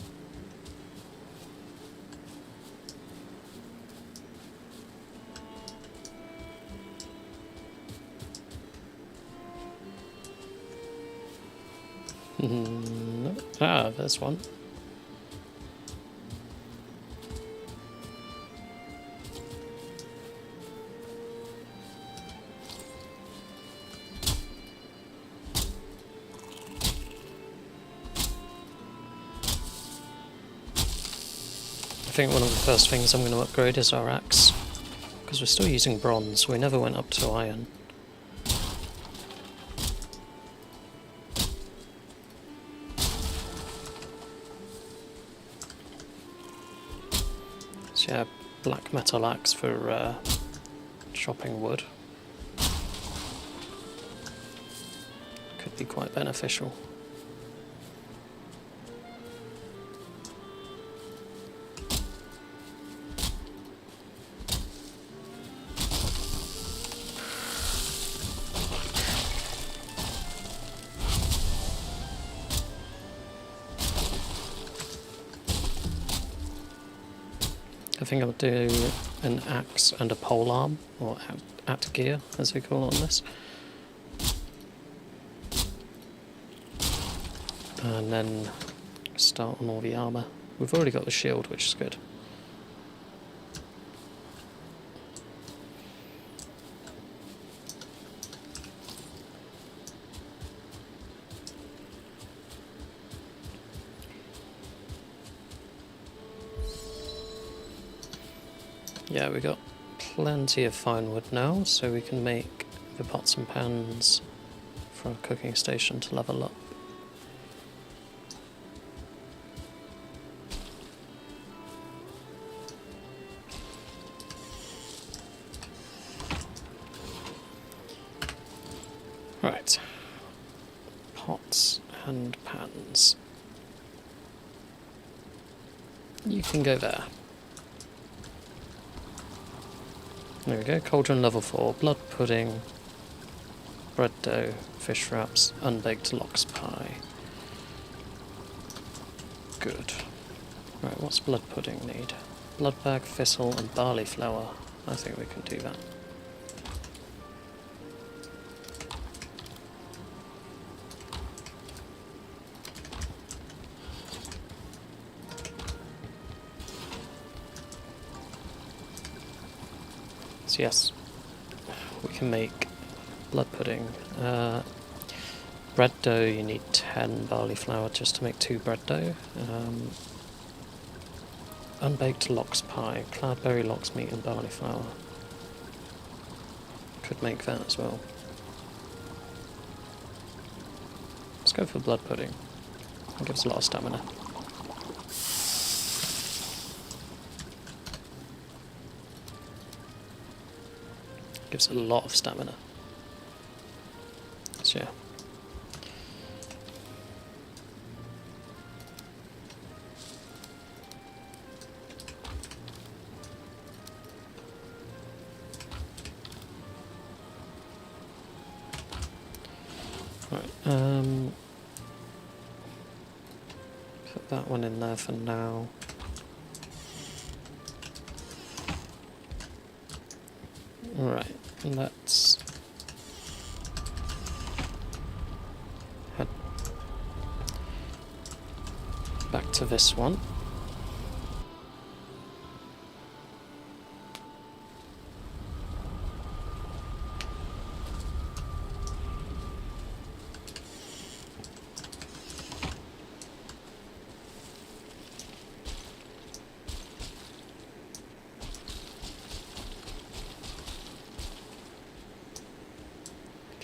No. Ah, there's one. I think one of the first things I'm going to upgrade is our axe, because we're still using bronze. We never went up to iron. So yeah, black metal axe for chopping wood. Could be quite beneficial. I think I'll do an axe and a pole arm, or at gear as we call it on this. And then start on all the armour. We've already got the shield, which is good. Yeah, we got plenty of fine wood now, so we can make the pots and pans for our cooking station to level up. Right. Pots and pans. You can go there. There we go. Cauldron level 4. Blood pudding. Bread dough. Fish wraps. Unbaked lox pie. Good. Right, what's blood pudding need? Blood bag, thistle and barley flour. I think we can do that. So yes, we can make blood pudding. Bread dough, you need 10 barley flour just to make 2 bread dough. Unbaked lox pie, cloudberry lox meat and barley flour. Could make that as well. Let's go for blood pudding. It gives a lot of stamina. Gives a lot of stamina. So yeah. Right, put that one in there for now. Right, let's head back to this one.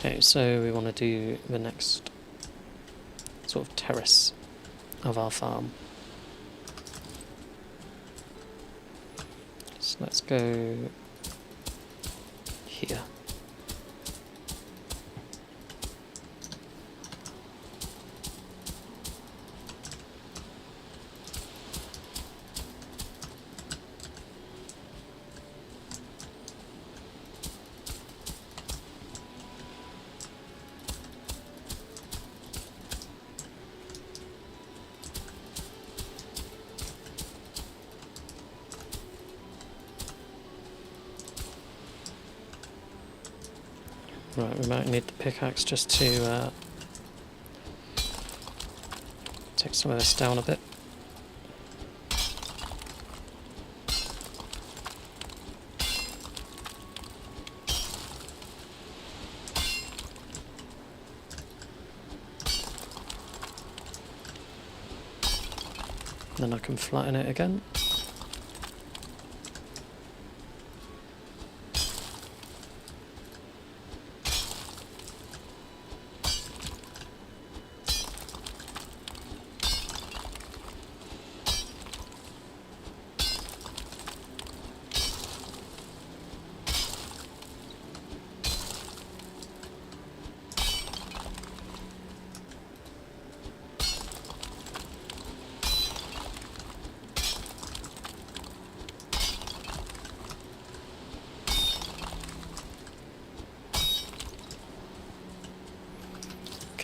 Okay, so we want to do the next sort of terrace of our farm. So let's go here. Right, we might need the pickaxe just to take some of this down a bit. Then I can flatten it again.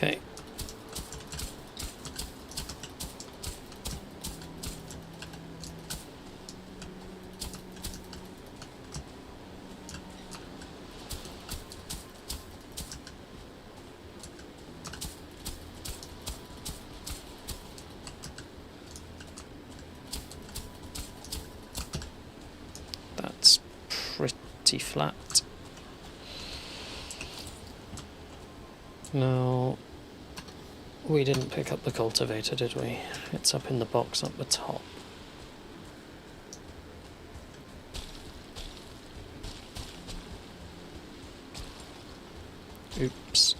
Okay. That's pretty flat. Now, we didn't pick up the cultivator, did we? It's up in the box up the top. Oops.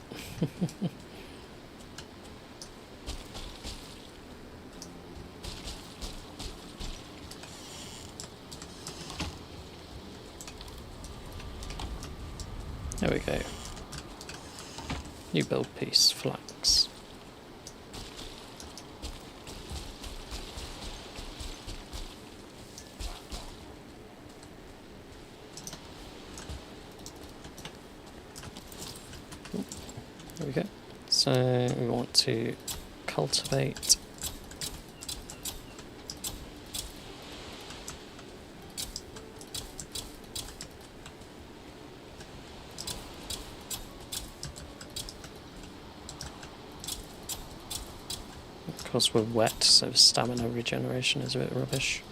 There we go. New build piece, flax. There we go. So we want to cultivate. Of course we're wet, so stamina regeneration is a bit rubbish.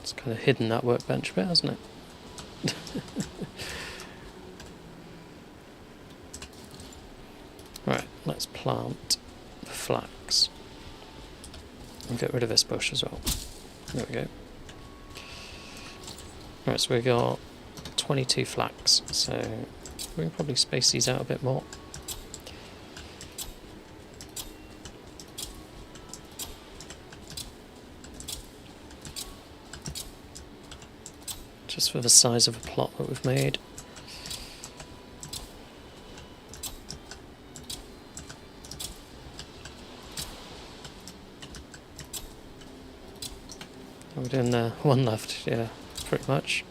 It's kind of hidden that workbench a bit, hasn't it? Right, let's plant the flax. And get rid of this bush as well. There we go. Right, so we got 22 flax, so we can probably space these out a bit more. Just for the size of a plot that we've made. We're doing one left, yeah, pretty much.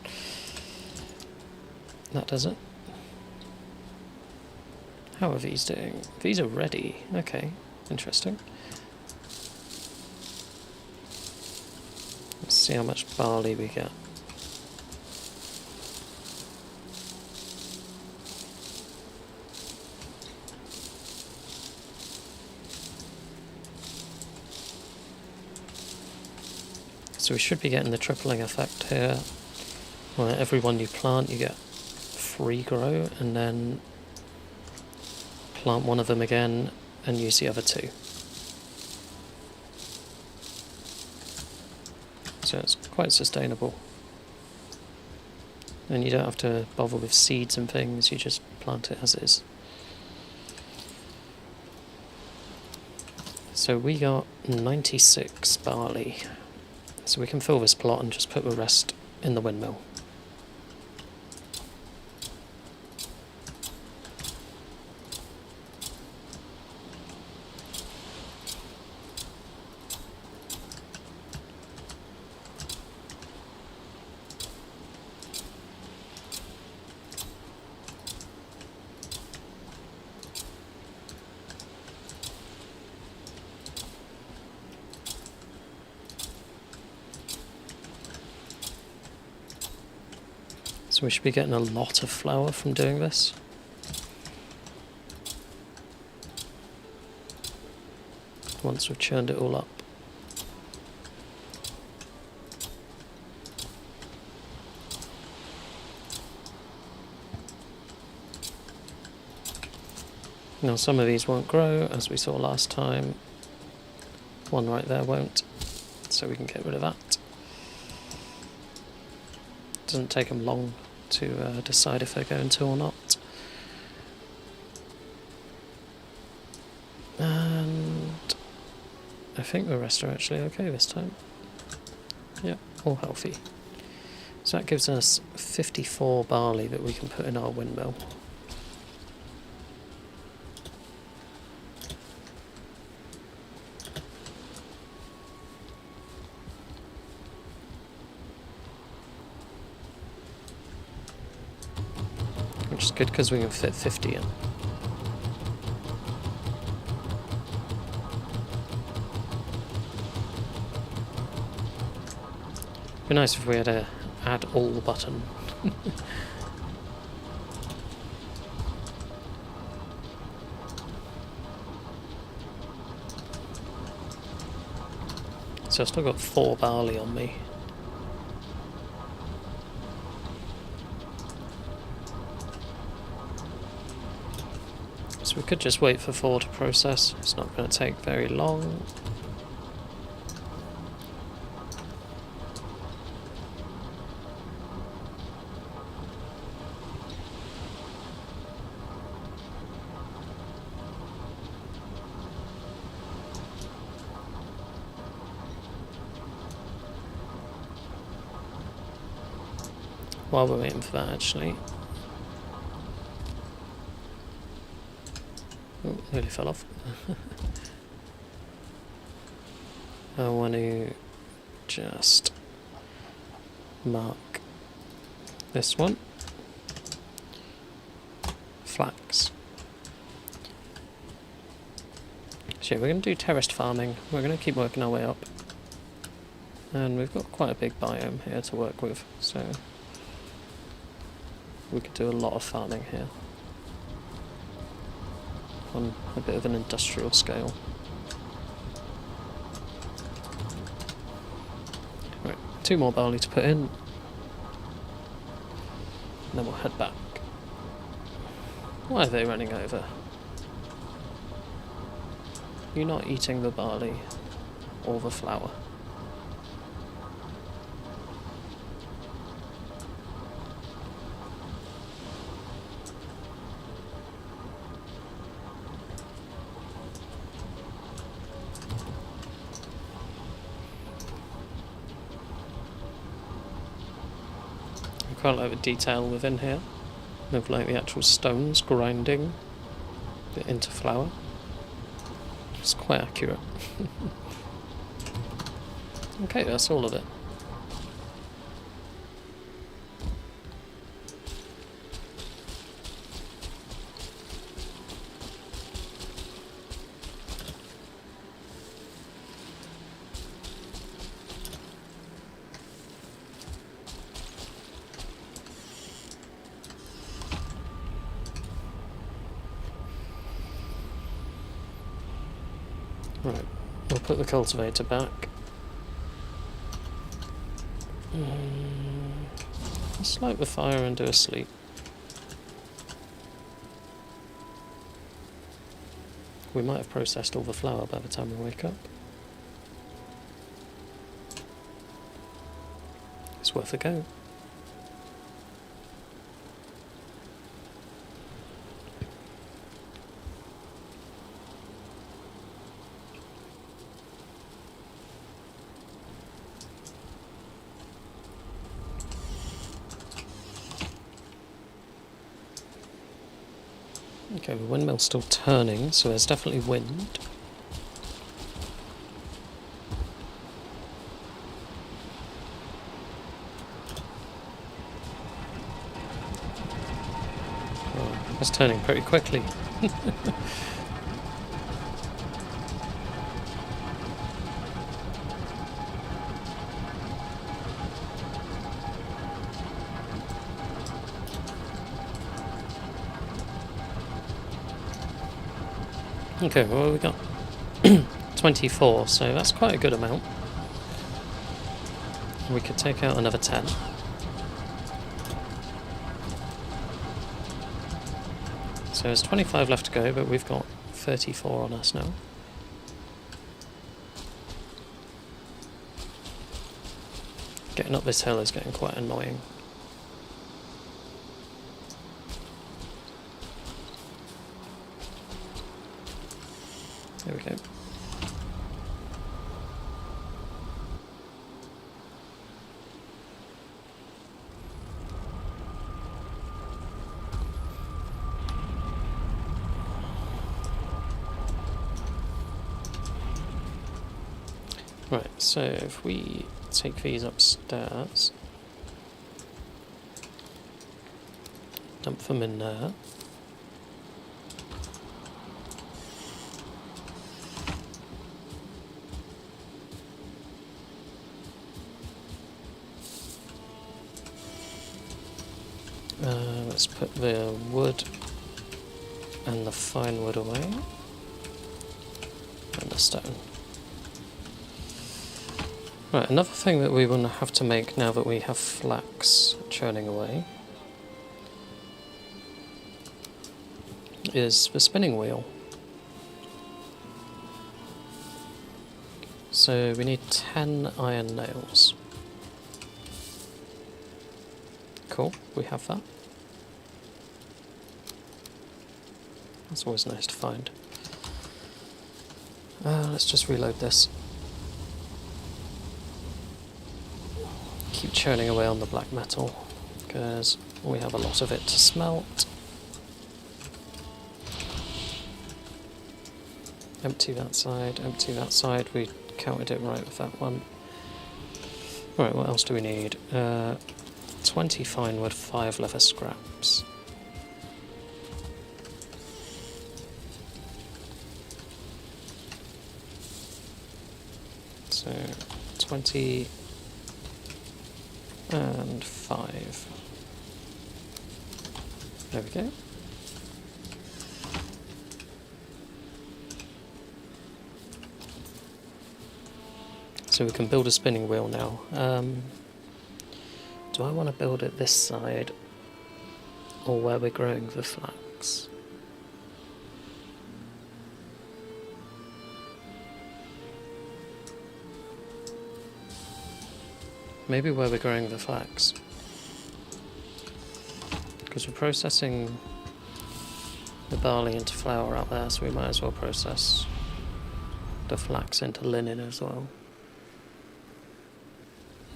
That does it. How are these doing? These are ready. Okay, interesting. Let's see how much barley we get. So we should be getting the tripling effect here, where every one you plant you get free grow, and then plant one of them again and use the other two. So it's quite sustainable. And you don't have to bother with seeds and things, you just plant it as is. So we got 96 barley. So we can fill this plot and just put the rest in the windmill. So we should be getting a lot of flour from doing this. Once we've churned it all up. Now some of these won't grow, as we saw last time. One right there won't, so we can get rid of that. Doesn't take them long to decide if they're going to or not. And I think the rest are actually okay this time. Yeah, all healthy. So that gives us 54 barley that we can put in our windmill. Which is good because we can fit 50 in. It'd be nice if we had a add all button. So I've still got 4 barley on me. So we could just wait for 4 to process. It's not going to take very long. while we're waiting for that, actually. Oh, nearly fell off. I want to just mark this one. Flax. So yeah, we're going to do terraced farming. We're going to keep working our way up. And we've got quite a big biome here to work with, so we could do a lot of farming here on a bit of an industrial scale. Right, 2 more barley to put in, and then we'll head back. Why are they running over? You're not eating the barley or the flour. I quite like the detail within here of like the actual stones grinding it into flour. It's quite accurate. Okay, that's all of it. Right, we'll put the cultivator back. Let's light the fire and do a sleep. We might have processed all the flour by the time we wake up. It's worth a go. Okay, the windmill's still turning, so there's definitely wind. Oh, it's turning pretty quickly. Okay, well we got 24, so that's quite a good amount. We could take out another 10. So there's 25 left to go, but we've got 34 on us now. Getting up this hill is getting quite annoying. There we go. Right, so if we take these upstairs, dump them in there. Let's put the wood and the fine wood away, and the stone. Right, another thing that we will have to make now that we have flax churning away is the spinning wheel. So we need 10 iron nails. Cool, we have that. That's always nice to find. Let's just reload this. Keep churning away on the black metal. because we have a lot of it to smelt. Empty that side, empty that side. We counted it right with that one. Right, what else do we need? 20 fine wood, 5 leather scraps. So 20 and 5. There we go. So we can build a spinning wheel now. Do I want to build it this side or where we're growing the flax? Maybe where we're growing the flax. Because we're processing the barley into flour out there, so we might as well process the flax into linen as well.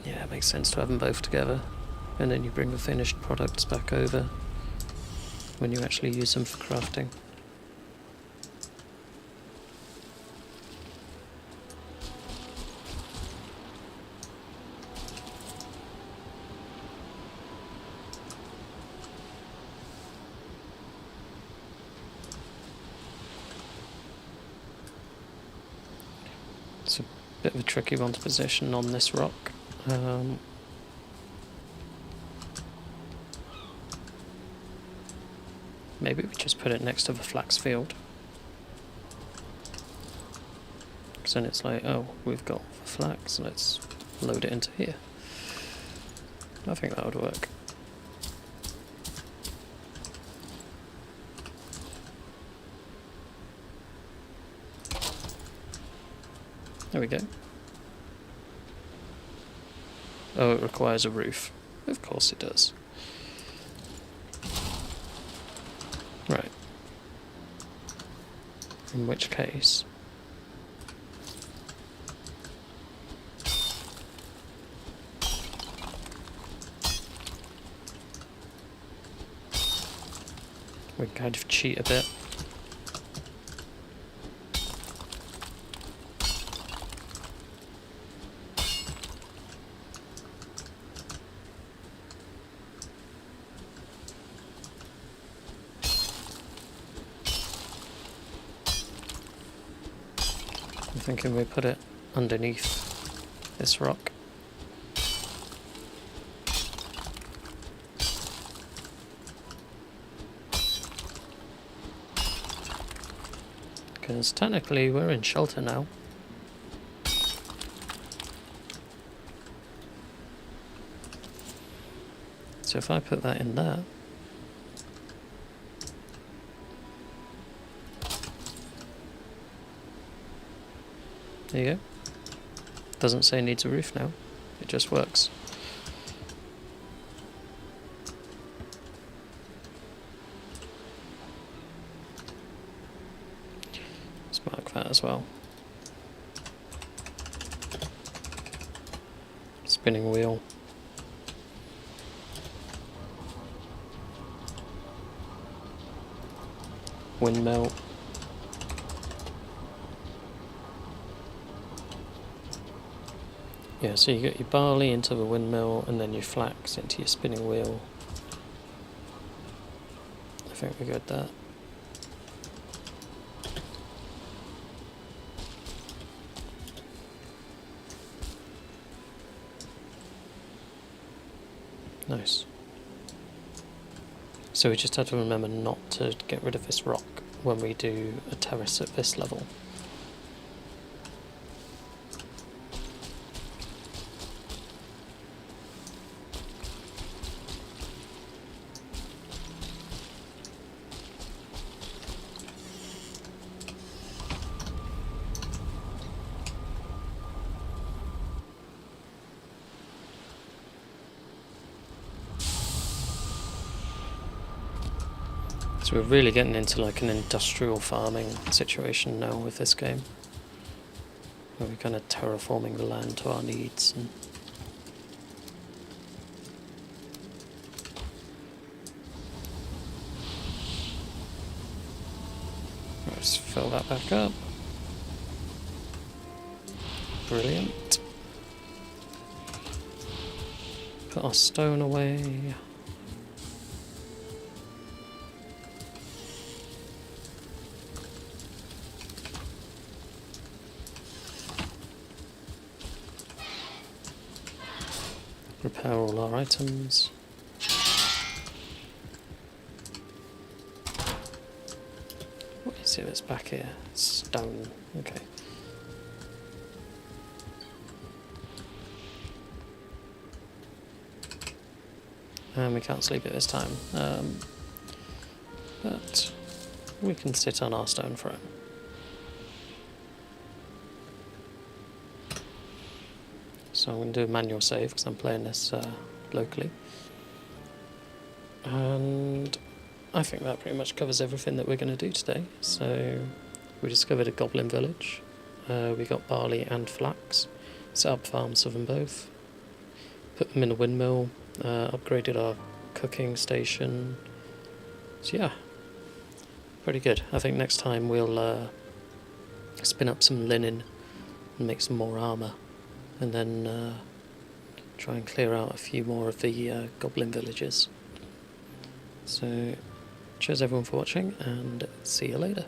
Yeah, it makes sense to have them both together, and then you bring the finished products back over when you actually use them for crafting. It's a bit of a tricky one to position on this rock. Maybe we just put it next to the flax field. Because then it's like, oh, we've got the flax, let's load it into here. I think that would work. There we go. Oh, it requires a roof. Of course it does. Right. In which case... we kind of cheat a bit. I'm thinking we put it underneath this rock. Because technically we're in shelter now. So if I put that in there, there you go. Doesn't say it needs a roof now, it just works. Let's mark that as well. Spinning wheel. Windmill. Yeah, so you get your barley into the windmill and then your flax into your spinning wheel. I think we got that. Nice. So we just have to remember not to get rid of this rock when we do a terrace at this level. So we're really getting into like an industrial farming situation now with this game, where we're kind of terraforming the land to our needs. And fill that back up. Brilliant. Put our stone away. Repair all our items. What is it that's back here? Stone. Okay. And we can't sleep it this time. But we can sit on our stone throne. So I'm going to do a manual save because I'm playing this locally. And I think that pretty much covers everything that we're going to do today. So we discovered a goblin village. We got barley and flax. Set up farms of them both. Put them in a windmill. Upgraded our cooking station. So yeah, pretty good. I think next time we'll spin up some linen and make some more armour. And then try and clear out a few more of the goblin villages. So cheers everyone for watching, and see you later.